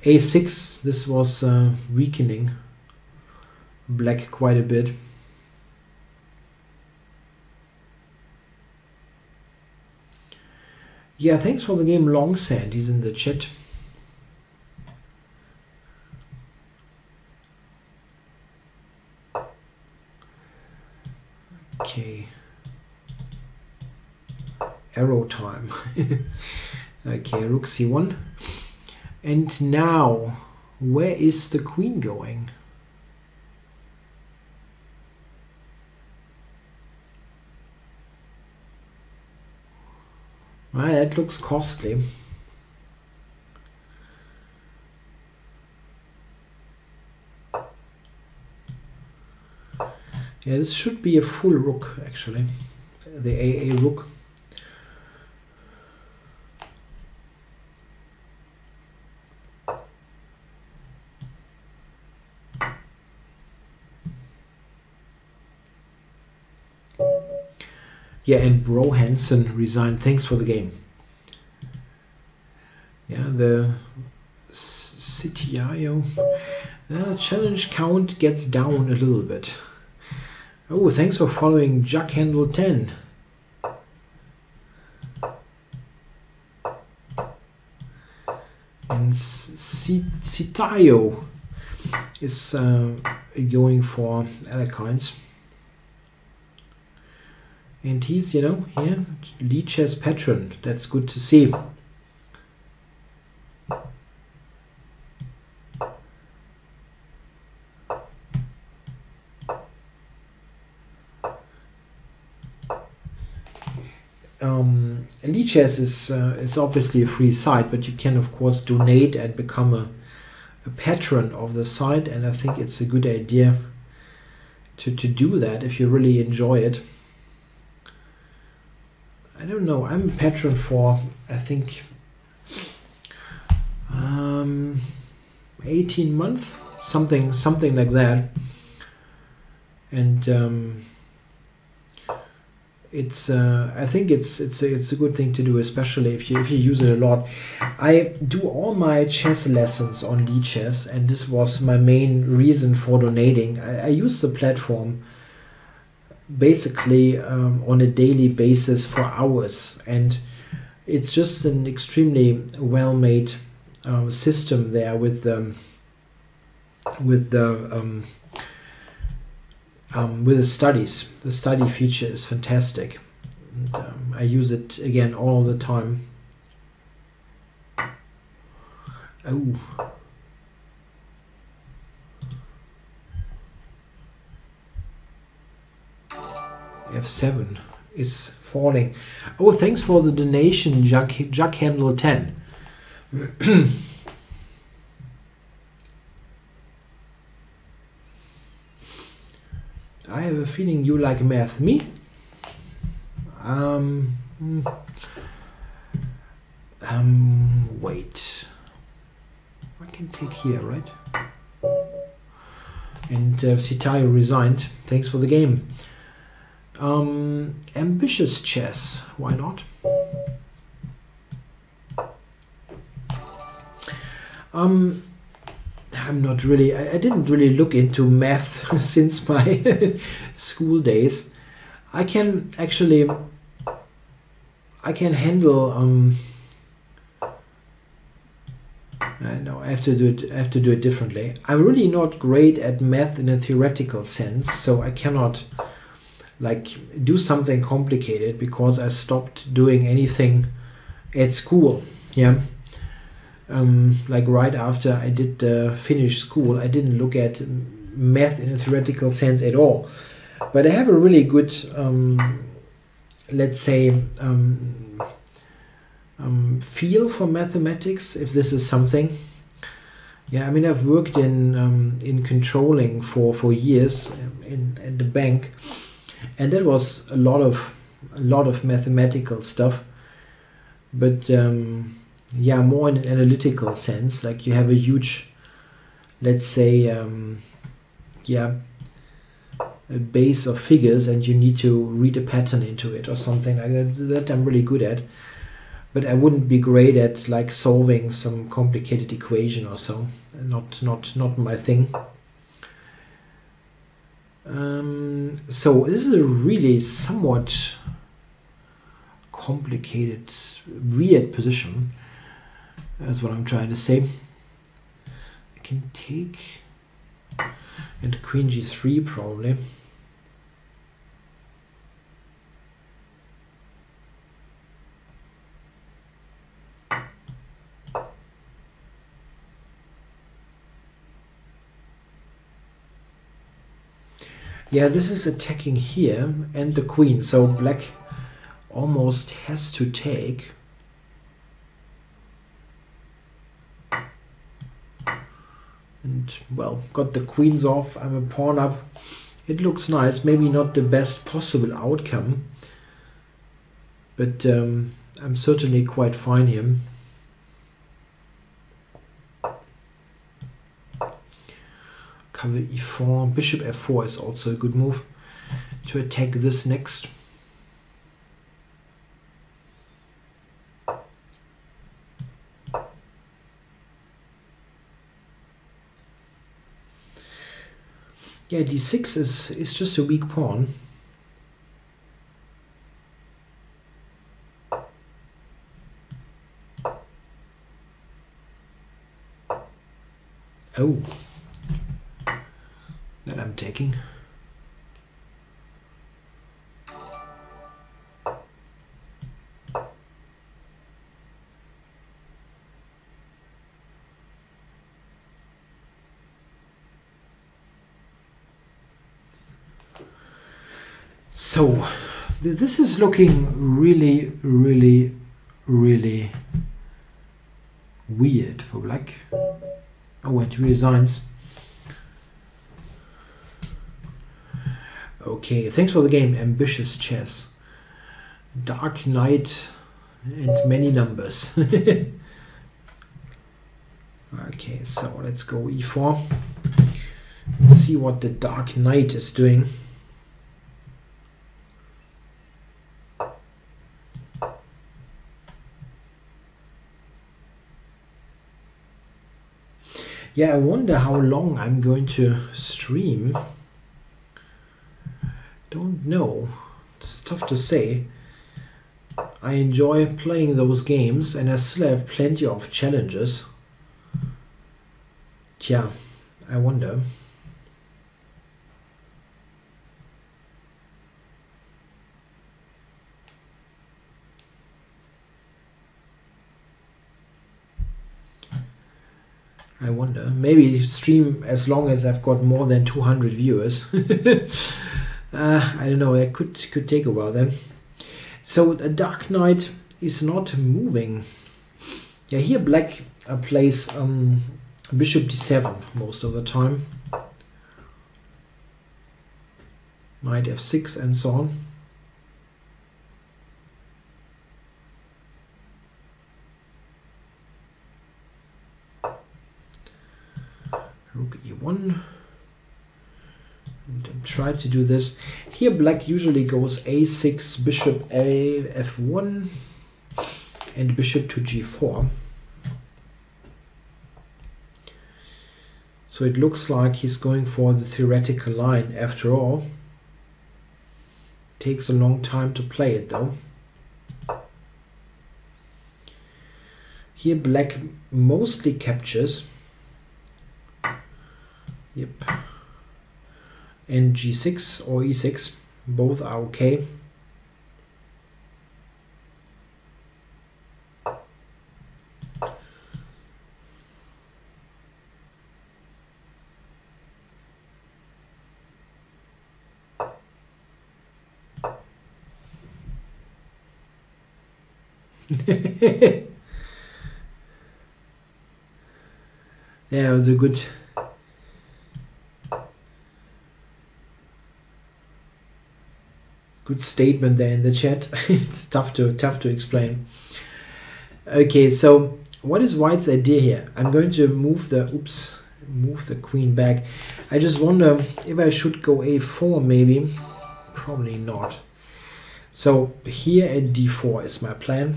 a6, this was weakening black quite a bit. Yeah, thanks for the game, Long Sand. He's in the chat. Okay. Arrow time. Okay, rook c1. And now, where is the queen going? Well, that looks costly. Yeah, this should be a full rook, actually. The AA rook. Yeah, and Bro Hansen resigned. Thanks for the game. Yeah, the Sitiayo. The challenge count gets down a little bit. Oh, thanks for following Jack Handle 10. And Sitayo is going for Alekines. And he's, you know, here, lead chess patron. That's good to see. Lead chess is obviously a free site, but you can of course donate and become a patron of the site, and I think it's a good idea to do that if you really enjoy it. I don't know, I'm a patron for, I think, 18 months, something like that, and it's I think it's a good thing to do, especially if you use it a lot. I do all my chess lessons on lead chess, and this was my main reason for donating. I use the platform basically on a daily basis for hours, and it's just an extremely well-made system there with the studies. The study feature is fantastic, and I use it again all the time. Oh. F7 is falling. Oh, thanks for the donation, Jack Handle 10. I have a feeling you like math. Me? Wait. I can take here, right? And Sitayo resigned. Thanks for the game. Ambitious chess. Why not? I'm not really. I didn't really look into math since my school days. I can actually. I can handle. No, I have to do it. I have to do it differently. I'm really not great at math in a theoretical sense, so I cannot like do something complicated because I stopped doing anything at school. Yeah. Like right after I did finish school, I didn't look at math in a theoretical sense at all. But I have a really good, let's say, feel for mathematics, if this is something. Yeah, I mean, I've worked in controlling for years in the bank, and that was a lot of mathematical stuff. But yeah, more in an analytical sense, like you have a huge, let's say, yeah, a base of figures, and you need to read a pattern into it or something like that. That I'm really good at. But I wouldn't be great at like solving some complicated equation or so. Not my thing. So this is a really somewhat complicated, weird position. That's what I'm trying to say. I can take and Queen G3 probably. Yeah, this is attacking here and the queen, so black almost has to take. And well, got the queens off, I'm a pawn up. It looks nice, maybe not the best possible outcome, but I'm certainly quite fine here. Cover e4, bishop f4 is also a good move to attack this next. Yeah, d6 is just a weak pawn. Oh. That I'm taking. So this is looking really weird for black. Oh, and he resigns. Okay, thanks for the game, Ambitious Chess. Dark Knight and many numbers. Okay, so let's go e4. Let's see what the Dark Knight is doing. Yeah, I wonder how long I'm going to stream. Don't know. It's tough to say. I enjoy playing those games and I still have plenty of challenges. Tja, I wonder. I wonder. Maybe stream as long as I've got more than 200 viewers. I don't know, it could take a while then. So the Dark Knight is not moving. Yeah, here black plays bishop d7 most of the time. Knight f6 and so on. Rook e1. And try to do this. Here black usually goes a6, bishop a f1, and bishop to g4. So it looks like he's going for the theoretical line after all. Takes a long time to play it though. Here black mostly captures. Yep. And g6 or e6, both are okay. Yeah, it was a good statement there in the chat. It's tough to explain. Okay, so what is white's idea here? I'm going to move the queen back. I just wonder if I should go a4 maybe. Probably not. So here at d4 is my plan.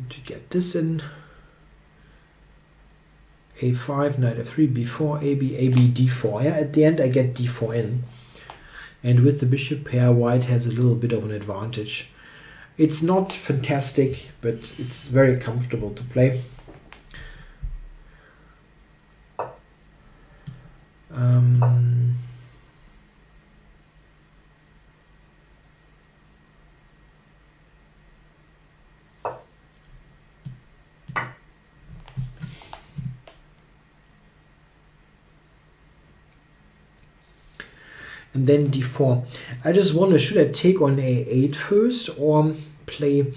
To get this in. a5, knight f3, b4, ab, d4. Yeah, at the end I get d4 in. And with the bishop pair, white has a little bit of an advantage. It's not fantastic, but it's very comfortable to play. And then d4. I just wonder, should I take on a8 first or play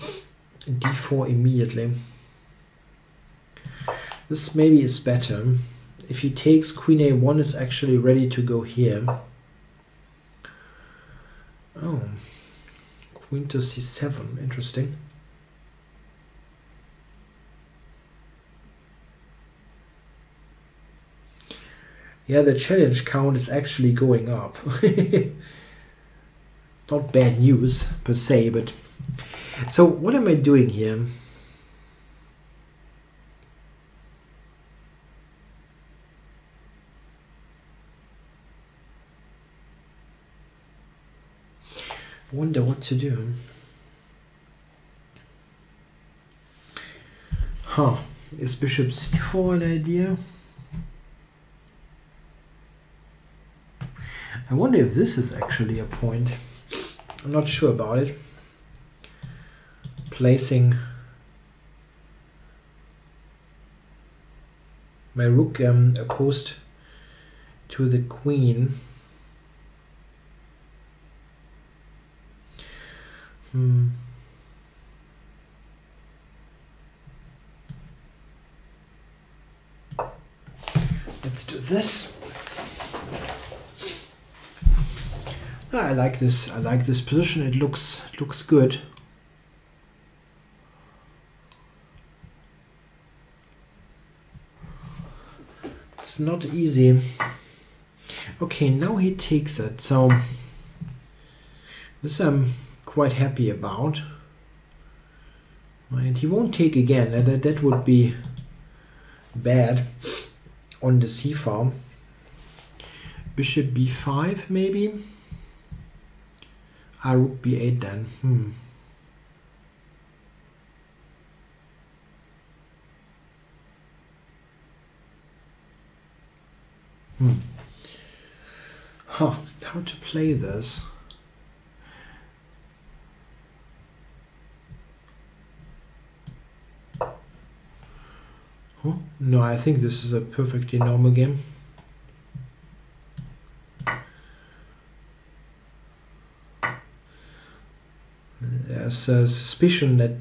d4 immediately? This maybe is better. If he takes, queen a1 is actually ready to go here. Oh, queen to c7, interesting. Yeah, the challenge count is actually going up. Not bad news per se, but so what am I doing here? I wonder what to do. Huh, is bishop c4 an idea? I wonder if this is actually a point. I'm not sure about it. Placing my rook opposed to the queen. Let's do this. I like this. I like this position. It looks good. It's not easy. Okay, now he takes it. So this I'm quite happy about. And he won't take again. That would be bad on the c file. Bishop b5 maybe. Rook b8 then. How to play this? No, I think this is a perfectly normal game. There's a suspicion that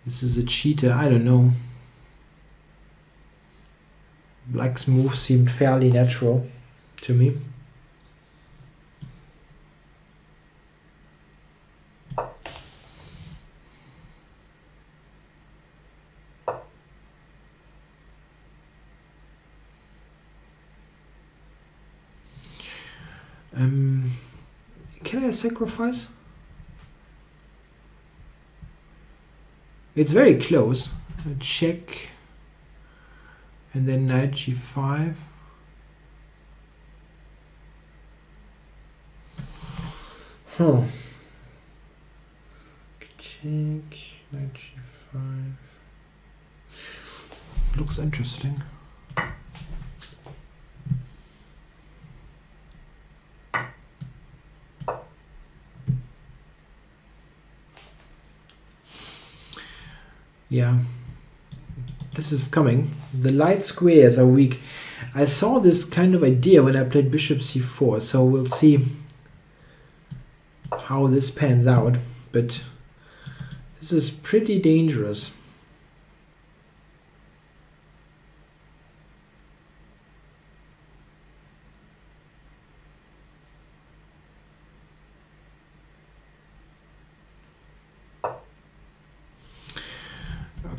this is a cheater. I don't know. Black's move seemed fairly natural to me. Can I sacrifice? It's very close. A check. And then knight g5. Huh. Check. Knight g5. Looks interesting. Yeah, this is coming. The light squares are weak. I saw this kind of idea when I played bishop c4, so we'll see how this pans out, but this is pretty dangerous.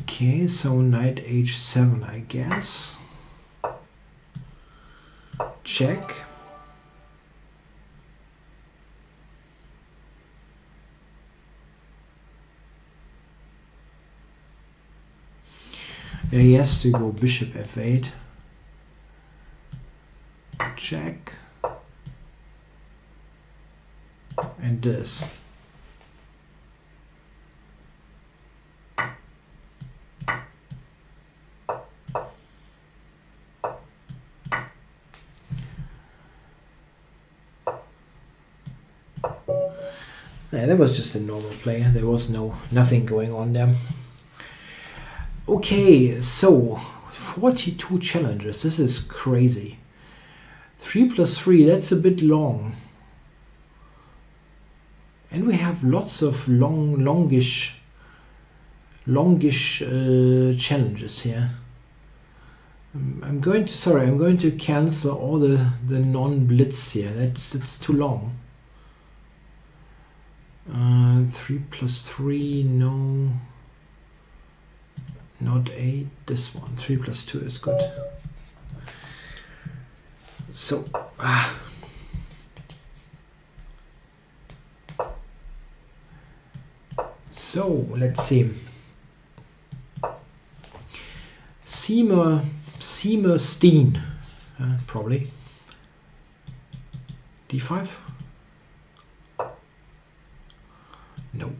Okay, so knight h7, I guess. Check. He has to go bishop f8. Check. And this. Yeah, that was just a normal play. There was nothing going on there. Okay, so 42 challenges. This is crazy. 3 plus 3, that's a bit long. And we have lots of longish challenges here. I'm going to cancel all the non-blitz here. That's too long. 3 plus 3, no. Not 8, this one. 3 plus 2 is good. So, so let's see. Seymour Steen, probably. D5? No.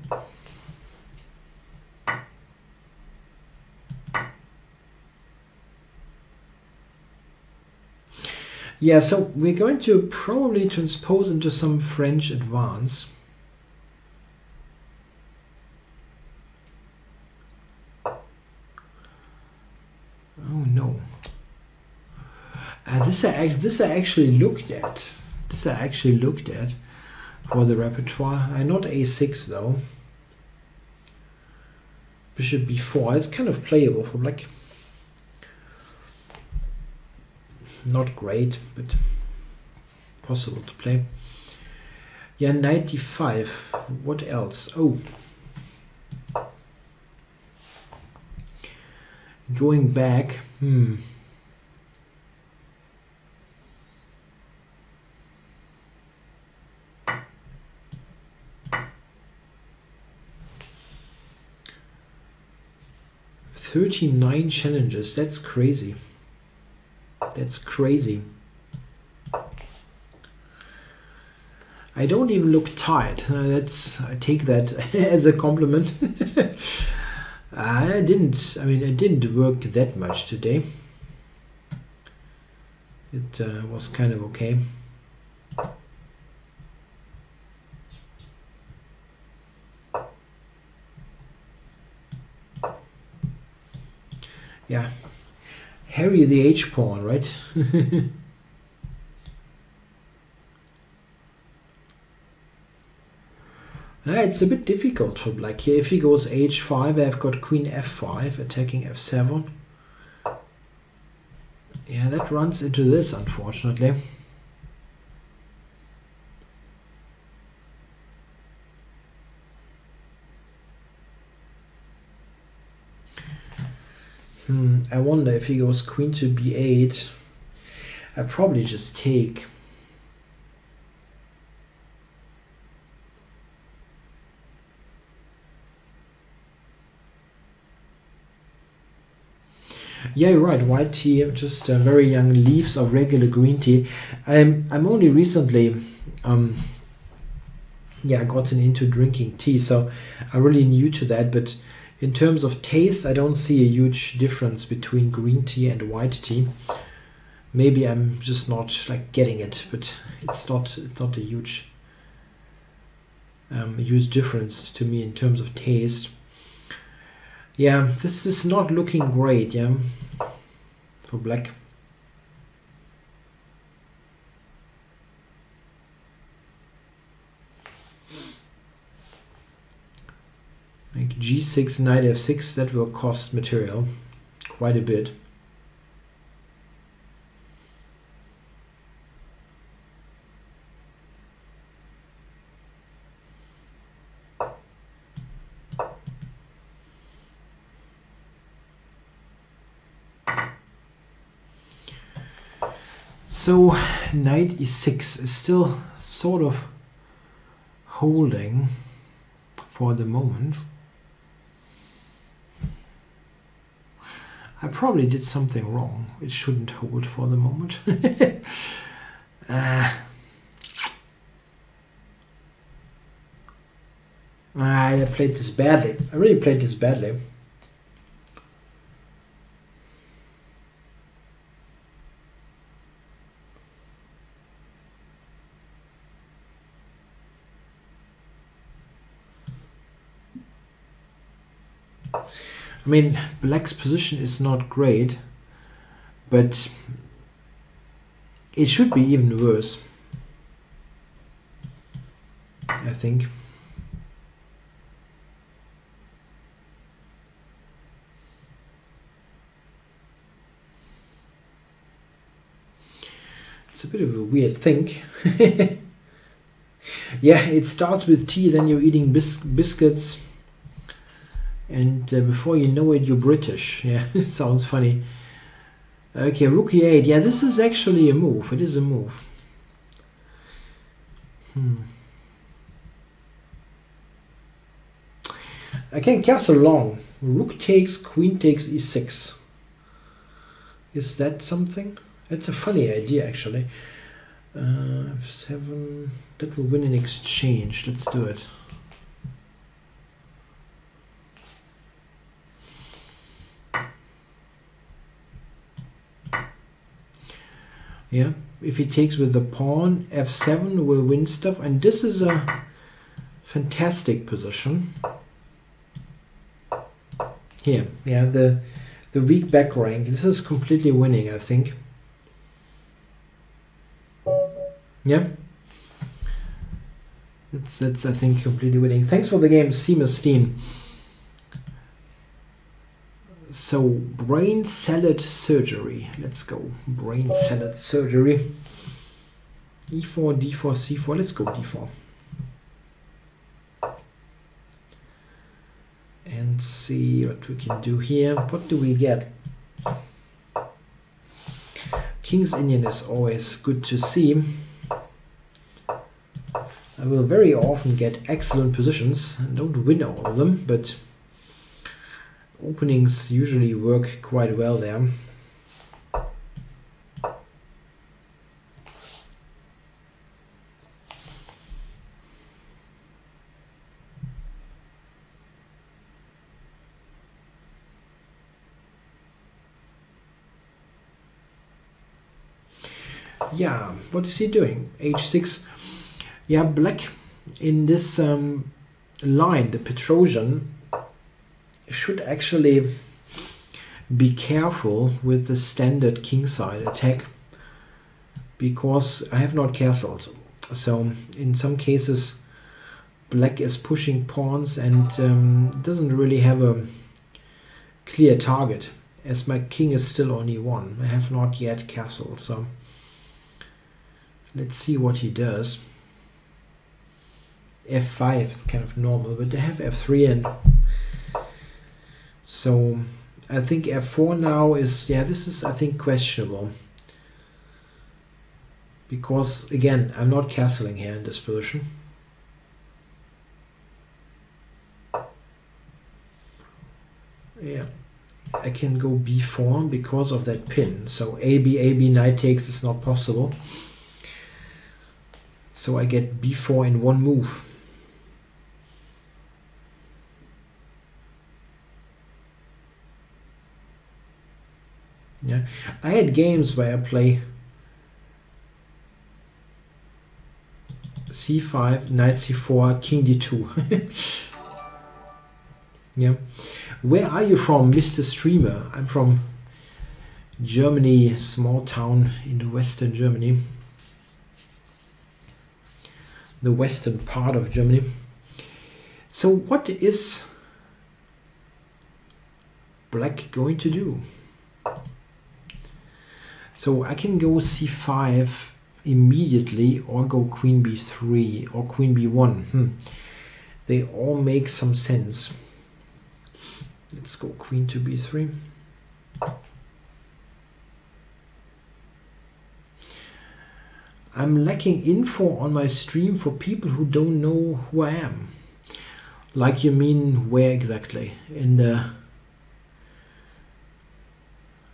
Yeah, so we're going to probably transpose into some French advance. Oh no. This I actually looked at. This I actually looked at for the repertoire. Not a6 though. Bishop b4. It's kind of playable for black. Not great, but possible to play. Yeah, knight d5. What else? Oh. Going back. 39 challenges. That's crazy. That's crazy. I don't even look tired. I take that as a compliment. I didn't work that much today. It was kind of okay. yeah, Harry the H pawn, right? It's a bit difficult for black here. If he goes h5, I've got queen f5, attacking f7. Yeah, that runs into this, unfortunately. I wonder if he goes queen to b8. I probably just take. Yeah, you're right. White tea, just very young leaves of regular green tea. I'm only recently yeah, gotten into drinking tea, so I'm really new to that. But in terms of taste, I don't see a huge difference between green tea and white tea. Maybe I'm just not like getting it, but it's not a huge difference to me in terms of taste. Yeah, this is not looking great, yeah, for black. Like g6, knight f6, that will cost material quite a bit. So knight e6 is still sort of holding for the moment. I probably did something wrong. It shouldn't hold for the moment. I played this badly. I really played this badly. I mean, black's position is not great, but it should be even worse, I think. It's a bit of a weird thing. Yeah, it starts with tea, then you're eating biscuits. And before you know it, you're British. Yeah, it sounds funny. Okay, rook e8. Yeah, this is actually a move. It is a move. I can castle long. Rook takes, queen takes e6. Is that something? That's a funny idea, actually. F7. That will win in exchange. Let's do it. Yeah, if he takes with the pawn, f7 will win stuff, and this is a fantastic position. Here, yeah, the weak back rank. This is completely winning, I think. Yeah, that's I think completely winning. Thanks for the game, Seamus Steen. So, brain salad surgery. Let's go. Brain salad surgery. E4, d4, c4. Let's go d4. And see what we can do here. What do we get? King's Indian is always good to see. I will very often get excellent positions. I don't win all of them, but openings usually work quite well there. Yeah, what is he doing? H6. Yeah, black in this line, the Petrosian, should actually be careful with the standard kingside attack, because I have not castled. So in some cases black is pushing pawns and doesn't really have a clear target, as my king is still on e1. I have not yet castled, so let's see what he does. f5 is kind of normal, but they have f3, and so I think f4 now is, yeah, this is, I think, questionable, because again I'm not castling here in this position. Yeah, I can go b4 because of that pin, so AB knight takes is not possible, so I get b4 in one move. Yeah, I had games where I play c5, knight c4, king d2. Yeah. Where are you from, Mr. Streamer? I'm from Germany, small town in the western Germany. The western part of Germany. So what is black going to do? So I can go c5 immediately, or go queen b3 or queen b1. They all make some sense. Let's go queen to b3. I'm lacking info on my stream for people who don't know who I am. Like, you mean where exactly? In the,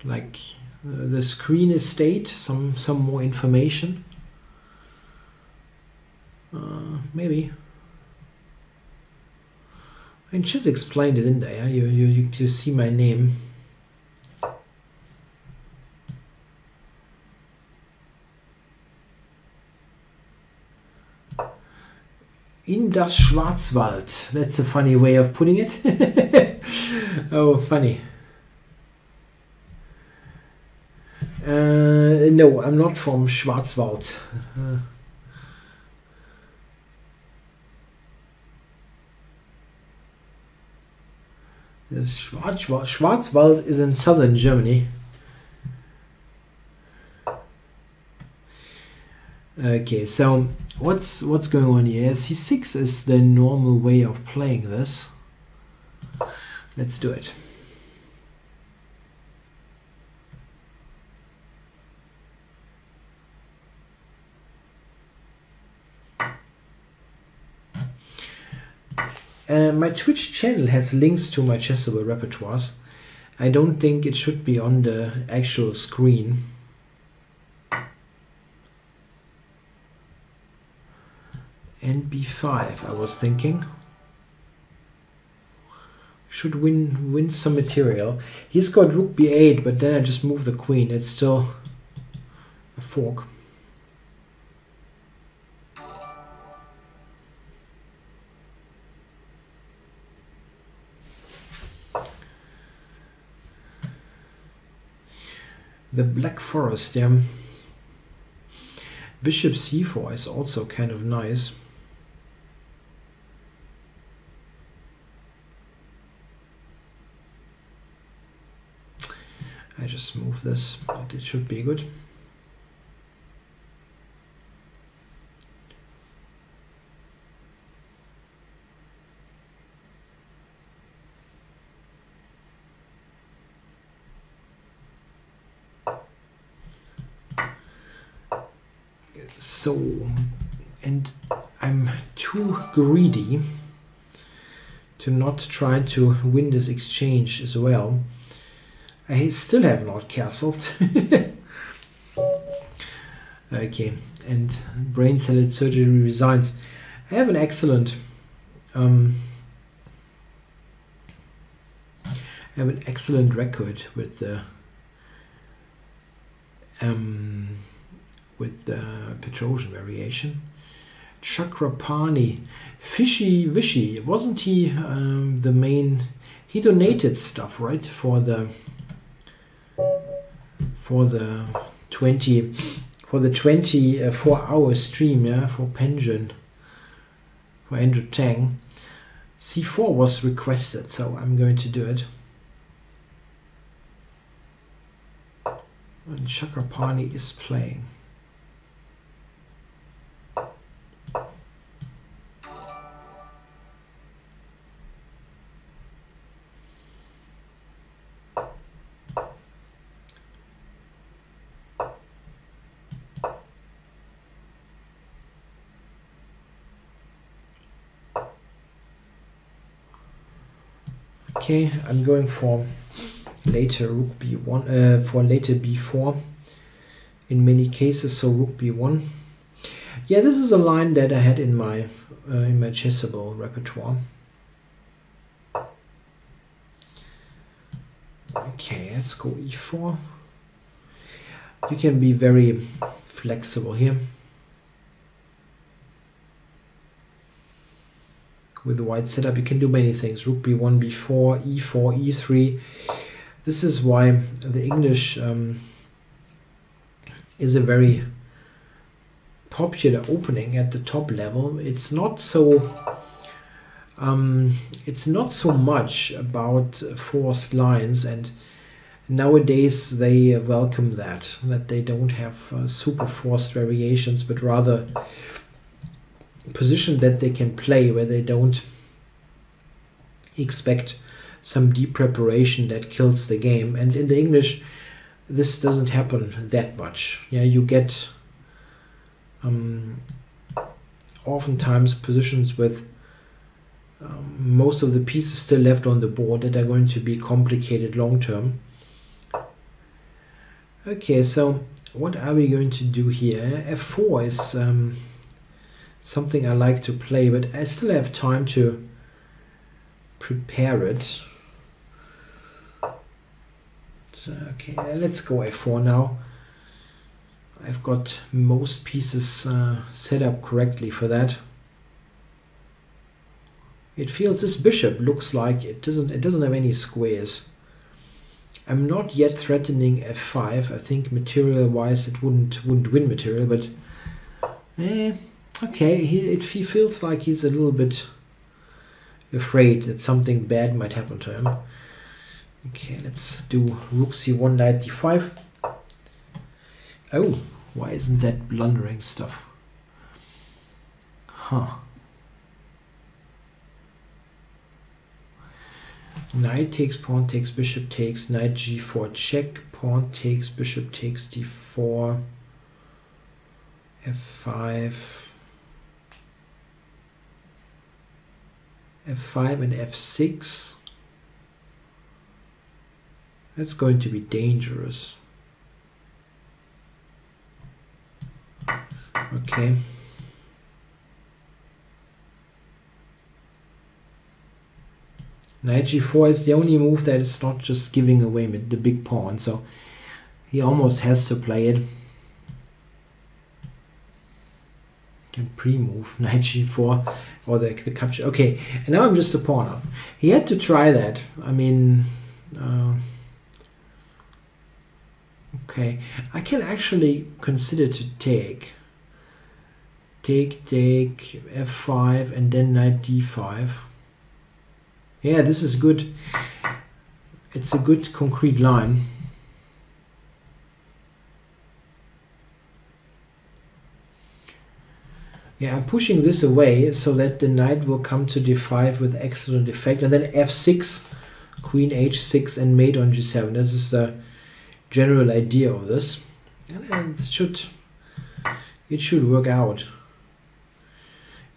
like, the screen estate, some more information? Maybe. I just explained it, didn't I? You see my name. In das Schwarzwald. That's a funny way of putting it. Oh, funny. No, I'm not from Schwarzwald. This Schwarzwald is in southern Germany. Okay, so what's going on here? C6 is the normal way of playing this. Let's do it. My Twitch channel has links to my chessable repertoires. I don't think it should be on the actual screen. And b5, I was thinking. Should win some material. He's got rook b8, but then I just move the queen. It's still a fork. The Black Forest, yeah. Bishop c4 is also kind of nice. I just move this, but it should be good. So, and I'm too greedy to not try to win this exchange as well. I still have not castled. Okay, and brain salad surgery resigns. I have an excellent record with the Petrosian variation. Chakrapani, Fishy Vishy, wasn't he the main? He donated stuff, right, for the for the 24-hour stream, yeah, for Pension, for Andrew Tang. C4 was requested, so I'm going to do it. And Chakrapani is playing. Okay, I'm going for later rook b1, for later b4 in many cases, so rook b1. Yeah, this is a line that I had in my chessable repertoire. Okay, let's go e4. You can be very flexible here. With the white setup, you can do many things. Rook b1, b4, e4, e3. This is why the English is a very popular opening at the top level. It's not so much about forced lines, and nowadays they welcome that they don't have super forced variations, but rather position that they can play where they don't expect some deep preparation that kills the game. And in the English, this doesn't happen that much. Yeah, you get oftentimes positions with most of the pieces still left on the board that are going to be complicated long term. Okay, so what are we going to do here? F4 is something I like to play, but I still have time to prepare it. So, okay, let's go F4 now. I've got most pieces set up correctly for that. It feels this bishop looks like it doesn't have any squares. I'm not yet threatening F5. I think material wise it wouldn't win material, but okay, he feels like he's a little bit afraid that something bad might happen to him. Okay, let's do rook c1, knight d5. Oh, why isn't that blundering stuff? Huh. Knight takes, pawn takes, bishop takes, knight g4 check, pawn takes, bishop takes d4, f5, f5 and f6. That's going to be dangerous. Okay. Knight g4 is the only move that is not just giving away the big pawn, so he almost has to play it. Can pre-move knight g4 or the capture. Okay, and now I'm just a pawn up. He had to try that. I mean, okay, I can actually consider to take f5 and then knight d5. Yeah, this is good. It's a good concrete line. Yeah, I'm pushing this away so that the knight will come to d5 with excellent effect, and then f6, queen h6, and mate on g7. This is the general idea of this. And it should work out.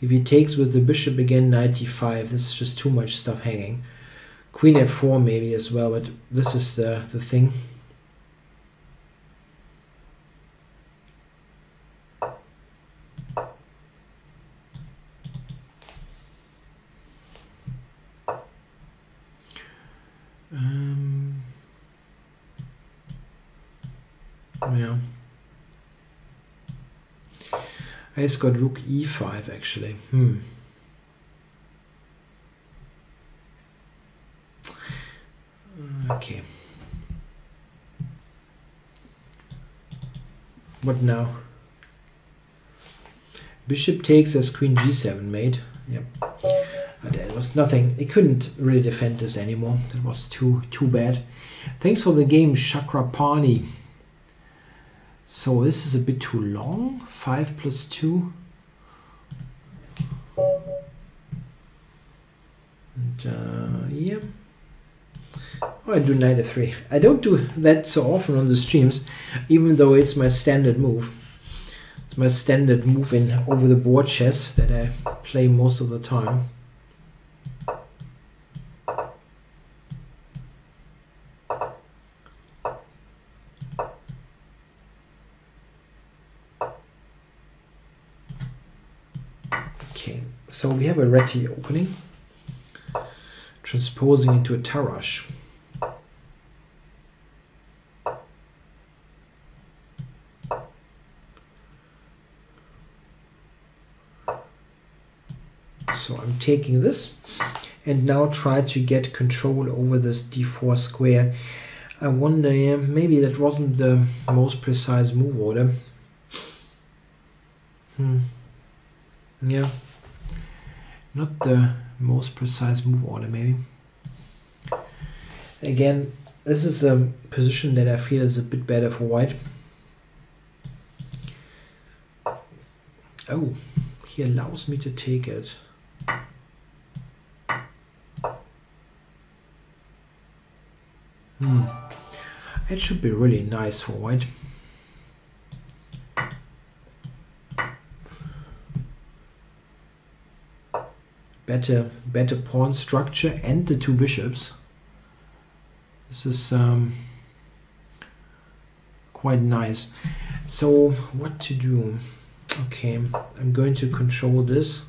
If he takes with the bishop again, knight d5, this is just too much stuff hanging. Queen f4 maybe as well, but this is the thing. Yeah. I just got rook e5 actually. Okay. What now? Bishop takes as queen g7 mate. Yep. But there was nothing. He couldn't really defend this anymore. That was too bad. Thanks for the game, Chakrapani. So this is a bit too long. 5 plus 2. And yeah. Oh, I do knight f3. I don't do that so often on the streams, even though it's my standard move. It's my standard move in over the board chess that I play most of the time. Okay, so we have a Reti opening, transposing into a Tarrasch. So I'm taking this and now try to get control over this d4 square. I wonder, yeah, maybe that wasn't the most precise move order. Yeah, not the most precise move order maybe. Again, this is a position that I feel is a bit better for white. Oh, he allows me to take it. It should be really nice for white. Better pawn structure and the two bishops. This is quite nice. So what to do? Okay, I'm going to control this.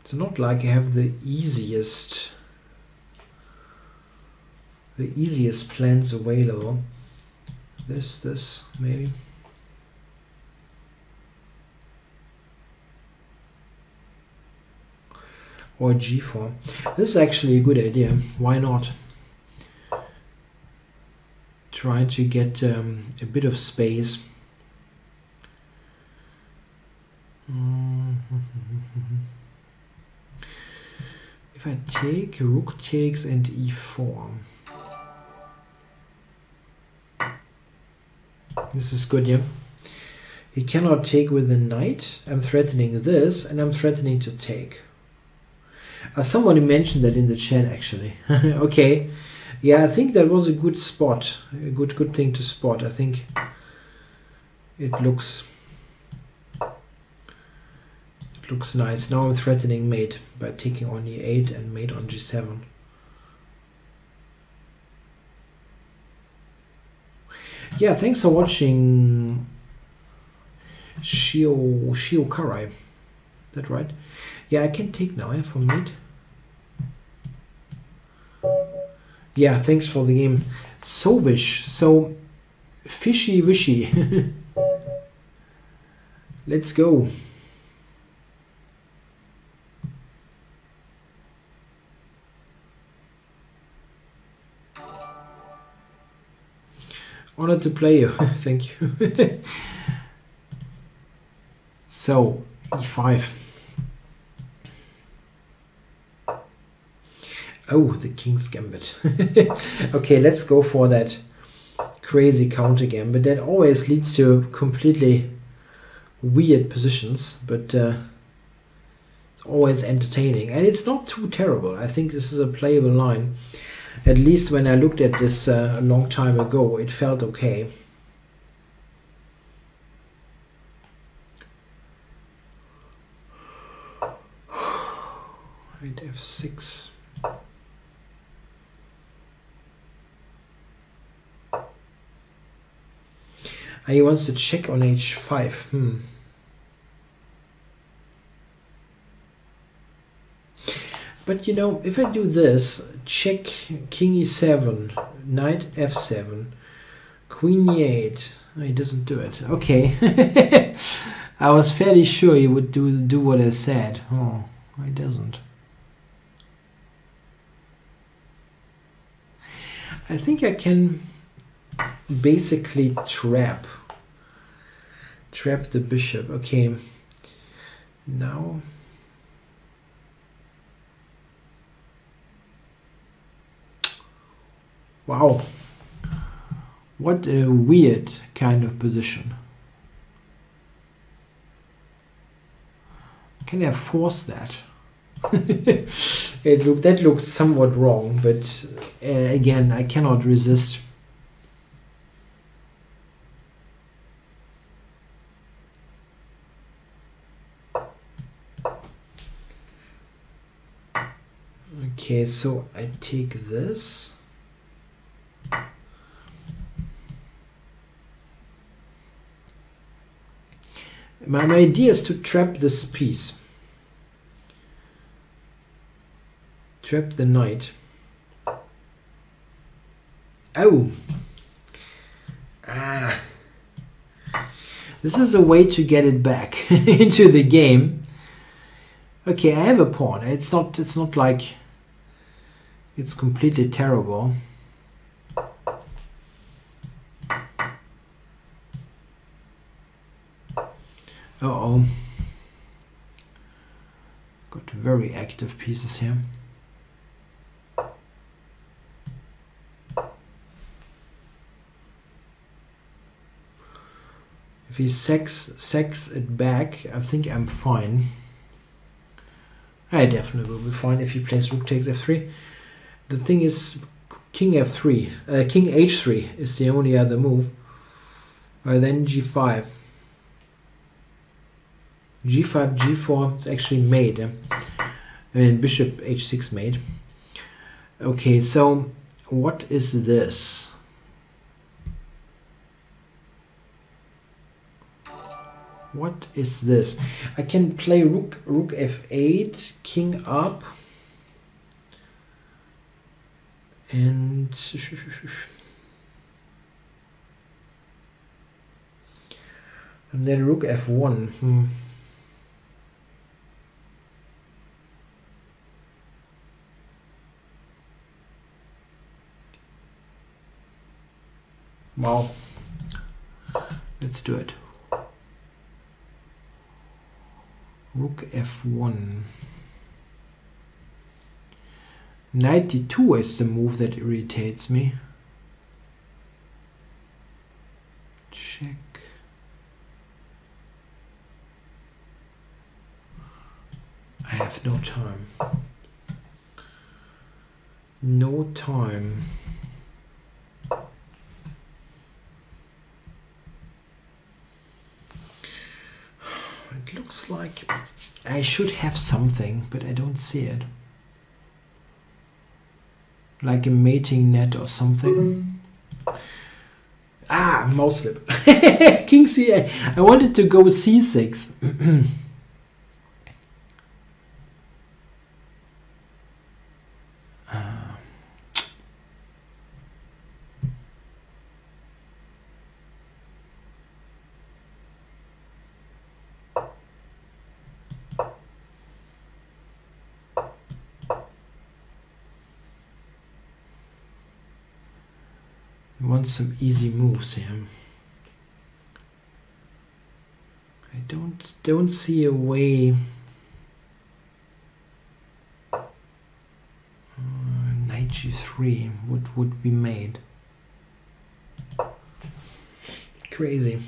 It's not like I have the easiest plans available. This maybe. Or g4. This is actually a good idea. Why not? Trying to get a bit of space. If I take, rook takes and e4. This is good, yeah. He cannot take with the knight. I'm threatening this, and I'm threatening to take. Somebody mentioned that in the chat, actually. Okay. Yeah, I think that was a good spot. A good thing to spot. I think it looks nice. Now I'm threatening mate by taking on e8 and mate on g7. Yeah, thanks for watching, Shio Karai. That right? Yeah, I can take now, yeah, for mate. Yeah, thanks for the game. Sovish, so fishy wishy. Let's go. Honored to play you. Thank you. So e5. Oh, the king's gambit. Okay, let's go for that crazy counter gambit. That always leads to completely weird positions, but it's always entertaining. And it's not too terrible. I think this is a playable line. At least when I looked at this a long time ago, it felt okay. Right, f6. He wants to check on h5. But you know, if I do this, check king e7, knight f7, queen e8. Oh, he doesn't do it. Okay. I was fairly sure he would do what I said. Oh, he doesn't. I think I can basically trap the bishop. Okay, now wow, what a weird kind of position. Can I force that? That looks somewhat wrong, but again, I cannot resist. Okay, so I take this. My idea is to trap this piece. Trap the knight. Oh! Ah! This is a way to get it back into the game. Okay, I have a pawn. It's not like it's completely terrible. Uh-oh. Got very active pieces here. If he sacks it back, I think I'm fine. I definitely will be fine if he plays rook takes f3. The thing is, king f3, king h3 is the only other move. Then g5. g5, g4 is actually mate. And bishop h6 mate. Okay, so what is this? What is this? I can play rook f8, king up, and then rook f1. Wow. Let's do it. Rook f1. Knight d2 is the move that irritates me. Check. I have no time. No time. It looks like I should have something, but I don't see it. Like a mating net or something. Ah, mouse slip. King c8. I wanted to go c6. Want some easy moves here. I don't see a way. Knight g3 would be made. Crazy.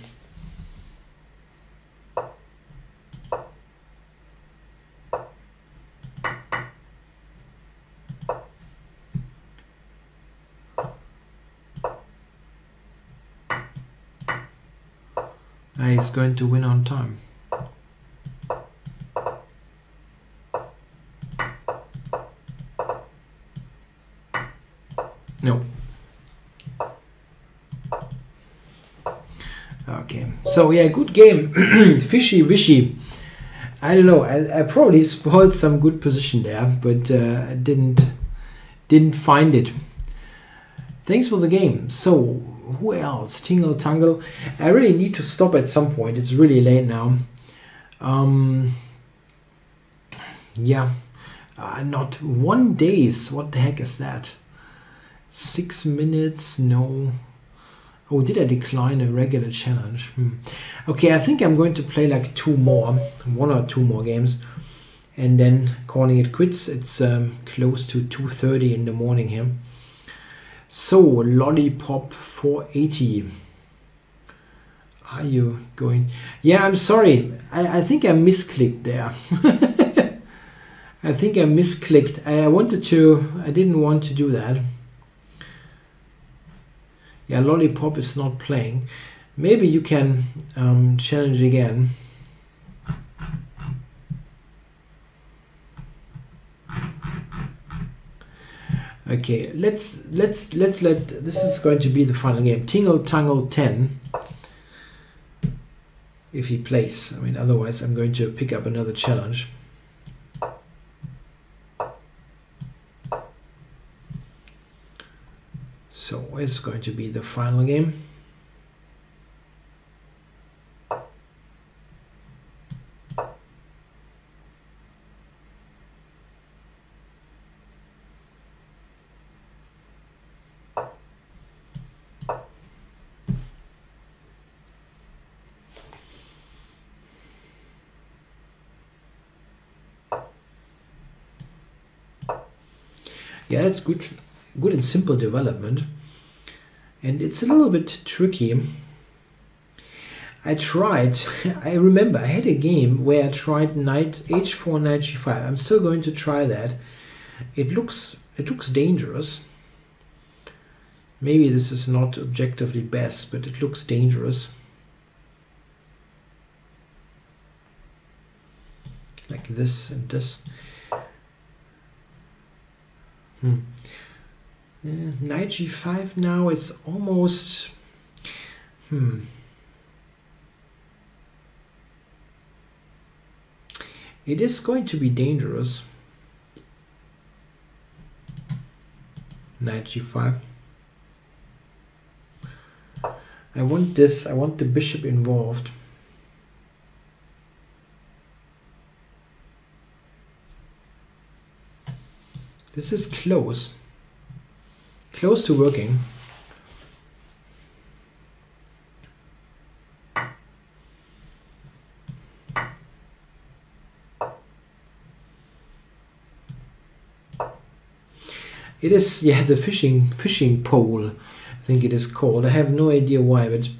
He's going to win on time. No. Okay, so yeah, good game. Fishy wishy. I don't know. I probably spoiled some good position there, but I didn't find it. Thanks for the game. So who else? Tingle Tangle. I really need to stop at some point. It's really late now. Yeah. Not 1 days. What the heck is that? 6 minutes, no. Oh, did I decline a regular challenge? Okay, I think I'm going to play like 1 or 2 more games, and then calling it quits. It's close to 2:30 in the morning here. So, Lollipop 480. Are you going? Yeah, I'm sorry. I think I misclicked there. I think I misclicked. I didn't want to do that. Yeah, Lollipop is not playing. Maybe you can challenge again. Okay, let's let this is going to be the final game. Tingle Tangle 10. If he plays, I mean, otherwise I'm going to pick up another challenge. So it's going to be the final game. Yeah, that's good and simple development. And it's a little bit tricky. I remember I had a game where I tried knight h4, knight g5. I'm still going to try that. It looks dangerous. Maybe this is not objectively best, but it looks dangerous. Like this and this. Knight g5 now is almost it is going to be dangerous. Knight g5. I want the bishop involved. This is close to working. It is, yeah, the fishing pole, I think it is called. I have no idea why, but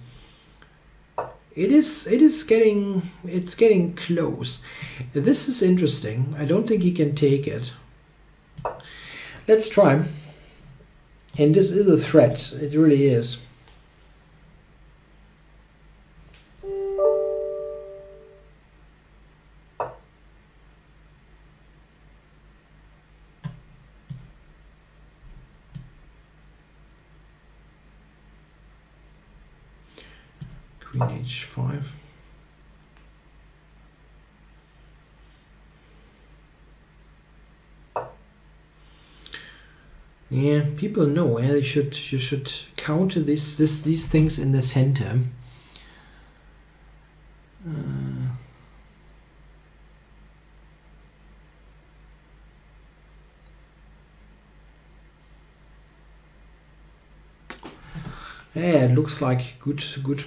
it's getting close. This is interesting. I don't think he can take it. Let's try. And this is a threat. It really is. Queen h5. Yeah, people know. You should counter these things in the center. Yeah, it looks like good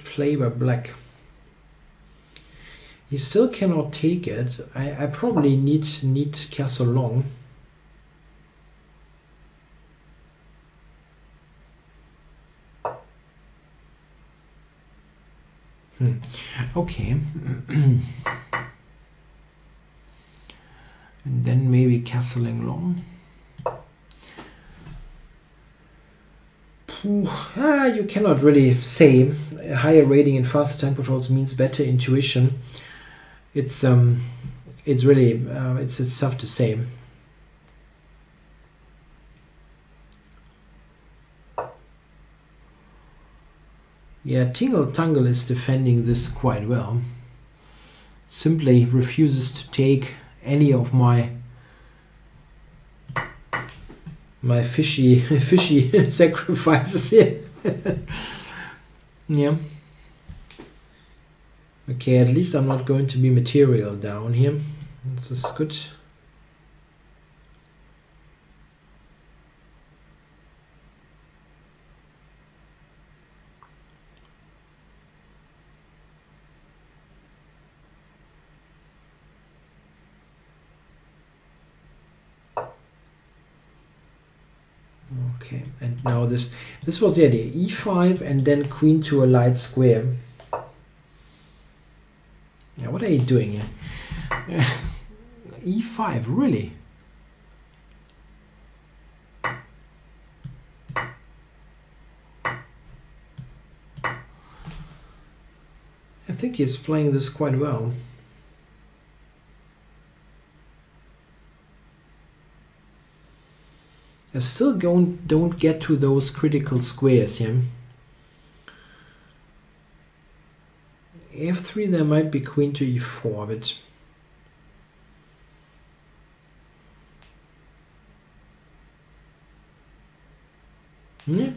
play by black. He still cannot take it. I probably need castle long. Okay. And then maybe castling long. You cannot really say. A higher rating and faster time controls means better intuition. It's really it's tough to say. Yeah, Tingle Tangle is defending this quite well. Simply refuses to take any of my fishy sacrifices here. Yeah. Okay, at least I'm not going to be material down here. This is good. Okay, and now this was the idea. E5 and then queen to a light square. Yeah, what are you doing here? E5, really? I think he's playing this quite well. I still don't get to those critical squares here. F3, there might be queen to E4, but yeah,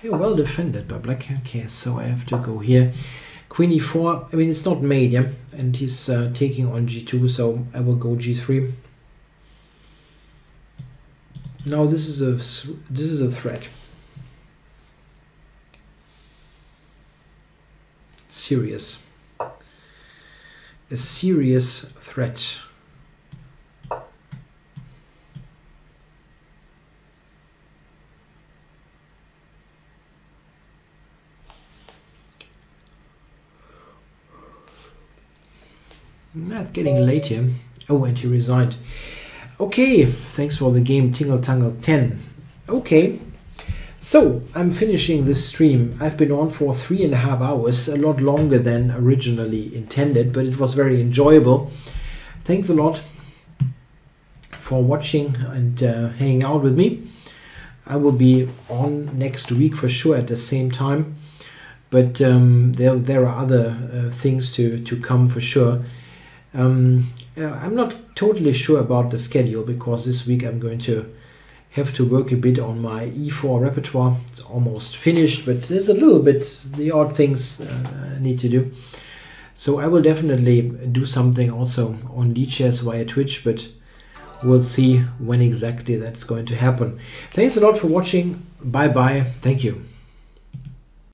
well defended by black. Okay, so I have to go here. Queen E4. I mean, it's not made, yeah, and he's taking on G2, so I will go G3. Now this is a threat. Serious. A serious threat. Not getting late here. Oh, and he resigned. Okay, thanks for the game, Tingle Tangle 10. Okay, so I'm finishing this stream. I've been on for 3.5 hours, a lot longer than originally intended, but it was very enjoyable. Thanks a lot for watching and hanging out with me. I will be on next week for sure at the same time, but there are other things to come for sure. I'm not totally sure about the schedule because this week I'm going to have to work a bit on my E4 repertoire. It's almost finished, but there's a little bit the odd things I need to do. So I will definitely do something also on Lichess via Twitch, but we'll see when exactly that's going to happen. Thanks a lot for watching. Bye bye. Thank you.